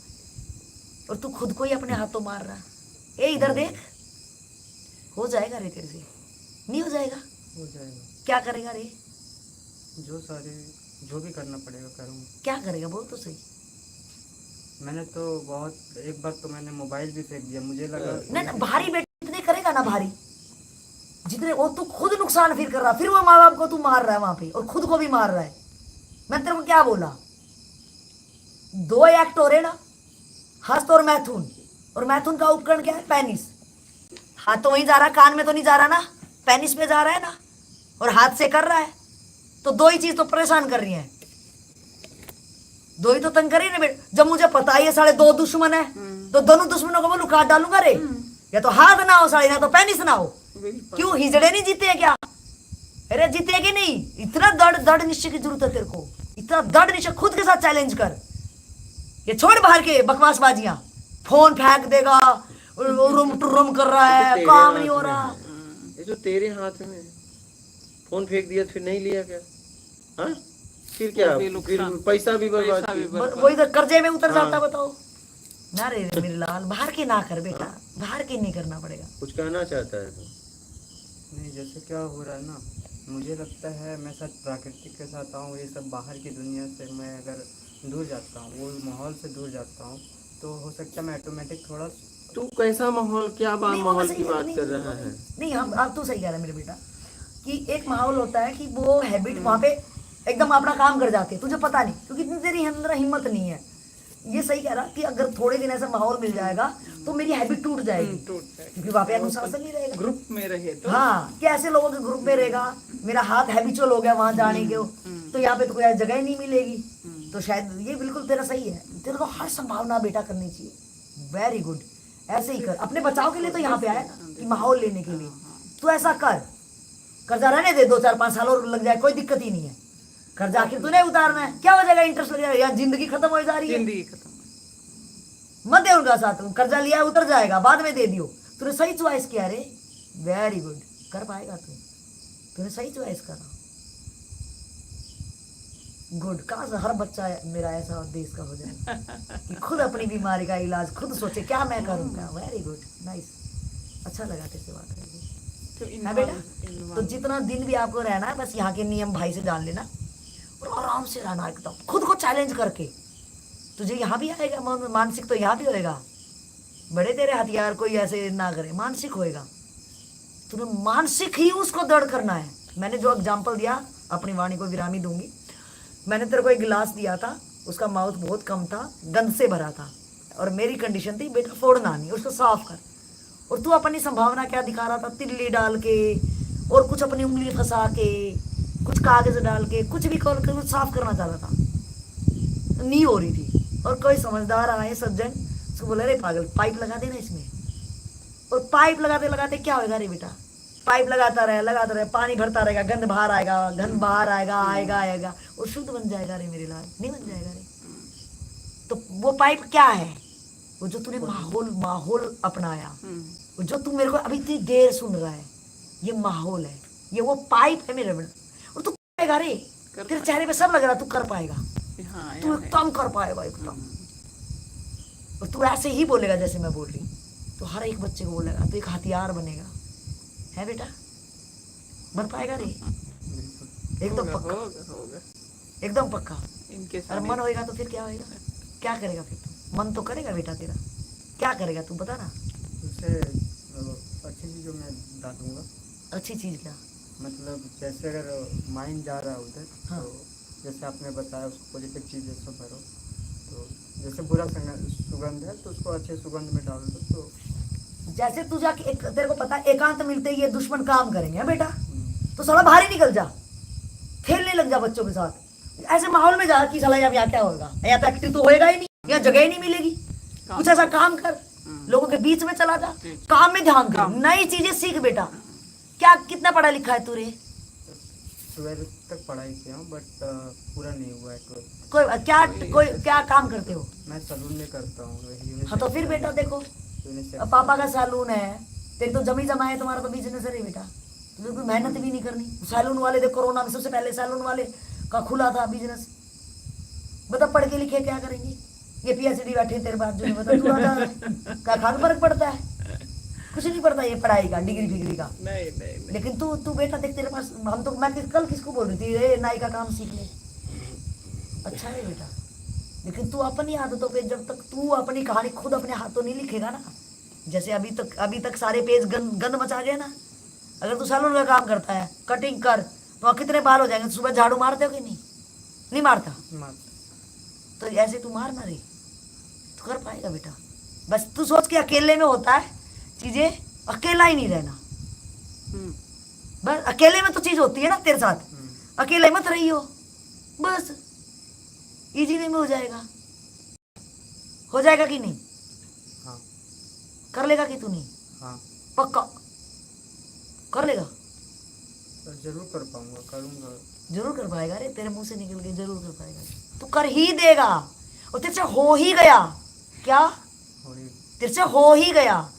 Speaker 3: और तू खुद को ही अपने हाथों मार रहा। ए इधर देख, हो जाएगा रे तेरे से, नहीं हो जाएगा?
Speaker 5: हो जाएगा,
Speaker 3: क्या करेगा रे?
Speaker 5: जो भी करना पड़ेगा करूँगा।
Speaker 3: क्या करेगा बोल तो सही।
Speaker 5: मैंने तो बहुत, एक बार तो मैंने मोबाइल भी फेंक दिया, मुझे लगा
Speaker 3: नहीं ना, भारी बेटे इतने करेगा ना, भारी जितने वो तू खुद नुकसान फिर कर रहा, फिर वो माँ बाप को तू मार रहा है वहां पे, और खुद को भी मार रहा है। मैं तेरे को क्या बोला, 2 एक्ट हो रहे ना, हस्त और मैथुन, और मैथुन का उपकरण क्या है? पेनिस। हाथ तो वहीं जा रहा है, कान में तो नहीं जा रहा ना, पेनिस पे जा रहा है ना, और हाथ से कर रहा है, तो 2 ही चीज तो परेशान कर रही है, 2 ही तो तंग कर रही है ना बेटा। जब मुझे पता है ये साढ़े 2 दुश्मन है, तो दोनों दुश्मनों को बोलूं काट डालूंगा रे, या तो हाथ ना हो साढ़े, ना तो पेनिस ना हो। क्यों हिजड़े नहीं जीते हैं क्या? अरे जीते कि नहीं? इतना दृढ़ निश्चय की जरूरत है तेरे को, इतना दृढ़ निश्चय, खुद के साथ चैलेंज कर। ये छोड़ बाहर के बकवासबाजियां, फोन फेंक देगा, रुम टुरुम कर रहा है,
Speaker 1: तेरे
Speaker 3: काम
Speaker 1: हाथ
Speaker 3: नहीं हो
Speaker 1: में
Speaker 3: रहा।
Speaker 1: है। ये जो तेरे हाथ में है। फोन फेंक दिया फिर नहीं लिया क्या? हाँ फिर क्या,
Speaker 2: वो भी
Speaker 1: फिर
Speaker 2: नुकसान।
Speaker 1: पैसा भी बर्बाद
Speaker 2: पैसा भी
Speaker 1: किया।
Speaker 3: वो इधर कर्जे में उतर
Speaker 1: हाँ।
Speaker 3: जाता, बताओ ना रे मेरे लाल। बाहर के ना कर बेटा, बाहर के नहीं करना पड़ेगा।
Speaker 1: कुछ कहना चाहता है तो
Speaker 5: नहीं, जैसे क्या हो रहा है ना, मुझे लगता है मैं सच प्राकृतिक के साथ आऊँ, ये सब बाहर की दुनिया से मैं अगर दूर जाता हूँ, वो माहौल से दूर जाता हूँ, तो हो सकता है मैं ऑटोमेटिक थोड़ा।
Speaker 1: तू कैसा माहौल, क्या
Speaker 3: नहीं, वो
Speaker 1: माहौल
Speaker 3: सही
Speaker 1: की
Speaker 3: कह-
Speaker 1: बात
Speaker 3: नहीं,
Speaker 1: कर रहा है?
Speaker 3: नहीं हम आप तो सही कह रहे हैं मेरे बेटा, कि एक माहौल होता है कि वो हैबिट वहाँ पे एकदम अपना काम कर जाती है, तुझे पता नहीं, क्योंकि इतनी तेरी अंदर हिम्मत नहीं है। ये सही कह रहा कि अगर थोड़े दिन ऐसा माहौल मिल जाएगा तो मेरी हैबिट टूट जाएगी,
Speaker 2: टूट जाएगी।
Speaker 3: क्योंकि वहाँ पे अनुशासन नहीं रहेगा।
Speaker 2: ग्रुप में रहे तो
Speaker 3: हाँ, कि ऐसे लोगों के ग्रुप में रहेगा, मेरा हाथ हैबिचुअल हो गया वहां जाने के, तो यहाँ पे तो कोई जगह ही नहीं मिलेगी। तो शायद ये बिल्कुल तेरा सही है, तेरे को हर संभावना बेटा करनी चाहिए। वेरी गुड, ऐसे ही कर, अपने बचाव के लिए तो यहाँ पे आया ना, कि माहौल लेने के लिए। तू ऐसा कर, कर्जा रहने दे, 2-4-5 साल और लग जाए, कोई दिक्कत ही नहीं है। कर्जा आखिर तूने उतारना है, क्या हो जाएगा, इंटरेस्ट लग जाएगा, यहाँ जिंदगी खत्म हो जा रही है।
Speaker 2: जिंदगी खत्म।
Speaker 3: मत दे उनका साथ, कर्जा लिया है, उतर जाएगा, बाद में दे दियो। तूने सही चॉइस किया रे, वेरी गुड, कर पाएगा तूने सही चॉइस करा, गुड। कहाँ से हर बच्चा मेरा ऐसा देश का हो जाए कि खुद अपनी बीमारी का इलाज खुद सोचे, क्या मैं करूँगा। वेरी गुड, नाइस, अच्छा लगा तेरे से बात करके।
Speaker 2: तो
Speaker 3: हाँ बेटा, तो जितना दिन भी आपको रहना है, बस यहाँ के नियम भाई से जान लेना, और आराम से रहना एकदम, खुद को चैलेंज करके। तुझे यहाँ भी आएगा मानसिक, तो यहाँ भी होएगा। बड़े तेरे हथियार कोई ऐसे ना करे, मानसिक होएगा, तूने मानसिक ही उसको दृढ़ करना है। मैंने जो एग्जाम्पल दिया, अपनी वाणी को विरामी दूंगी। मैंने तेरे को एक गिलास दिया था, उसका माउथ बहुत कम था, गंद से भरा था, और मेरी कंडीशन थी बेटा फोड़ना नहीं, उसको साफ कर। और तू अपनी संभावना क्या दिखा रहा था, तिल्ली डाल के और कुछ अपनी उंगली फंसा के कुछ कागज डाल के कुछ भी कर कुछ साफ करना चाह रहा था, नहीं हो रही थी। और कोई समझदार आए सज्जन, उसको बोला रे पागल पाइप लगा देना इसमें। और पाइप लगाते लगाते क्या होगा रे बेटा, पाइप लगाता रहे पानी भरता रहेगा, गंद बाहर आएगा आएगा और शुद्ध बन जाएगा रे मेरे लाल, नहीं बन जाएगा रे। तो वो पाइप क्या है, वो जो तूने माहौल अपनाया, वो जो तू मेरे को अभी इतनी देर सुन रहा है, ये माहौल है, ये वो पाइप है मेरे बेटा। और तू करेगा रे, तेरे चेहरे पे सब लग रहा तू कर पाएगा, तू एकदम कर पाएगा एकदम। और तू ऐसे ही बोलेगा जैसे मैं बोल रही, तो हर एक बच्चे को बोलेगा, तो एक हथियार बनेगा, है बेटा, बन पाएगा रे एकदम पक्का, एकदम पक्का।
Speaker 2: इनके
Speaker 3: और मन होएगा तो फिर क्या होएगा, क्या करेगा फिर तू, मन तो करेगा बेटा तेरा, क्या करेगा तू बता ना।
Speaker 5: उसे अच्छी चीज़ों में डालूंगा।
Speaker 3: अच्छी चीज क्या,
Speaker 5: मतलब जैसे अगर माइंड जा रहा है उधर,
Speaker 3: हाँ।
Speaker 5: तो जैसे आपने बताया उसको पॉजिटिव चीज़ें सब भरो, तो जैसे बुरा सुगंध है तो उसको अच्छे सुगंध में डाल दो। तो
Speaker 3: जैसे तू जाके तेरे को पता एकांत मिलते ही ये दुश्मन काम करेंगे, है बेटा, तो साला बाहर ही निकल जा, खेलने लग जा बच्चों के साथ। ऐसे माहौल में जा कि साला यहाँ क्या होगा, यहाँ तो एक्टिव तो होएगा ही नहीं, यहाँ जगह ही नहीं मिलेगी। कुछ ऐसा काम कर, लोगों के बीच में चला जा, काम में ध्यान कर, नई चीजें सीख बेटा। क्या कितना पढ़ा लिखा है तू रे,
Speaker 5: 12th तक पढ़ाई किया हूँ, बट पूरा नहीं हुआ है।
Speaker 3: कोई क्या काम करते हो,
Speaker 5: मैं सलून में करता हूँ।
Speaker 3: हाँ तो फिर बेटा देखो, अब पापा का सैलून है, तेरी तो जमी जमा है, तुम्हारा तो बिजनेस है बेटा, तुम्हें कोई मेहनत भी नहीं करनी। सैलून वाले देखो कोरोना में सबसे पहले सैलून वाले का खुला था बिजनेस, बता पढ़ के लिखे क्या करेंगे, ये पीएचडी बैठे तेरे पास जो बता तू क्या खान फर्क पड़ता है, कुछ नहीं पड़ता ये पढ़ाई का, डिग्री फिग्री का।
Speaker 2: नहीं।
Speaker 3: लेकिन तू बेटा देख तेरे पास, हम तो मैं कल किसको बोल रही थी, रे नाई का काम सीख ले, अच्छा है बेटा। लेकिन तू अपनी आदतों पे, जब तक तू अपनी कहानी खुद अपने हाथों नहीं लिखेगा ना, जैसे अभी तक सारे पेज गंद मचा गए ना। अगर तू सैलून का काम करता है, कटिंग कर, तो कितने बाल हो जाएंगे, सुबह झाड़ू मारते हो कि नहीं मारता, तो ऐसे तू मारना रे, तू कर पाएगा बेटा। बस तू सोच के अकेले में होता है चीजें, अकेला ही नहीं रहना, बस अकेले में तो चीज होती है ना तेरे साथ, अकेले मत रही हो, बस इजीली में हो जाएगा कि नहीं,
Speaker 5: हाँ।
Speaker 3: कर लेगा कि तू नहीं,
Speaker 5: हाँ
Speaker 3: पक्का कर लेगा,
Speaker 5: जरूर कर पाऊंगा, करूंगा,
Speaker 3: जरूर कर पाएगा रे, तेरे मुंह से निकल के जरूर कर पाएगा, तू कर ही देगा। और तेरे से हो ही गया, क्या तेरे से हो ही गया,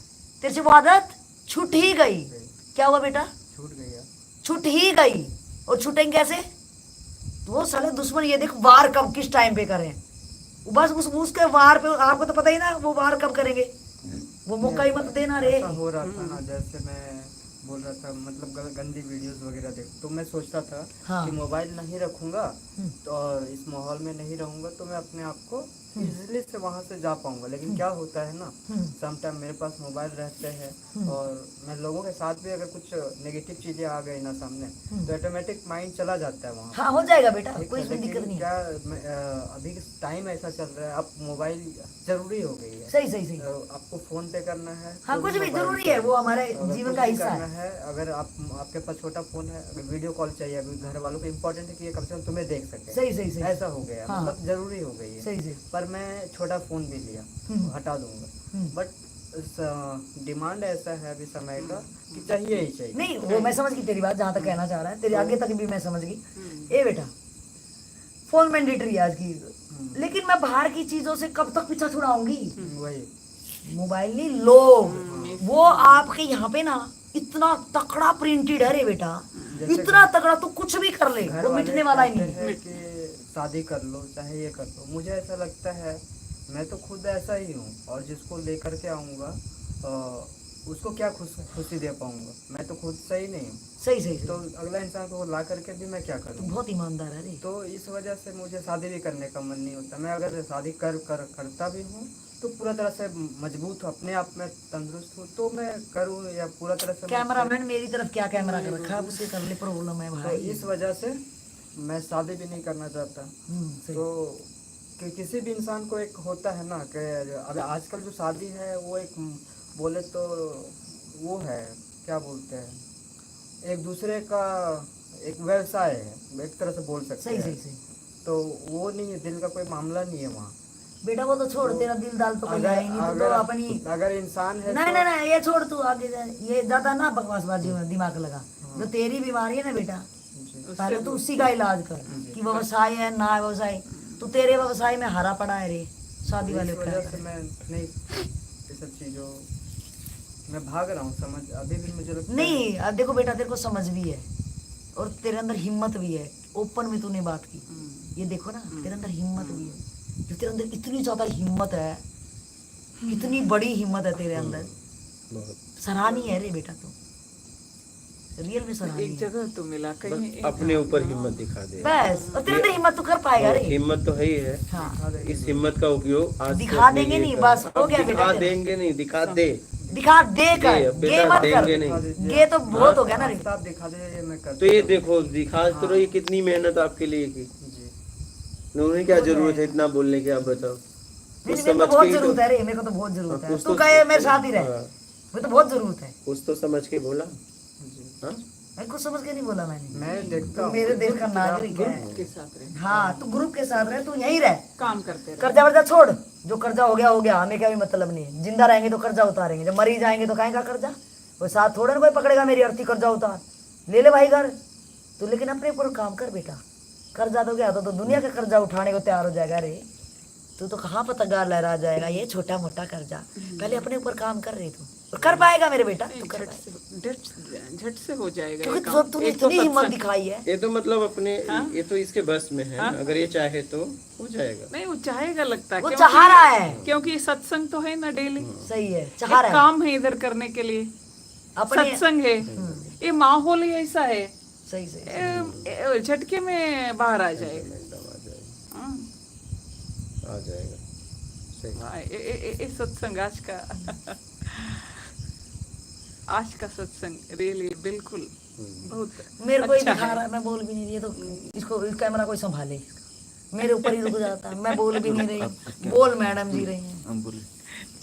Speaker 3: तेरे से वो आदत छूट ही गई। क्या हुआ बेटा, छूट ही गई। और छूटेंगे कैसे, तो वो साले दुश्मन ये देख वार कब किस टाइम पे करें, बस उसके वार पे आपको तो पता ही ना, वो वार कब करेंगे, वो मौका ही मत देना रे।
Speaker 5: हो रहा था ना, जैसे मैं बोल रहा था, मतलब गंदी वीडियोस वगैरह देख, तो मैं सोचता था
Speaker 3: हाँ।
Speaker 5: कि मोबाइल नहीं रखूंगा तो और इस माहौल में नहीं रहूंगा तो मैं अपने आप को इजीली से वहां से जा पाऊंगा। लेकिन क्या होता है ना, सम टाइम मेरे पास मोबाइल रहते हैं और मैं लोगों के साथ भी अगर कुछ नेगेटिव चीजें आ गई ना सामने, तो ऑटोमेटिक माइंड चला जाता है वहाँ।
Speaker 3: हाँ हो जाएगा बेटा, कोई
Speaker 5: लेकिन
Speaker 3: दिक्कत नहीं।
Speaker 5: क्या अभी टाइम ऐसा चल रहा है, अब मोबाइल जरूरी हो गई है।
Speaker 3: सही
Speaker 5: आपको फोन पे करना है,
Speaker 3: हाँ,
Speaker 5: तो
Speaker 3: कुछ भी
Speaker 5: मोबाइल
Speaker 3: जरूरी है, वो हमारे
Speaker 5: अगर
Speaker 3: जीवन
Speaker 5: कुछ
Speaker 3: का
Speaker 5: भी
Speaker 3: हिस्सा
Speaker 5: करना
Speaker 3: है।
Speaker 5: अगर आपके पास छोटा फोन है, अगर वीडियो कॉल चाहिए, अभी घर वालों को इम्पोर्टेंट है कि ये कम से कम तुम्हें देख सके।
Speaker 3: सही
Speaker 5: ऐसा हो गया,
Speaker 3: हाँ।
Speaker 5: मतलब जरूरी हो गई है।
Speaker 3: सही
Speaker 5: पर मैं छोटा फोन भी लिया, हटा दूंगा, बट डिमांड ऐसा है अभी समय का कि चाहिए ही चाहिए।
Speaker 3: नहीं, वो मैं समझ गई तेरी बात, जहाँ तक कहना चाह रहा है, तेरे आगे तक भी मैं समझ गई। ए बेटा, फोन मैंडेटरी आज की, लेकिन मैं बाहर की चीजों से कब तक पीछा छुड़ाऊंगी।
Speaker 5: वही
Speaker 3: मोबाइल नहीं, लोग वो आपके यहाँ पे ना इतना तकड़ा प्रिंटेड है रे बेटा, इतना तकड़ा, तू कुछ भी कर ले,
Speaker 5: घर
Speaker 3: वो
Speaker 5: वाले
Speaker 3: मिटने वाला ही
Speaker 5: कहते
Speaker 3: नहीं।
Speaker 5: हैं कि शादी कर लो, चाहे ये कर लो। मुझे ऐसा लगता है, मैं तो खुद ऐसा ही हूँ, और जिसको लेकर के आऊँगा उसको क्या खुशी दे पाऊंगा, मैं तो खुद सही नहीं हूँ।
Speaker 3: सही
Speaker 5: तो अगला इंसान को ला करके भी मैं क्या
Speaker 3: तू
Speaker 5: करूँ।
Speaker 3: बहुत ईमानदार है रे।
Speaker 5: तो इस वजह से मुझे शादी भी करने का मन नहीं होता। मैं अगर शादी करता भी हूँ तो पूरा तरह से मजबूत हूँ, अपने आप में तंदुरुस्त हूँ, तो मैं करूँ, या पूरा तरह से
Speaker 3: कैमरामैन मेरी तरफ क्या कैमरा कर रखा है, उससे कर ले, प्रॉब्लम है
Speaker 5: तो
Speaker 3: भाई।
Speaker 5: इस वजह से मैं शादी भी नहीं करना चाहता।
Speaker 3: सही।
Speaker 5: तो कि किसी भी इंसान को एक होता है ना कि अभी आजकल जो शादी है वो एक बोले तो वो है, क्या बोलते हैं, एक दूसरे का एक व्यवसाय है, एक तरह से बोल सकते
Speaker 3: सही
Speaker 5: हैं।
Speaker 3: सही सही।
Speaker 5: तो वो नहीं है, दिल का कोई मामला नहीं है वहाँ।
Speaker 3: बेटा वो तो छोड़, तेरा दिल दाल तो कोई है ही नहीं, तो अपनी
Speaker 5: अगर इंसान है
Speaker 3: नहीं
Speaker 5: तो
Speaker 3: नहीं नहीं, ये छोड़ तू आगे जा, ये ज्यादा ना बकवासबाजी में दिमाग लगा। जो तेरी बीमारी है ना बेटा, पहले तो उसी का इलाज कर कि व्यवसाय है ना व्यवसाय। तू तेरे व्यवसाय में हरा पड़ा है रे, शादी वाले
Speaker 5: इस वजह से मैं नहीं ये सब चीज़ों मैं भाग रहा हूँ, समझ अभी भी मुझे लगता है।
Speaker 3: नहीं। अब देखो बेटा, तेरे को समझ भी है और तेरे अंदर हिम्मत भी है। ओपन में तूने बात की, ये देखो ना, तेरे अंदर हिम्मत भी है। जो तेरे अंदर इतनी ज्यादा हिम्मत है, इतनी बड़ी हिम्मत है तेरे अंदर,
Speaker 1: बहुत
Speaker 3: सराहनीय है रे बेटा। तू रियल में सराहनीय
Speaker 2: एक
Speaker 3: है।
Speaker 2: जगह तो मिला कहीं
Speaker 1: अपने ऊपर हिम्मत दिखा दे।
Speaker 3: बस, और तेरे अंदर हिम्मत तू कर पाएगा रे।
Speaker 1: हिम्मत तो है ही है।
Speaker 3: हाँ,
Speaker 1: इस हिम्मत का उपयोग आज से
Speaker 3: दिखा
Speaker 1: अपने
Speaker 3: देंगे
Speaker 1: लिए
Speaker 3: नहीं,
Speaker 1: कर।
Speaker 3: बस हो
Speaker 1: अब
Speaker 3: गया बेटा
Speaker 1: दिखा
Speaker 3: तेरा।
Speaker 1: देंगे नहीं, दिखा दे।
Speaker 3: दिखा दे कर,
Speaker 1: दे,
Speaker 3: गे
Speaker 1: बेटा,
Speaker 3: मत कर।
Speaker 1: देंगे नहीं।
Speaker 3: गे तो बहुत हो गया ना रे।
Speaker 5: आप दिखा दे, मैं कर
Speaker 1: तो ये देखो, दिखा तो रही कितनी मेहनत आपके लिए की।
Speaker 5: जी।
Speaker 1: उन्हें क्या जरूरत है इतना बोलने की, आप बताओ।
Speaker 3: नहीं,
Speaker 1: कुछ
Speaker 3: मेरे को
Speaker 1: समझ
Speaker 3: बहुत
Speaker 1: के ही
Speaker 3: जरूरत
Speaker 1: तो-
Speaker 3: है रे, मेरे को तो बहुत जरूरत है।
Speaker 1: कुछ
Speaker 3: तू
Speaker 1: तो-
Speaker 3: कहे मेरे साथ ही रहे,
Speaker 1: हाँ,
Speaker 3: मुझे तो बहुत जरूरत है।
Speaker 1: कुछ तो समझ के बोला। हाँ?
Speaker 3: मैं कुछ समझ के नहीं बोला मैंने।
Speaker 5: मैं देखता
Speaker 3: तू
Speaker 5: हूँ
Speaker 3: मेरे देश का नागरिक है।
Speaker 2: के साथ रहे,
Speaker 3: हाँ, तू ग्रुप के साथ रहे, तू यहीं रह।
Speaker 2: काम करते रहे।
Speaker 3: कर्जा वर्जा छोड़, जो कर्जा हो गया, हमें क्या भी मतलब नहीं है। जिंदा रहेंगे तो कर्जा उतारेंगे, जब मरी जाएंगे तो कहेगा कर्जा। वो साथ थोड़ा ना कोई पकड़ेगा मेरी अर्थी, कर्जा उतार ले ले भाई घर तू। लेकिन अपने ऊपर काम कर बेटा। कर्जा तो गया तो दुनिया का कर्जा उठाने को तैयार हो जाएगा रे। तू तो कहाँ पतंगा लहरा जाएगा, ये छोटा मोटा कर्जा। पहले अपने ऊपर काम कर रही तू, और कर पाएगा मेरे बेटा, तू कर पाएगा।
Speaker 2: झट से हो जाएगा ये
Speaker 3: क्योंकि
Speaker 2: काम।
Speaker 3: तूने
Speaker 2: एक तो
Speaker 3: इतनी हिम्मत
Speaker 2: सत्संग-
Speaker 3: दिखाई है।
Speaker 1: ये तो मतलब अपने ये तो इसके बस में है।
Speaker 2: हाँ?
Speaker 1: अगर ये चाहे तो हो जाएगा।
Speaker 2: नहीं, वो चाहेगा लगता है,
Speaker 3: वो
Speaker 2: क्योंकि-
Speaker 3: चाह रहा है।
Speaker 2: क्योंकि सत्संग तो है ना डेली।
Speaker 3: सही है, चाह
Speaker 2: एक
Speaker 3: रहा है
Speaker 2: काम है इधर करने के लिए,
Speaker 3: अपने।
Speaker 2: सत्संग है, ये माहौल ही ऐसा है,
Speaker 3: सही सही।
Speaker 2: झटके में बाहर आ जाएगा।
Speaker 1: एकदम आ जाएगा,
Speaker 2: हाँ,
Speaker 1: आ जाएगा। सही।
Speaker 2: हाँ, ये सत्संग आज का सत्संग रियली बिल्कुल बहुत
Speaker 3: मेरे को ही
Speaker 2: अच्छा
Speaker 3: दिखा
Speaker 2: है।
Speaker 3: रहा है, मैं बोल भी नहीं रही। ये तो इसको इस कैमरा कोई संभाले, मेरे ऊपर ही रुक जाता है। मैं बोल भी नहीं रही, बोल मैडम जी रही हैं।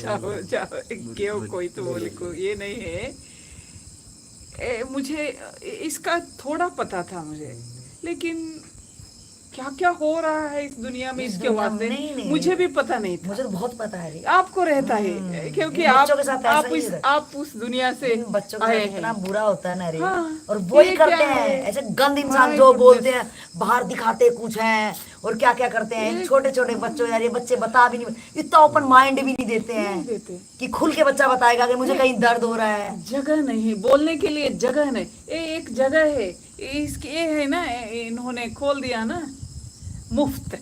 Speaker 2: चाहो चाहो क्यों, कोई तो बोले को ये नहीं है। मुझे इसका थोड़ा पता था मुझे, लेकिन क्या क्या हो रहा है इस दुनिया में,
Speaker 3: इस
Speaker 2: इसके
Speaker 3: दुनिया में-
Speaker 2: वास्ते
Speaker 3: नहीं।
Speaker 2: मुझे भी पता नहीं था।
Speaker 3: मुझे तो बहुत पता है रे।
Speaker 2: आपको रहता है, क्योंकि
Speaker 3: इन
Speaker 2: आप
Speaker 3: बच्चों के साथ ऐसा ही है।
Speaker 2: आप उस दुनिया से
Speaker 3: इन बच्चों के
Speaker 2: आए
Speaker 3: साथ इतना
Speaker 2: हैं।
Speaker 3: बुरा होता है ना रे।
Speaker 2: हाँ,
Speaker 3: और वही
Speaker 2: ये
Speaker 3: करते
Speaker 2: क्या
Speaker 3: हैं
Speaker 2: है?
Speaker 3: ऐसे गंद इंसान
Speaker 2: My
Speaker 3: जो
Speaker 2: goodness।
Speaker 3: बोलते हैं, बाहर दिखाते कुछ हैं और क्या क्या करते हैं। छोटे छोटे बच्चों, यार ये बच्चे बता भी नहीं, इतना ओपन माइंड भी नहीं देते
Speaker 2: नहीं
Speaker 3: हैं
Speaker 2: देते।
Speaker 3: कि खुल के बच्चा बताएगा कि मुझे कहीं दर्द हो रहा है।
Speaker 2: जगह नहीं, बोलने के लिए जगह नहीं। ये एक जगह है, इसके ये है ना, इन्होंने खोल दिया ना मुफ्त।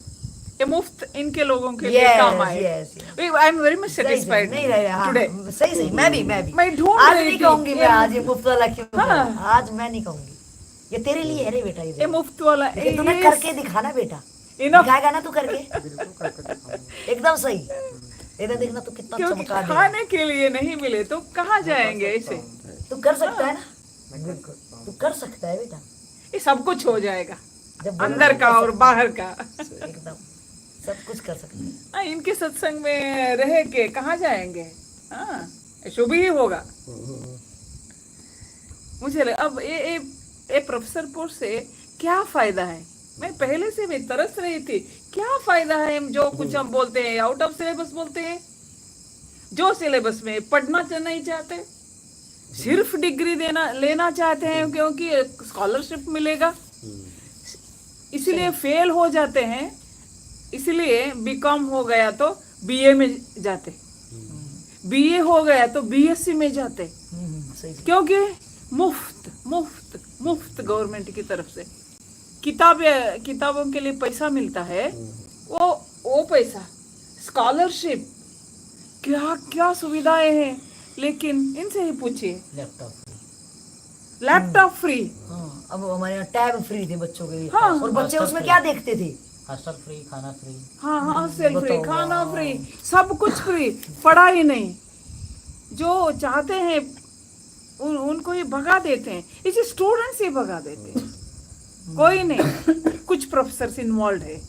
Speaker 2: ये मुफ्त इनके लोगों के लिए
Speaker 3: Yes,
Speaker 2: काम आए।
Speaker 3: yes,
Speaker 2: I am very much
Speaker 3: सही
Speaker 2: सेटिस्फाइड
Speaker 3: नहीं रहे। हाँ,
Speaker 2: टुडे।
Speaker 3: सही सही। मैं भी
Speaker 2: मैं ढूंढ
Speaker 3: आज
Speaker 2: रही
Speaker 3: नहीं
Speaker 2: थी।
Speaker 3: कहूंगी मैं आज ये मुफ्त वाला क्यों
Speaker 2: हाँ।
Speaker 3: बोला। आज मैं नहीं कहूंगी, ये तेरे लिए है रे बेटा।
Speaker 2: ये मुफ्त वाला
Speaker 3: लेकिन तुम्हें करके दिखाना बेटा,
Speaker 2: Enough।
Speaker 3: दिखाएगा ना तू करके,
Speaker 5: बिल्कुल करके दिखाऊंगा।
Speaker 3: एकदम सही। इधर देखना तू कितना
Speaker 2: क्योंकि
Speaker 3: चमका दे।
Speaker 2: खाने के लिए नहीं मिले तो कहाँ जाएंगे ऐसे।
Speaker 3: तू कर सकता है ना,
Speaker 5: मैं कर सकता हूँ।
Speaker 3: तू कर सकता है बेटा।
Speaker 2: ये सब कुछ हो जाएगा,
Speaker 3: जब बोला
Speaker 2: अंदर का और बाहर का।
Speaker 3: एकदम सब कुछ कर सकते हैं।
Speaker 2: हाँ, इनके सत्संग में रह के कहाँ जाएंगे। हाँ, शुभ ही होगा। मुझे अब ये प्रोफेसर पोस्ट से क्या फायदा है। मैं पहले से भी तरस रही थी, क्या फायदा है हम जो कुछ हम बोलते हैं, आउट ऑफ सिलेबस बोलते हैं। जो सिलेबस में पढ़ना नहीं चाहते, सिर्फ डिग्री लेना चाहते हैं क्योंकि स्कॉलरशिप मिलेगा, इसलिए फेल हो जाते हैं। इसलिए बीकॉम हो गया तो बीए में जाते, बीए हो गया तो बीएससी में जाते,
Speaker 3: सही सही।
Speaker 2: क्योंकि मुफ्त मुफ्त मुफ्त गवर्नमेंट की तरफ से किताबों के लिए पैसा मिलता है। वो पैसा, स्कॉलरशिप, क्या क्या सुविधाएं हैं। लेकिन इनसे ही पूछिए, लैपटॉप फ्री।
Speaker 3: हाँ, अब हमारे यहाँ टैब फ्री थे बच्चों के लिए।
Speaker 2: हाँ।
Speaker 3: और बच्चे उसमें क्या देखते थे?
Speaker 4: हॉस्टल फ्री, खाना फ्री।
Speaker 2: हाँ हाँ, सेल फ्री,
Speaker 3: बताओ।
Speaker 2: खाना फ्री, सब कुछ फ्री, पढ़ाई नहीं। जो चाहते हैं उनको ही भगा देते हैं, इसे स्टूडेंट्स ही भगा देते हैं। कोई नहीं, कुछ प्रोफेसर इन्वॉल्व है,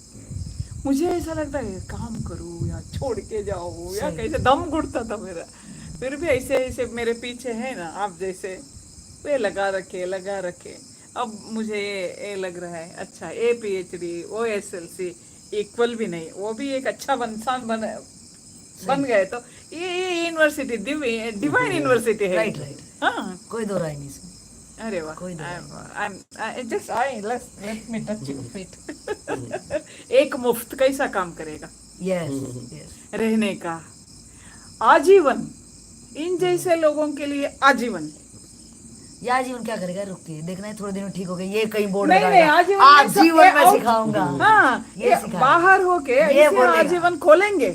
Speaker 2: मुझे ऐसा लगता है काम करूँ या छोड़ के जाऊँ या
Speaker 3: सही।
Speaker 2: कैसे दम घुटता था मेरा। फिर भी ऐसे ऐसे मेरे पीछे है ना आप जैसे, वे लगा रखे। अब मुझे ये लग रहा है अच्छा ए PhD वो SLC इक्वल भी नहीं, वो भी एक अच्छा इंसान बन गए तो ये यूनिवर्सिटी डिवाइन यूनिवर्सिटी है।
Speaker 3: राइट राइट,
Speaker 2: हाँ
Speaker 3: कोई दो राय नहीं इसमें।
Speaker 2: अरे वाह,
Speaker 3: कोई
Speaker 2: let me touch your feet. एक मुफ्त कैसा काम करेगा
Speaker 3: यस यस,
Speaker 2: रहने का, आजीवन, इन जैसे लोगों के लिए आजीवन।
Speaker 3: ये आजीवन क्या करेगा, रुक के देखना है, थोड़े दिन में ठीक हो गए, ये कहीं बोर्ड
Speaker 2: नहीं
Speaker 3: लगाएगा,
Speaker 2: आजीवन
Speaker 3: आजीवन में सिखाऊंगा।
Speaker 2: हाँ
Speaker 3: ये सिखाएगा।
Speaker 2: बाहर होके
Speaker 3: ये
Speaker 2: ऐसे
Speaker 3: बोलेगा।
Speaker 2: आजीवन खोलेंगे।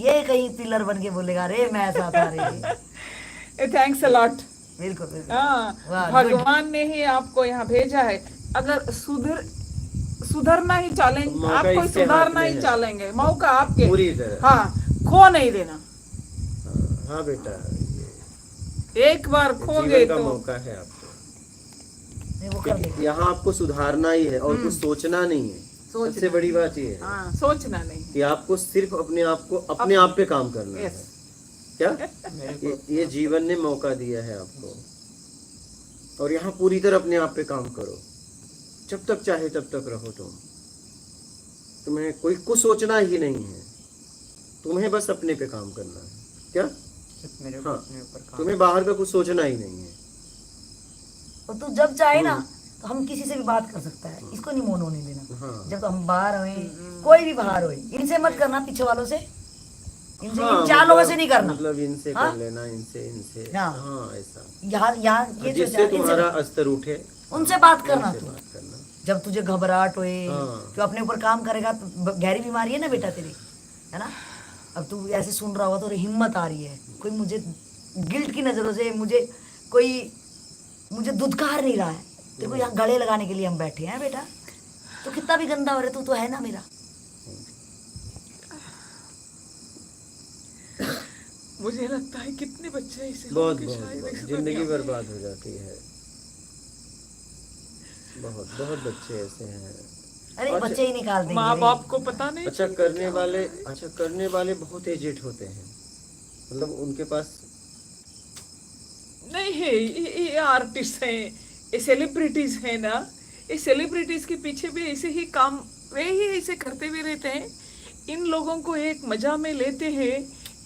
Speaker 3: ये कहीं पिलर बन के बोलेगा रे मैं ऐसा था रे।
Speaker 2: Thanks a lot.
Speaker 3: बिल्कुल बिल्कुल।
Speaker 2: हाँ
Speaker 3: वाह,
Speaker 2: भगवान ने ही आपको यहाँ भेजा है। अगर सुधरना ही चालेंगे,
Speaker 1: मौका
Speaker 2: आपको
Speaker 1: इसके हाथ
Speaker 2: सुधारना
Speaker 1: में
Speaker 2: ही
Speaker 1: है।
Speaker 2: चालेंगे, मौका आपके
Speaker 1: पूरी तरह।
Speaker 2: हाँ खो नहीं देना।
Speaker 1: हाँ बेटा,
Speaker 2: एक बार खो गए
Speaker 1: जीवन का
Speaker 2: तो
Speaker 1: मौका है आपको।
Speaker 3: नहीं, वो कर देगा।
Speaker 1: यहाँ आपको सुधारना ही है और कुछ सोचना नहीं है।
Speaker 2: सोचना
Speaker 1: सबसे बड़ी बात ये है
Speaker 2: हाँ सोचना नहीं।
Speaker 1: कि आपको सिर्फ अपने आप पे काम करना है।
Speaker 2: यस
Speaker 1: क्या ये जीवन ने मौका दिया है आपको, और यहाँ पूरी तरह अपने आप पे काम करो। जब तक चाहे तब तक रहो तुम्हें कोई कुछ सोचना ही नहीं है, तुम्हें बस अपने पे काम करना है। क्या
Speaker 5: सिर्फ मेरे
Speaker 1: हाँ,
Speaker 5: अपने ऊपर काम।
Speaker 1: तुम्हें बाहर का कुछ सोचना ही नहीं है।
Speaker 3: और तू जब चाहे ना तो हम किसी से भी बात कर सकता है, इसको नहीं मोन होने देना।
Speaker 1: हाँ।
Speaker 3: जब तो हम बाहर हुए, कोई भी बाहर हुए, इनसे मत करना, पीछे वालों से, इनसे
Speaker 1: हाँ,
Speaker 3: इन चार लोगों से नहीं करना।
Speaker 1: मतलब इनसे
Speaker 3: हाँ?
Speaker 1: कर लेना, इनसे
Speaker 3: हाँ।
Speaker 1: हाँ ऐसा।
Speaker 3: यहाँ यहाँ ये जो
Speaker 1: जिससे
Speaker 3: चार-
Speaker 1: तुम्हारा
Speaker 3: इनसे
Speaker 1: अस्तर उठे
Speaker 3: उनसे बात करना
Speaker 1: उनसे
Speaker 3: तू।
Speaker 1: बात करना।
Speaker 3: जब तुझे घबराहट होए,
Speaker 1: हाँ।
Speaker 3: तो अपने ऊपर काम करेगा तो गहरी बीमारी है ना बेटा तेरी, है ना। अब तू ऐसे सुन रहा होगा तो हिम्मत आ रही है, कोई मुझे गिल्ट की नजरों से मुझे दुदकार नहीं रहा है, तेरे को यहाँ गले लगाने के लिए हम बैठे हैं बेटा। तो कितना भी गंदा हो रहा तू तो है ना मेरा।
Speaker 2: मुझे लगता है कितने बच्चे ऐसे
Speaker 1: बहुत
Speaker 2: होंगे
Speaker 1: बहुत
Speaker 2: शायद
Speaker 1: बहुत
Speaker 2: इस
Speaker 1: जिंदगी
Speaker 2: दुनिया में।
Speaker 1: बर्बाद हो जाती है। बहुत बहुत बच्चे ऐसे हैं।
Speaker 3: अरे
Speaker 1: अच्छा,
Speaker 3: बच्चे ही निकाल देंगे
Speaker 2: माँ
Speaker 3: रे।
Speaker 2: बाप को पता नहीं।
Speaker 1: अच्छा करने वाले बहुत एजेड होते हैं, मतलब उनके पास
Speaker 2: नहीं है, ये आर्टिस्ट हैं, ये सेलिब्रिटीज हैं ना, ये सेलिब्रिटीज के पीछे भी ऐसे ही काम वे ही ऐसे करते हुए रहते हैं। इन लोगों को एक मजा में लेते हैं,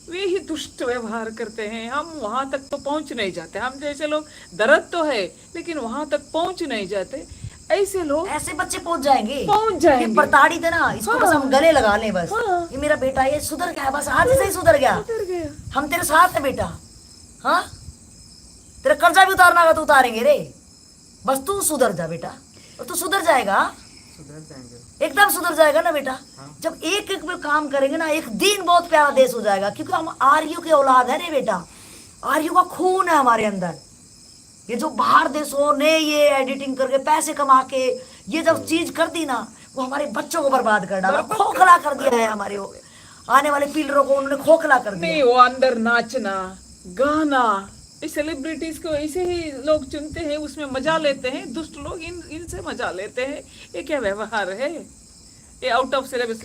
Speaker 2: वे ही दुष्ट व्यवहार करते हैं। हम वहां तक तो पहुंच नहीं जाते, हम जैसे लोग दर्द तो है लेकिन वहां तक पहुंच नहीं जाते। ऐसे लोग
Speaker 3: ऐसे बच्चे पहुंच जाएंगे।
Speaker 2: पहुंच जाएंगे।
Speaker 3: ये प्रताड़ित है ना, इसको
Speaker 2: हाँ।
Speaker 3: बस हम गले लगा लें बस।
Speaker 2: हाँ।
Speaker 3: ये मेरा बेटा ये सुधर गया, बस आज से ही सुधर गया।
Speaker 2: उतर गया।
Speaker 3: हम तेरे साथ है बेटा। हाँ, तेरा कर्जा भी उतारना होगा तो उतारेंगे रे, बस तू सुधर जा बेटा। और तू सुधर जाएगा,
Speaker 5: सुधर जाएंगे।
Speaker 3: एकदम सुधर जाएगा ना बेटा।
Speaker 5: हाँ।
Speaker 3: जब एक एक पे काम करेंगे ना, एक दिन बहुत प्यारा देश हो जाएगा। क्योंकि हम आर्यों की औलाद है रे बेटा, आर्यों का खून है हमारे अंदर। ये जो बाहर देशों ने ये एडिटिंग करके पैसे कमा के ये जब चीज कर दी ना, वो हमारे बच्चों को बर्बाद कर डाला, खोखला कर दिया है हमारे वो आने वाले पीढ़ियों को, उन्होंने खोखला कर
Speaker 2: नहीं,
Speaker 3: दिया।
Speaker 2: वो अंदर नाचना गाना, इस सेलिब्रिटीज को ऐसे ही लोग चुनते हैं, उसमें मजा लेते हैं। दुष्ट लोग इनसे मजा लेते हैं। ये क्या व्यवहार है, ये आउट ऑफ सिलेबस।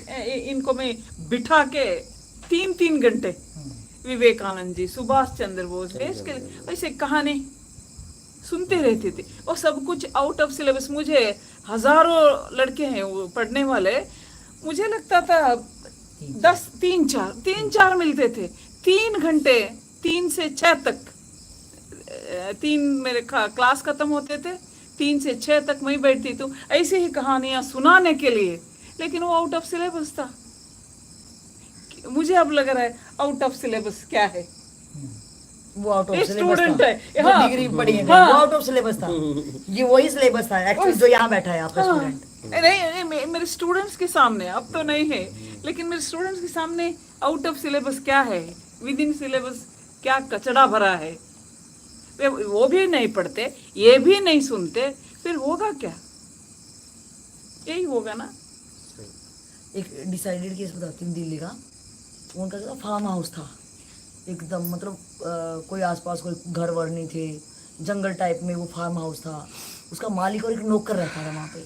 Speaker 2: इनको मैं बिठा के 3-3 घंटे विवेकानंद जी, सुभाष चंद्र बोस, देश के ऐसे कहानी सुनते रहते थे, और सब कुछ आउट ऑफ सिलेबस। मुझे हजारों लड़के हैं वो पढ़ने वाले, मुझे लगता था 10 3-4 मिलते थे। 3 घंटे 3 से 6 तक 3 मेरे क्लास खत्म होते थे, 3 से 6 तक मैं बैठती थी ऐसे ही कहानियां सुनाने के लिए। लेकिन वो आउट ऑफ सिलेबस था। मुझे अब लग रहा है आउट ऑफ सिलेबस क्या है।
Speaker 3: वो आउट ऑफ
Speaker 2: ये
Speaker 3: सिलेबस
Speaker 2: student है,
Speaker 3: था, जो
Speaker 2: हाँ।
Speaker 3: डिग्री पढ़ी है
Speaker 2: हाँ।
Speaker 3: वो आउट ऑफ सिलेबस था। ये वही सिलेबस था एक्चुअली जो यहाँ बैठा है आपका
Speaker 2: हाँ।
Speaker 3: स्टूडेंट।
Speaker 2: नहीं, मेरे स्टूडेंट्स के सामने अब तो नहीं है, लेकिन मेरे स्टूडेंट्स के सामने आउट ऑफ सिलेबस क्या है, विद इन सिलेबस क्या कचड़ा भरा है, वो भी नहीं पढ़ते, ये भी नहीं सुनते, फिर होगा क्या? यही होगा ना।
Speaker 3: एक डिसाइडेड केस बताती हूँ दिल्ली का। उनका क्या फार्म हाउस था एकदम, मतलब कोई आसपास कोई घर वर नहीं थे, जंगल टाइप में वो फार्म हाउस था। उसका मालिक और एक नौकर रहता था वहाँ पे।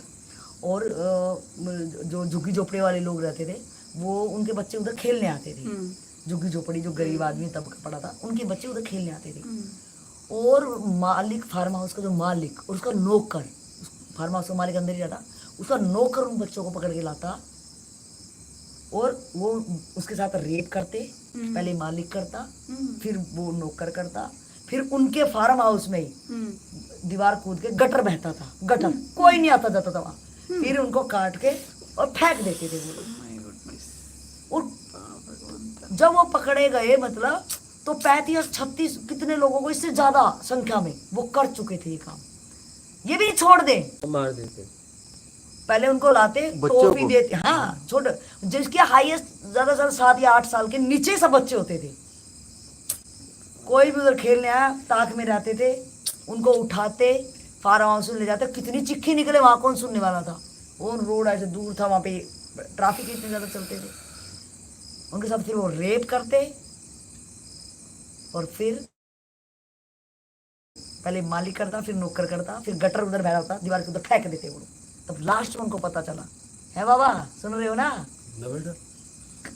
Speaker 3: और जो झुग्गी झोपड़ी वाले लोग रहते थे वो उनके बच्चे उधर खेलने आते थे। झुग्गी झोपड़ी जो गरीब आदमी तब पड़ा था उनके बच्चे उधर खेलने आते थे। और मालिक फार्म हाउस का जो मालिक और उसका नौकर, फार्म हाउस का मालिक अंदर ही रहता, उसका नौकर उन बच्चों को पकड़ के लाता और वो उसके साथ रेप करते। पहले मालिक करता, फिर वो नौकर करता, फिर उनके फार्म हाउस में ही दीवार कूद के गटर बहता था, गटर कोई नहीं आता जाता था वहां, फिर उनको काट के और फेंक देते थे वो लोग। और जब वो पकड़े गए मतलब तो 35-36 कितने लोगों को, इससे ज्यादा संख्या में वो कर चुके थे ये काम। ये भी छोड़ दे,
Speaker 1: मार देते,
Speaker 3: पहले उनको लाते, टॉफी देते, हाँ छोड़, जिसके हाईएस्ट ज्यादा से ज्यादा 7 या 8 साल के नीचे सब बच्चे होते थे। कोई भी उधर खेलने आया ताक में रहते थे, उनको उठाते फार्म हाउस में ले जाते। कितनी चिट्ठी निकले वहां कौन सुनने वाला था। वो रोड ऐसे दूर था, वहां पे ट्रैफिक इतने ज्यादा चलते थे। उनके साथ फिर वो रेप करते और फिर पहले मालिक करता, फिर नौकर करता, फिर गटर उधर बह जाता, दीवार के उधर फेंक देते वो। तब लास्ट में उनको पता चला, है बाबा सुन रहे हो ना,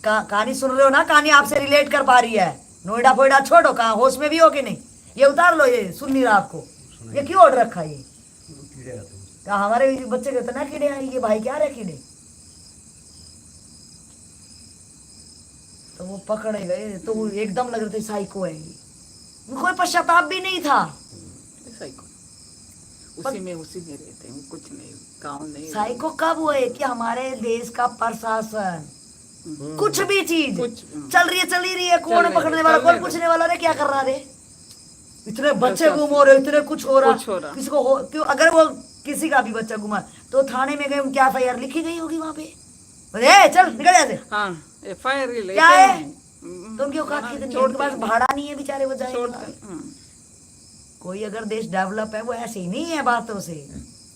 Speaker 3: कहानी सुन रहे हो ना, कहानी आपसे रिलेट कर पा रही है। नोएडा फोएडा छोड़ो, कहाँ होश में भी हो कि नहीं, ये उतार लो, ये सुन नहीं रहा आपको, ये क्यों ओढ़ रखा है, ये कहा हमारे बच्चे के इतना कीड़े हैं, ये भाई क्या रहे कीड़े। तो वो पकड़े गए तो वो एकदम लग रहे थे साइको है ये, कोई पश्चाताप भी नहीं था।
Speaker 2: साइको उसी में रहते हैं, कुछ नहीं, काम नहीं।
Speaker 3: साइको कब हुए कि हमारे देश का प्रशासन कुछ भी चीज चल रही है, कौन पकड़ने वाला, कौन पूछने वाला रे, क्या कर रहा रे, इतने बच्चे गुम हो रहे, इतने कुछ हो रहा, किसी को हो क्यों, अगर वो किसी का भी बच्चा गुमा तो थाने में गए, क्या FIR लिखी गई होगी वहां पे, चल निकल जाते,
Speaker 2: हाँ FIR
Speaker 3: क्या है तो उनकी औकात कितनी है, उनके पास भाड़ा नहीं है बेचारे, वो जाएंगे। कोई अगर देश डेवलप है वो ऐसे ही नहीं है बातों से,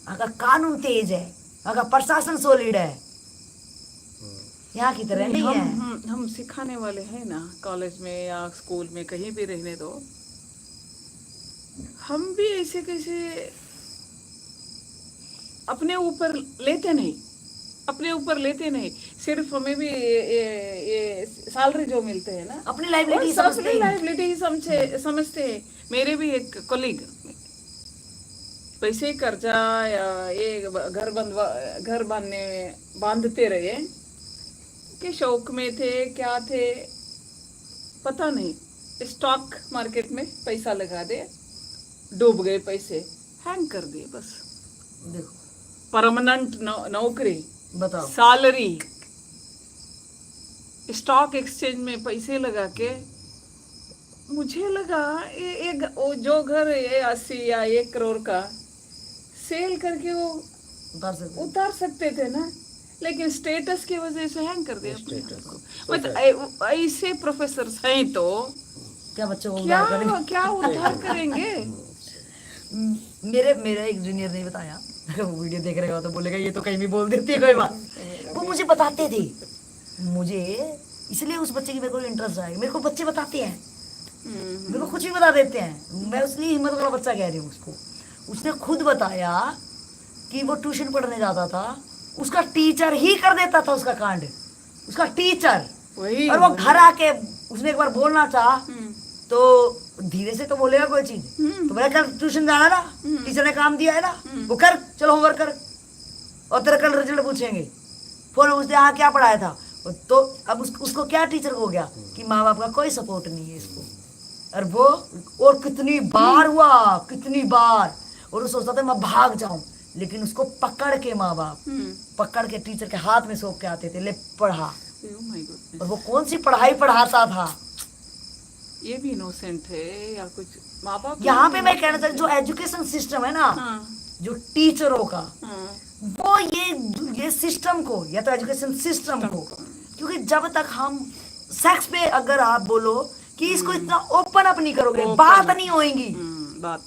Speaker 3: वहाँ का कानून तेज है, वहाँ का प्रशासन सॉलिड है, यहाँ की तरह नहीं है।
Speaker 2: हम सिखाने वाले हैं ना, कॉलेज में या स्कूल में कहीं भी रहने दो, हम भी ऐसे कैसे अपने ऊपर लेते नहीं, सिर्फ हमें भी ये सैलरी जो मिलते हैं ना,
Speaker 3: अपनी लाइबिलिटी
Speaker 2: ही समझते हैं। मेरे भी एक कोलीग पैसे कर्जा या ये घर बांधते रहे के शौक में थे, क्या थे पता नहीं, स्टॉक मार्केट में पैसा लगा दे, डूब गए पैसे, हैंग कर दिए बस।
Speaker 3: देखो
Speaker 2: परमानेंट नौकरी,
Speaker 3: बताओ,
Speaker 2: सैलरी, स्टॉक एक्सचेंज में पैसे लगा के, मुझे लगा ये जो घर है 80 या 1 करोड़ का सेल करके वो उतार सकते थे ना, लेकिन स्टेटस की वजह से हैंग कर दिया अपने आप को। मतलब ऐसे प्रोफेसर हैं तो
Speaker 3: क्या बच्चों को
Speaker 2: क्या उद्धार करेंगे।
Speaker 3: मेरा एक जूनियर ने बताया, वो वीडियो देख रहे हो तो बोलेगा ये तो कहीं भी बोल देती है कोई बात, वो मुझे बताते थे, मुझे इसलिए उस बच्चे की मेरे को इंटरेस्ट आया, मेरे को बच्चे बताते हैं, मेरे को कुछ भी बता देते हैं, मैं इसलिए हिम्मत वाला बच्चा कह रही हूँ उसको। उसने खुद बताया कि वो ट्यूशन पढ़ने जाता था, उसका टीचर ही कर देता था उसका कांड, उसका टीचर, और वो घर आके उसने एक बार बोलना चाहा तो धीरे से तो बोलेगा कोई चीज, तो बोला कल ट्यूशन जाना ना, टीचर ने काम दिया है ना, वो कर, चलो होमवर्क कर, और तेरा कल रिजल्ट पूछेंगे, फोन उसने यहाँ क्या पढ़ाया था, तो अब उसको क्या टीचर हो गया कि माँ बाप का कोई सपोर्ट नहीं है इसको, और वो और कितनी बार हुआ, कितनी बार, और वो सोचता था मैं भाग जाऊं, लेकिन उसको पकड़ के माँ बाप पकड़ के टीचर के हाथ में सौंप के आते थे, ले पढ़ा, और वो कौन सी पढ़ाई पढ़ाता था।
Speaker 2: ये भी इनोसेंट है या कुछ माँ बाप।
Speaker 3: यहाँ पे मैं कहना चाहती, जो एजुकेशन सिस्टम है ना, जो टीचरों का, वो ये सिस्टम को, या तो एजुकेशन सिस्टम को, क्योंकि जब तक हम सेक्स पे अगर आप बोलो कि इसको इतना ओपन अप नहीं करोगे, बात नहीं होएगी,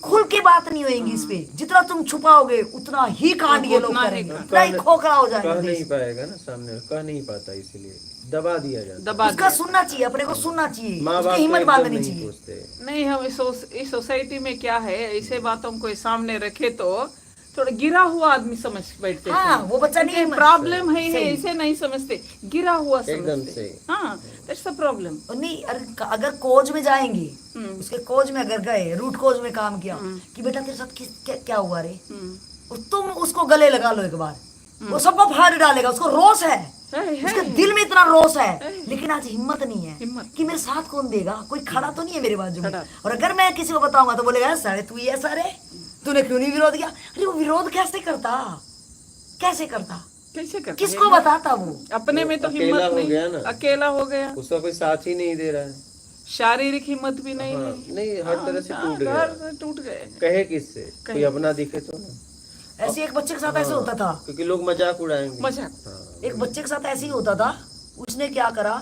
Speaker 3: खुल के बात नहीं होएगी इस पे, जितना तुम छुपाओगे उतना ही कांड ये लोग करेंगे, उतना ही खोखला हो जाएगा,
Speaker 1: कह नहीं पाएगा ना, सामने कह नहीं पाता, इसीलिए दबा दिया जाता,
Speaker 3: उसका सुनना चाहिए, अपने को सुनना चाहिए,
Speaker 1: माँ
Speaker 3: उसकी
Speaker 1: बाप
Speaker 3: हिम्मत बांधनी चाहिए।
Speaker 2: नहीं, हम इस सोसाइटी में क्या है, ऐसे बातों को सामने रखे तो थोड़ा गिरा हुआ आदमी समझ बैठते
Speaker 3: हाँ, वो बच्चा नहीं समझ-
Speaker 2: प्रॉब्लम है
Speaker 3: सही।
Speaker 2: ऐसे नहीं समझते, गिरा हुआ
Speaker 1: एकदम
Speaker 2: समझते।
Speaker 1: सही।
Speaker 2: हाँ, दैट्स द प्रॉब्लम।
Speaker 3: और नहीं, अगर कोच में जाएंगे, उसके कोच में अगर गए, रूट कोच में काम किया कि बेटा तेरे साथ क्या हुआ रे, तुम उसको गले लगा लो एक बार, वो सबको फाड़ डालेगा। उसको रोष है, उसके दिल में इतना रोष है, लेकिन आज हिम्मत नहीं है
Speaker 2: हिम्मत।
Speaker 3: कि मेरे साथ कौन देगा, कोई खड़ा तो नहीं है मेरे बाजू में।
Speaker 2: खड़ा।
Speaker 3: और अगर मैं किसी को बताऊंगा तो बोलेगा सारे तू ये सारे तूने क्यों नहीं विरोध किया। अरे वो विरोध कैसे करता, कैसे करता,
Speaker 2: कैसे करते
Speaker 3: किसको
Speaker 2: हैं?
Speaker 3: बताता वो।
Speaker 2: अपने में तो
Speaker 1: अकेला
Speaker 2: हिम्मत
Speaker 1: हो
Speaker 2: नहीं,
Speaker 1: गया ना।
Speaker 2: अकेला हो गया,
Speaker 1: उसका कोई साथ ही नहीं दे रहा है।
Speaker 2: शारीरिक हिम्मत भी नहीं
Speaker 1: हाँ,
Speaker 2: है।
Speaker 1: नहीं, हर तरह से टूट गया।
Speaker 2: घर से टूट गए।
Speaker 1: कहे किससे, कोई अपना दिखे तो ना।
Speaker 3: ऐसे एक बच्चे के साथ ऐसे होता था,
Speaker 1: क्योंकि लोग मजाक उड़ाएंगे।
Speaker 2: मजाक।
Speaker 1: हाँ,
Speaker 3: एक बच्चे के साथ ऐसे ही होता था। उसने क्या करा,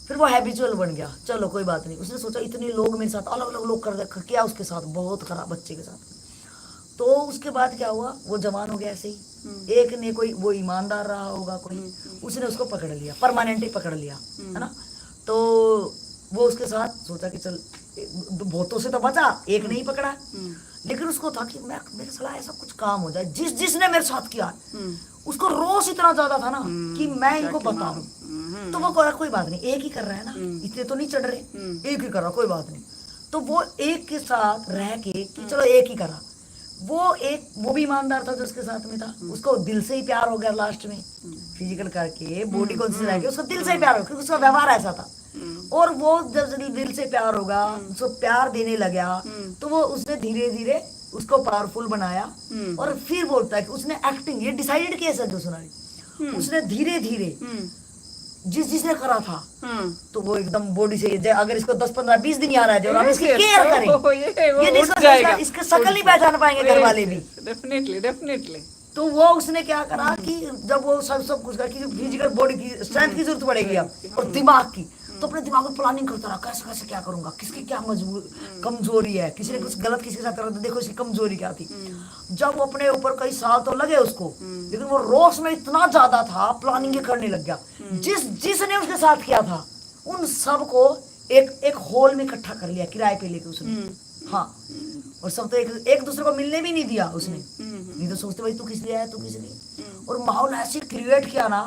Speaker 3: फिर वो हैबिचुअल बन गया, चलो कोई बात नहीं। उसने सोचा इतने लोग मेरे साथ, अलग अलग लोग कर किया उसके साथ, बहुत खराब बच्चे के साथ। तो उसके बाद क्या हुआ, वो जवान हो गया ऐसे ही। एक ने कोई, वो ईमानदार रहा होगा कोई, उसने उसको पकड़ लिया, परमानेंटली पकड़ लिया, है ना। तो वो उसके साथ सोचा कि चल, बहुतों से तो बचा, एक ने ही पकड़ा। लेकिन उसको था कि मैं, मेरे साला ऐसा कुछ काम हो जाए, जिसने मेरे साथ किया, उसको रोष इतना ज्यादा था ना कि मैं इनको बताऊं। तो वो कहा कोई बात नहीं, एक ही कर रहा है ना, इतने तो नहीं चढ़ रहे, एक ही कर रहा, कोई बात नहीं। तो वो एक के साथ रह के कि चलो एक ही करा। वो भी ईमानदार था जो उसके साथ में था, उसको दिल से ही प्यार हो गया लास्ट में। फिजिकल करके, बॉडी को रह के उसको दिल से ही प्यार हो गया, क्योंकि उसका व्यवहार ऐसा था। और वो जब दिल से प्यार होगा, उसको प्यार देने लगा, तो वो उसने धीरे धीरे उसको पावरफुल बनाया। और फिर बोलता है कि उसने एक्टिंग, ये डिसाइडेड किया सर जो सुनाई, उसने धीरे धीरे जिसने करा था, तो वो एकदम बॉडी से, अगर इसको 10 15 20 दिन आ रहा है, और हम इसकी केयर करें, ये इसके शकल नहीं पहचान पाएंगे घर वाले भी।
Speaker 2: Definitely, definitely.
Speaker 3: तो वो उसने क्या करा कि जब वो सब कुछ करा, कि फिजिकल बॉडी की स्ट्रेंथ की जरूरत पड़ेगी अब, और दिमाग की, तो अपने दिमाग में प्लानिंग करता रहा, कैसे कैसे क्या करूंगा, किसकी क्या कमजोरी है, किसी ने कुछ गलत किसी के साथ करा तो देखो इसकी कमजोरी क्या थी। जब अपने ऊपर कई साल तो लगे उसको, लेकिन वो रोष में इतना ज्यादा था, प्लानिंग करने लग गया। जिसने उसके साथ किया था उन सबको एक हॉल में इकट्ठा कर लिया, किराए पे लेके उसने। हाँ, और सब तो एक दूसरे को मिलने भी नहीं दिया उसने। नहीं तो सोचते भाई तू किस लिए आया, तू किस लिए। और माहौल ऐसे क्रिएट किया ना,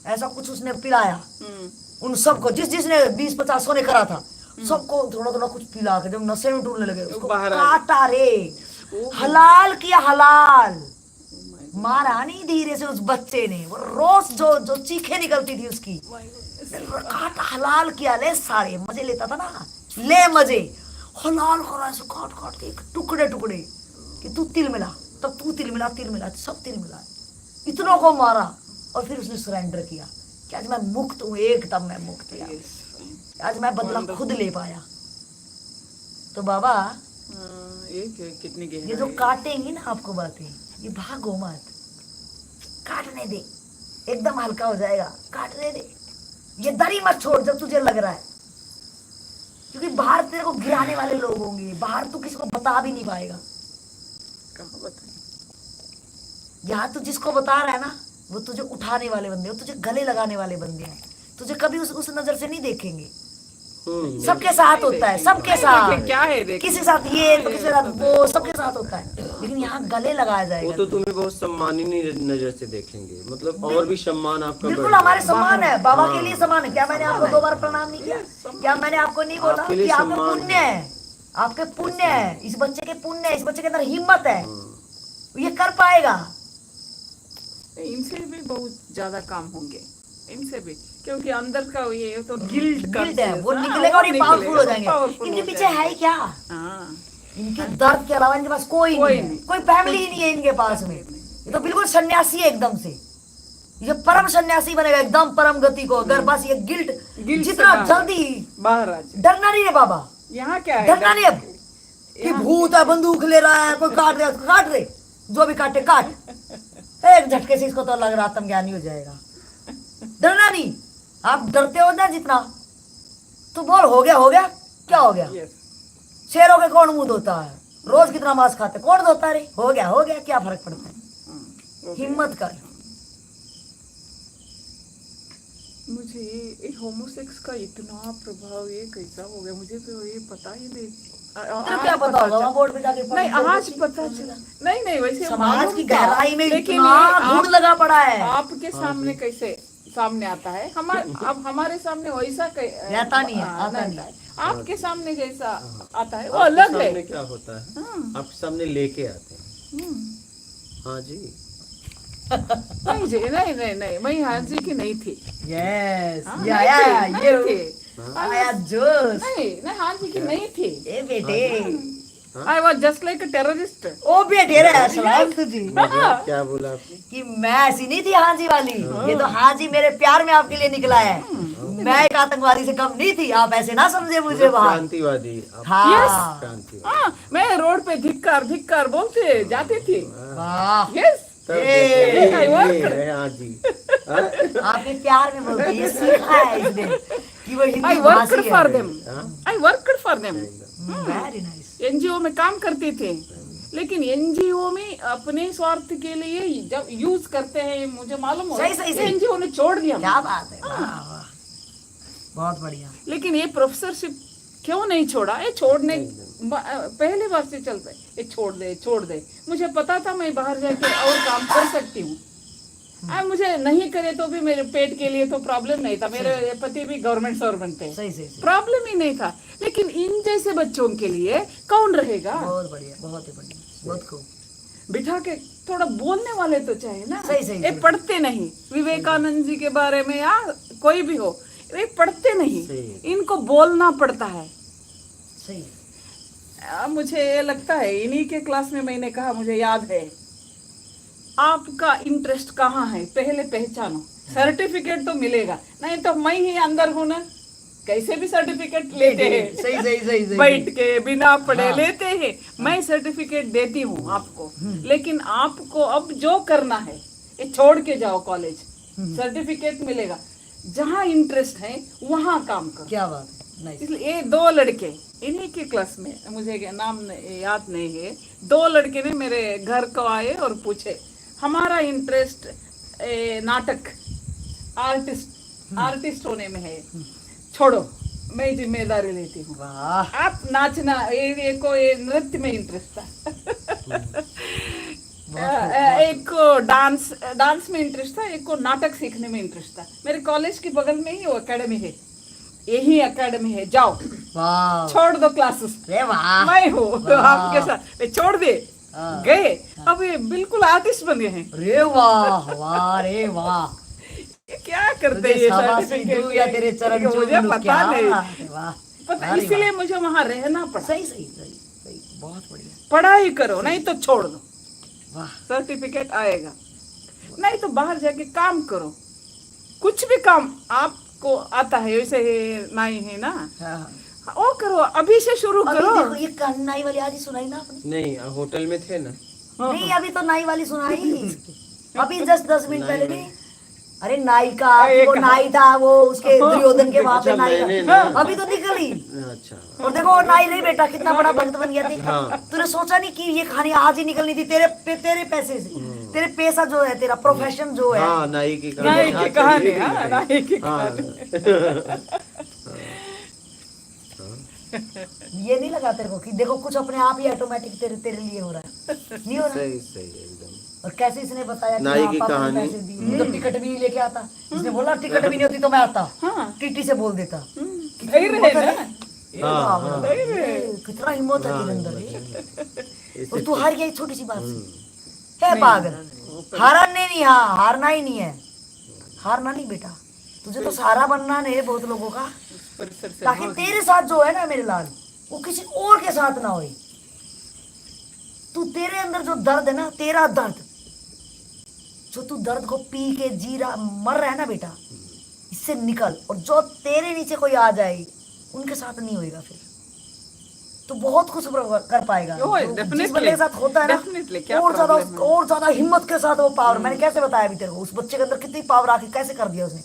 Speaker 3: ऐसा कुछ उसने पिलाया उन सबको, जिसने 20-50 सोने करा था, सबको थोड़ा थोड़ा कुछ पिला के, जब नशे में टूटने लगे उसको काटा रे, हलाल किया, हलाल मारा नहीं धीरे से उस बच्चे ने। वो रोज जो चीखें निकलती थी उसकी, काटा हलाल किया, ले सारे मजे लेता था ना, ले मजे, हलाल करा ऐसे काट काट के टुकड़े टुकड़े, कि तू तिल मिला, तब तू तिल मिला, सब तिल मिला, इतनों को मारा। और फिर उसने सरेंडर किया कि आज मैं मुक्त हूँ, एकदम मैं मुक्त हूँ, आज मैं बदला खुद ले पाया। तो बाबा
Speaker 2: कितनी
Speaker 3: ये जो काटेंगी ना आपको बातें, ये भागो मत, काटने दे, एकदम हल्का हो जाएगा, काटने दे, ये दरी मत छोड़ जब तुझे लग रहा है, क्योंकि बाहर तेरे को गिराने वाले लोग होंगे, बाहर तू किसी को बता भी नहीं पाएगा।
Speaker 2: कहाँ बताएं?
Speaker 3: यहाँ तू जिसको बता रहा है ना, वो तुझे उठाने वाले बंदे, वो तुझे गले लगाने वाले बंदे हैं, तुझे कभी उस नजर से नहीं देखेंगे। सबके साथ होता है, सबके साथ,
Speaker 2: क्या है देख,
Speaker 3: किसी के साथ ये तो किसी के साथ वो, सबके साथ होता है, लेकिन यहाँ गले लगाया
Speaker 1: वो
Speaker 3: जाएगा।
Speaker 1: तो तुम्हें बहुत सम्मानीय नजर से देखेंगे, मतलब और भी सम्मान आपका
Speaker 3: बिल्कुल
Speaker 1: बढ़
Speaker 3: हमारे
Speaker 1: जाएगा।
Speaker 3: सम्मान है, बाबा के लिए सम्मान है। क्या मैंने आपको 2 बार प्रणाम नहीं किया? क्या मैंने आपको नहीं बोला
Speaker 1: आपके लिए
Speaker 3: कि आपके
Speaker 1: सम्मान
Speaker 3: पुण्य है, आपके पुण्य है, इस बच्चे के पुण्य है, इस बच्चे के अंदर हिम्मत है, ये कर पाएगा।
Speaker 2: इनसे भी बहुत ज्यादा काम होंगे, इनसे भी, क्योंकि अंदर का ये तो गिल्ट
Speaker 3: है, वो निकलेगा और ये पावरफुल हो जाएंगे। इनके पीछे है ही क्या? इनके दर्द के अलावा इनके पास कोई नहीं, कोई फैमिली ही नहीं है इनके पास में। ये तो बिल्कुल सन्यासी है एकदम से, ये परम सन्यासी बनेगा एकदम परम गति को, अगर बस ये गिल्ट जितना जल्दी
Speaker 2: बाहर आ जाए।
Speaker 3: डरना नहीं है बाबा,
Speaker 2: यहाँ क्या है,
Speaker 3: डरना नहीं अब कि भूत है, बंदूक ले रहा है, कोई काट रहा है, काट रहे, जो भी काटे काट, एक झटके से इसको तो लग रहा आत्मज्ञानी हो जाएगा। डरना नहीं, आप डरते हो ना जितना, तो बोल हो गया, क्या हो गया? शेरों के कौन मुंह धोता है, रोज कितना मांस खाते, कौन धोता रे? हो गया, क्या फर्क पड़ता है? हिम्मत कर।
Speaker 2: मुझे ये होमोसेक्स का इतना प्रभाव ये कैसा हो गया, मुझे तो ये पता ही नहीं,
Speaker 3: तेरे क्या पता होगा वहाँ बोर्ड पे जाके पढ़
Speaker 2: नहीं
Speaker 3: लो।
Speaker 2: आज पता चला। नहीं नहीं वैसे
Speaker 3: समाज
Speaker 2: मालूम
Speaker 3: की
Speaker 2: था,
Speaker 3: गहराई में
Speaker 2: लेकिन
Speaker 3: इतना
Speaker 2: ये
Speaker 3: धूल लगा पड़ा है।
Speaker 2: आपके सामने कैसे सामने आता है, अब हमारे सामने वैसा
Speaker 3: रहता नहीं है, आता नहीं।
Speaker 2: है। आपके सामने जैसा आता है वो
Speaker 1: आपके
Speaker 2: अलग है।
Speaker 1: सामने क्या होता है, आपके सामने लेके आते हैं। हाँ जी,
Speaker 2: नहीं जी, नहीं नहीं नहीं, मैं हाँ जी की नहीं थी।
Speaker 3: यस
Speaker 2: हाँ,
Speaker 3: ये
Speaker 2: नहीं
Speaker 3: आया
Speaker 2: थी, नहीं
Speaker 3: ये
Speaker 2: थी।
Speaker 3: आया जोश।
Speaker 2: नहीं नहीं हाँ जी की नहीं थी।
Speaker 3: ए बेटे
Speaker 2: I was just like a terrorist.
Speaker 3: ओ बेटे रे सलाम तुझे
Speaker 1: मतलब क्या बोला आपने?
Speaker 3: कि मैं ऐसी नहीं थी हाजी वाली, ये तो हाजी मेरे प्यार में आपके लिए निकला है। मैं एक आतंकवादी से कम नहीं थी, आप ऐसे ना समझे मुझे
Speaker 1: मतलब
Speaker 3: वहाँ।
Speaker 1: क्रांतिवादी, आप
Speaker 3: हाँ
Speaker 1: क्रांतिवादी।
Speaker 2: हाँ मैं रोड पे धिक्कार धिक्कार बोलते जाती थी।
Speaker 3: वाह
Speaker 2: यस
Speaker 1: तब
Speaker 3: ए,
Speaker 1: जैसे
Speaker 2: I work.
Speaker 1: ये है, हाँ जी। हाँ?
Speaker 3: आपने प्यार में बोलते ये सीखा है इसने कि वो
Speaker 2: आई
Speaker 3: हिंदी
Speaker 2: वर्क
Speaker 3: भाषी
Speaker 2: फॉर
Speaker 3: है।
Speaker 2: Them, I work for them.
Speaker 3: Very nice.
Speaker 2: NGO में काम करते थे, लेकिन एनजीओ में अपने स्वार्थ के लिए जब यूज करते हैं मुझे मालूम हो,
Speaker 3: सही।
Speaker 2: एनजीओ ने छोड़ दिया
Speaker 3: क्या
Speaker 2: मुझे।
Speaker 3: बात है, वाह वाह बहुत बढ़िया।
Speaker 2: लेकिन ये प्रोफेसरशिप क्यों नहीं छोड़ा, ये छोड़ने पहले बार से चलता है, ये छोड़ दे। मुझे पता था मैं बाहर जाके और काम कर सकती हूँ। मुझे नहीं करे तो भी मेरे पेट के लिए तो प्रॉब्लम नहीं था, मेरे पति भी गवर्नमेंट सर्वेंट थे,
Speaker 3: सही
Speaker 2: प्रॉब्लम ही नहीं था। लेकिन इन जैसे बच्चों के लिए कौन रहेगा?
Speaker 3: बहुत बढ़िया, बहुत ही बढ़िया, बहुत खूब।
Speaker 2: बिठा के थोड़ा बोलने वाले तो चाहिए ना।
Speaker 3: सही।
Speaker 2: ये पढ़ते नहीं, विवेकानंद जी के बारे में या कोई भी हो, ये पढ़ते नहीं,
Speaker 1: सही।
Speaker 2: इनको बोलना पड़ता है।
Speaker 3: सही
Speaker 2: मुझे ये लगता है इन्हीं के क्लास में मैंने कहा, मुझे याद है, आपका इंटरेस्ट कहाँ है पहले पहचानो, सर्टिफिकेट तो मिलेगा, नहीं तो मैं ही अंदर हूं ना, कैसे भी सर्टिफिकेट लेते हैं।
Speaker 3: सही
Speaker 2: बैठ के बिना पढ़े लेते हैं। मैं सर्टिफिकेट देती हूँ आपको, लेकिन आपको अब जो करना है ये छोड़ के जाओ कॉलेज, सर्टिफिकेट मिलेगा। जहाँ इंटरेस्ट है वहाँ काम करो।
Speaker 3: क्या बात है, नाइस।
Speaker 2: इसलिए ये दो लड़के इन्हीं की क्लास में, मुझे नाम याद नहीं है, दो लड़के ने मेरे घर को आए और पूछे, हमारा इंटरेस्ट नाटक आर्टिस्ट होने में है, छोड़ो मैं जिम्मेदारी लेती हूँ,
Speaker 3: वाह
Speaker 2: आप नाचना, ये नृत्य में इंटरेस्ट था। एक को डांस में इंटरेस्ट था, एक को नाटक सीखने में इंटरेस्ट था। मेरे कॉलेज के बगल में ही वो एकेडमी है, यही एकेडमी है, जाओ
Speaker 3: वाह
Speaker 2: छोड़ दो क्लासेस,
Speaker 3: अरे वाह
Speaker 2: मैं हूँ आपके साथ, छोड़ दे।
Speaker 3: हाँ।
Speaker 2: गए, अब ये बिल्कुल आर्टिस्ट बन गए हैं।
Speaker 3: रे वाह वाह रे वाह।
Speaker 2: ये क्या करते
Speaker 3: तुझे
Speaker 2: ये
Speaker 3: शाबाशी
Speaker 2: सर्टिफिकेट
Speaker 3: दूं या तेरे चरण
Speaker 2: मुझे
Speaker 3: चूम लूं,
Speaker 2: पता
Speaker 3: क्या
Speaker 2: नहीं,
Speaker 3: बात है, वाह
Speaker 2: पता
Speaker 3: अरे
Speaker 2: इसीलिए
Speaker 3: वाह।
Speaker 2: मुझे वहां रहना पड़ा।
Speaker 3: सही बहुत बढ़िया,
Speaker 2: पढ़ाई करो, नहीं तो छोड़ दो,
Speaker 3: वाह
Speaker 2: सर्टिफिकेट आएगा। नहीं तो बाहर जाके काम करो, कुछ भी काम आपको आता है, वैसे नहीं है ना,
Speaker 3: हाँ।
Speaker 2: वो करो, अभी से शुरू
Speaker 3: अभी
Speaker 2: करो।
Speaker 3: देखो ये कहानी नाई वाली आज ही सुनाई ना आपने?
Speaker 1: नहीं, होटल में थे ना।
Speaker 3: नहीं अभी तो नाई वाली सुनाई, अभी जस्ट 10 मिनट पहले नहीं। अरे नाई का
Speaker 2: एक
Speaker 3: वो नाई था, वो उसके दुर्योधन के वहां पे
Speaker 1: अच्छा,
Speaker 3: नाई
Speaker 1: मैंने
Speaker 3: था,
Speaker 1: ना-
Speaker 3: अभी तो निकली।
Speaker 1: अच्छा,
Speaker 3: और देखो वो नाई नहीं बेटा कितना बड़ा भक्त बन गया थी।
Speaker 1: हाँ।
Speaker 3: तूने सोचा नहीं कि ये कहानी आज ही निकलनी थी, तेरे पैसे से, तेरे पैसा जो है, तेरा प्रोफेशन जो है।
Speaker 1: हाँ, नाई की
Speaker 2: नाई
Speaker 1: हाँ,
Speaker 2: की कहानी,
Speaker 1: चलिए,
Speaker 2: हाँ, नाई की
Speaker 1: हाँ।
Speaker 3: ये नहीं लगा तेरे को कि देखो कुछ अपने आप ही ऑटोमेटिक तेरे लिए हो रहा है, नहीं हो रहा?
Speaker 1: सही एकदम।
Speaker 3: और कैसे इसने बताया कि
Speaker 1: नाई
Speaker 3: हाँ,
Speaker 1: की
Speaker 3: पापा ने
Speaker 1: कहानी।
Speaker 3: पैसे दिए, तो टिकट भी नहीं लेके आता। इसने बोला टिकट भी नहीं होती तो मैं आता,
Speaker 2: हाँ।
Speaker 3: टीटी से बोल देता।
Speaker 2: धैर्य है ना,
Speaker 1: हाँ,
Speaker 3: कितना हिम्मत है तेरे अंदर
Speaker 1: ऐसे
Speaker 3: और तू हार गया एक छोटी सी बात से। है पागल, हारने नहीं, हाँ हारना ही नहीं है, हारना नहीं बेटा, तुझे तो सहारा बनना नहीं है बहुत लोगों का,
Speaker 2: परिसर से
Speaker 3: ताकि तेरे साथ जो है ना मेरे लाल, वो किसी और के साथ ना होए। तू तेरे अंदर जो दर्द है ना, तेरा दर्द, जो तू दर्द को पी के जी रहा मर रहा है ना बेटा, इससे निकल। और जो तेरे नीचे कोई आ जाए उनके साथ नहीं होएगा, फिर तो बहुत कुछ कर पाएगा।
Speaker 2: ओए,
Speaker 3: जो जिस
Speaker 2: definitely,
Speaker 3: बंदे के साथ होता है
Speaker 2: definitely, क्या
Speaker 3: ना,
Speaker 2: problem है?
Speaker 3: और ज्यादा हिम्मत के साथ वो पावर। मैंने कैसे बताया अभी तेरे को, उस बच्चे के अंदर कितनी पावर आके कैसे कर दिया उसने।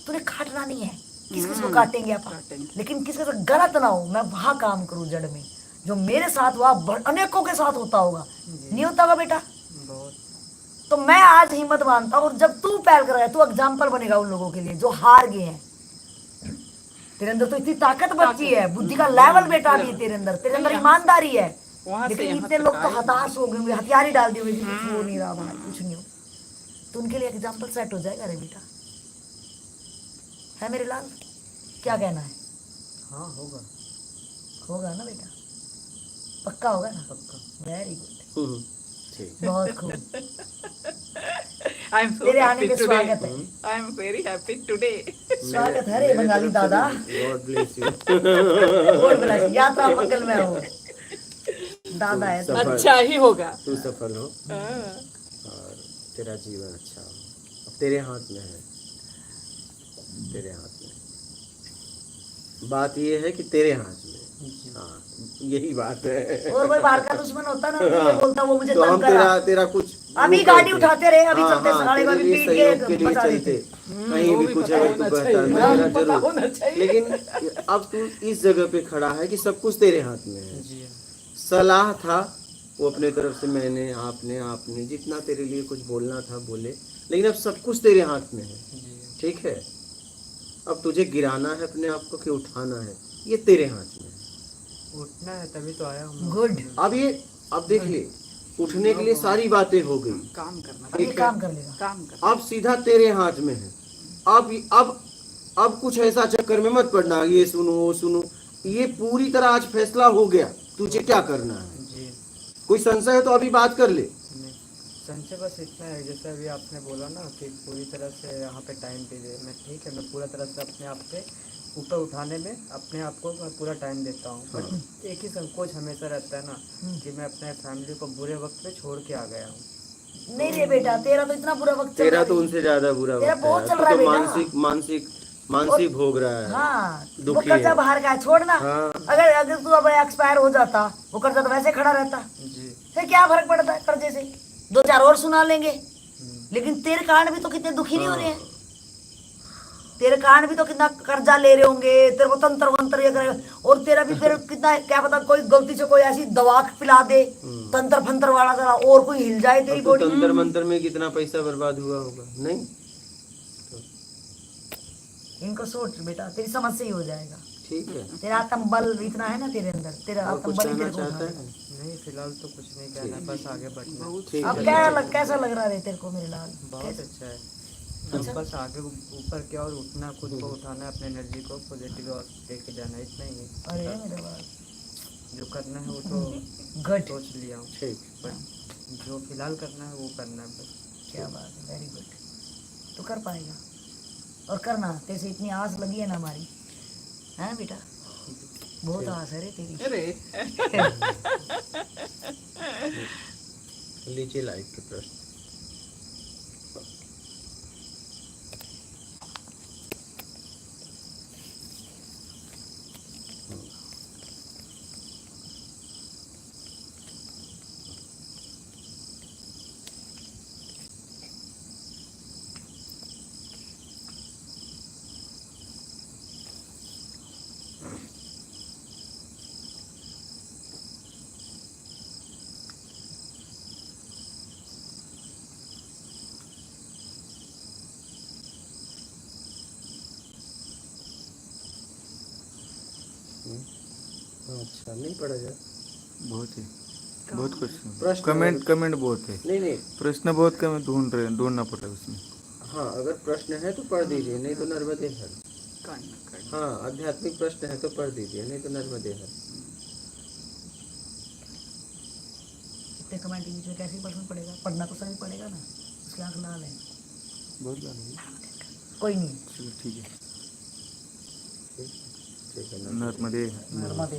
Speaker 3: तूने काटना नहीं है, किस किस को काटेंगे आप,
Speaker 2: काटेंगे।
Speaker 3: लेकिन किसी से गलत ना हो, मैं वहां काम करूं जड़ में। जो मेरे साथ हुआ अनेकों के साथ होता होगा, नहीं होता होगा बेटा।
Speaker 2: बहुत
Speaker 3: तो मैं आज हिम्मत मानता हूँ, और जब तू पहल कर रहा है, तू एग्जाम्पल बनेगा उन लोगों के लिए जो हार गए हैं। तेरे अंदर तो इतनी ताकत बची है, बुद्धि का लेवल बेटा भी है तेरे अंदर ईमानदारी है।
Speaker 2: वहाँ से
Speaker 3: लेकिन
Speaker 2: यहाँ
Speaker 3: इतने
Speaker 2: तक
Speaker 3: लोग तो
Speaker 2: आए।
Speaker 3: हताश हो गए, हथियार ही डाल दिए हुए, कुछ हो नहीं रहा भाई, कुछ नहीं हो। तो उनके लिए एग्जाम्पल सेट हो जाएगा रे बेटा, है मेरे लाल? क्या कहना है?
Speaker 5: हाँ होगा,
Speaker 3: होगा ना बेटा, पक्का होगा ना?
Speaker 5: पक्का।
Speaker 3: वेरी गुड,
Speaker 1: ठीक।
Speaker 3: बहुत खूब।
Speaker 2: आई एम सो
Speaker 3: तेरे आने
Speaker 2: हैप्पी
Speaker 3: पे
Speaker 2: टुडे,
Speaker 3: स्वागत है।
Speaker 2: I am very happy today.
Speaker 3: स्वागत है रे बंगाली दादा।
Speaker 1: God bless you.
Speaker 3: God bless, यात्रा मंगल में हो दादा है तो।
Speaker 2: अच्छा ही होगा।
Speaker 1: तू सफल हो और तेरा जीवन अच्छा हो। अब तेरे हाथ में है, तेरे हाथ में। बात ये है कि तेरे हाथ में, हाँ यही बात है।
Speaker 3: और कोई बाहर का दुश्मन होता ना, तो ये बोलता वो मुझे
Speaker 1: तो हम
Speaker 3: तंग करा।
Speaker 1: तेरा कुछ
Speaker 3: अभी
Speaker 1: वो
Speaker 3: गाड़ी
Speaker 1: करते।
Speaker 3: उठाते रहे, अभी
Speaker 1: हाँ,
Speaker 3: चलते
Speaker 1: हाँ,
Speaker 3: साले को
Speaker 1: तेरे
Speaker 3: अभी
Speaker 1: लिए
Speaker 3: पीट
Speaker 1: सहयोग के
Speaker 3: के
Speaker 1: लिए
Speaker 3: बचा
Speaker 1: चलते,
Speaker 3: देते।
Speaker 1: कहीं
Speaker 2: वो
Speaker 1: भी
Speaker 2: भी
Speaker 1: कुछ
Speaker 2: पता
Speaker 1: अगर
Speaker 2: होना
Speaker 1: तू
Speaker 2: चाहिए।
Speaker 1: बहता
Speaker 2: हाँ,
Speaker 1: मेरा
Speaker 2: पता
Speaker 1: जरूर।
Speaker 2: होना चाहिए।
Speaker 1: लेकिन अब तू इस जगह पे खड़ा है कि सब कुछ तेरे हाथ में है।
Speaker 5: जी
Speaker 1: सलाह था वो अपने तरफ से, मैंने आपने जितना तेरे लिए कुछ बोलना था बोले, लेकिन अब सब कुछ तेरे हाथ में है।
Speaker 5: जी
Speaker 1: ठीक है, अब तुझे गिराना है अपने आप को कि उठाना है, ये तेरे हाथ में है।
Speaker 5: उठना है तभी तो आया हूँ।
Speaker 3: गुड,
Speaker 1: अब देख ले, उठने के लिए सारी बातें हो गई,
Speaker 2: काम करना,
Speaker 3: अब ये काम कर लेगा।
Speaker 2: काम करना।
Speaker 1: अब सीधा तेरे हाथ में है। अब कुछ ऐसा चक्कर में मत पड़ना, ये सुनो वो सुनो, ये पूरी तरह आज फैसला हो गया तुझे क्या करना है।
Speaker 5: जी
Speaker 1: कोई संशय है तो अभी बात कर ले।
Speaker 5: नहीं, संचय बस इतना है, जैसे अभी आपने बोला ना कि पूरी तरह से यहाँ पे टाइम दीजिए, मैं ठीक है, मैं पूरा तरह से अपने आप पे ऊपर उठाने में अपने आप को मैं पूरा टाइम देता हूँ। बट एक ही संकोच हमेशा रहता है ना कि मैं अपने फैमिली को बुरे वक्त पे छोड़ के आ गया हूँ।
Speaker 3: नहीं रे बेटा, तेरा तो इतना बुरा वक्त चल
Speaker 1: तेरा
Speaker 3: रहा
Speaker 1: तो
Speaker 3: है।
Speaker 1: उनसे ज्यादा बुरा
Speaker 3: तेरा
Speaker 1: वक्त
Speaker 3: बहुत
Speaker 1: है,
Speaker 3: चल
Speaker 1: तू
Speaker 3: रहा है
Speaker 1: तो
Speaker 3: बेटा।
Speaker 1: मानसिक भोग रहा है।
Speaker 3: हाँ, वो
Speaker 1: दुखी
Speaker 3: कर्जा
Speaker 1: है।
Speaker 3: बाहर का है, छोड़ना।
Speaker 1: हाँ।
Speaker 3: अगर तू अब एक्सपायर हो जाता, वो कर्जा तो वैसे खड़ा रहता,
Speaker 5: जी
Speaker 3: फिर क्या फर्क पड़ता है कर्जे से? 2-4 और सुना लेंगे। लेकिन तेरे कारण भी तो कितने दुखी नहीं हो रहे हैं, तेरे कारण भी तो कितना कर्जा ले रहे होंगे, तेरे को तंत्र वंत्र ये करे, और तेरा भी फिर कितना, क्या पता कोई गलती से कोई ऐसी दवा पिला दे तंत्र फंत्र वाला जरा, और कोई हिल जाए तेरी
Speaker 1: अब तो
Speaker 3: बॉडी।
Speaker 1: तंत्र मंत्र में कितना पैसा बर्बाद हुआ होगा, नहीं?
Speaker 3: इनको सोच बेटा, तेरी समझ से ही हो जाएगा।
Speaker 1: ठीक है,
Speaker 3: तेरा आत्म बल इतना है ना तेरे अंदर, तेरा
Speaker 1: और
Speaker 3: आत्म
Speaker 1: कुछ
Speaker 3: बल ही
Speaker 1: कहना
Speaker 3: तेरे को
Speaker 1: चाहता
Speaker 3: उठा
Speaker 1: है?
Speaker 3: देगा।
Speaker 5: नहीं, फिलहाल तो कुछ नहीं कहना, बस आगे बढ़ना है।
Speaker 1: ठीक
Speaker 3: अब
Speaker 1: है,
Speaker 3: कैसा लग रहा है तेरे को मेरे लाल?
Speaker 5: बहुत अच्छा है। अब बस आगे ऊपर की ओर उठना, खुद को उठाना, अपने एनर्जी को पॉजिटिव और लेके जाना, इतना ही है।
Speaker 3: अरे मेरे बाल,
Speaker 5: जो करना है वो तो
Speaker 3: गुड,
Speaker 5: सोच लिया हूँ,
Speaker 1: ठीक।
Speaker 5: बट जो फिलहाल करना है वो करना है बस।
Speaker 3: क्या बात है, वेरी गुड। तो कर पाएगा, और करना, तेरे से इतनी आस लगी है ना हमारी, है बेटा, बहुत आस है रे तेरी।
Speaker 2: अरे
Speaker 1: लीजिए लाइफ के प्रश्न। अच्छा, नहीं पढ़ा जाए?
Speaker 6: बहुत ही बहुत कुछ
Speaker 1: प्रश्न
Speaker 6: कमेंट बहुत है,
Speaker 1: नहीं,
Speaker 6: प्रश्न बहुत कम है, ढूंढना पड़ा है उसमें।
Speaker 1: हाँ अगर प्रश्न है तो पढ़ दीजिए, नहीं तो नर्मदे हर।
Speaker 2: करना।
Speaker 1: हाँ आध्यात्मिक प्रश्न है तो पढ़ दीजिए, नहीं तो नर्मदे हर।
Speaker 3: इतने कमेंट के बीच में कैसे प्रश्न पड़ेगा? पढ़ना तो सभी पड़ेगा ना, उसकी आंख लाल है।
Speaker 6: बहुत लाल है।
Speaker 3: कोई नहीं,
Speaker 6: चलो ठीक है,
Speaker 1: ठीक है,
Speaker 6: नर्मदे
Speaker 3: नर्मदे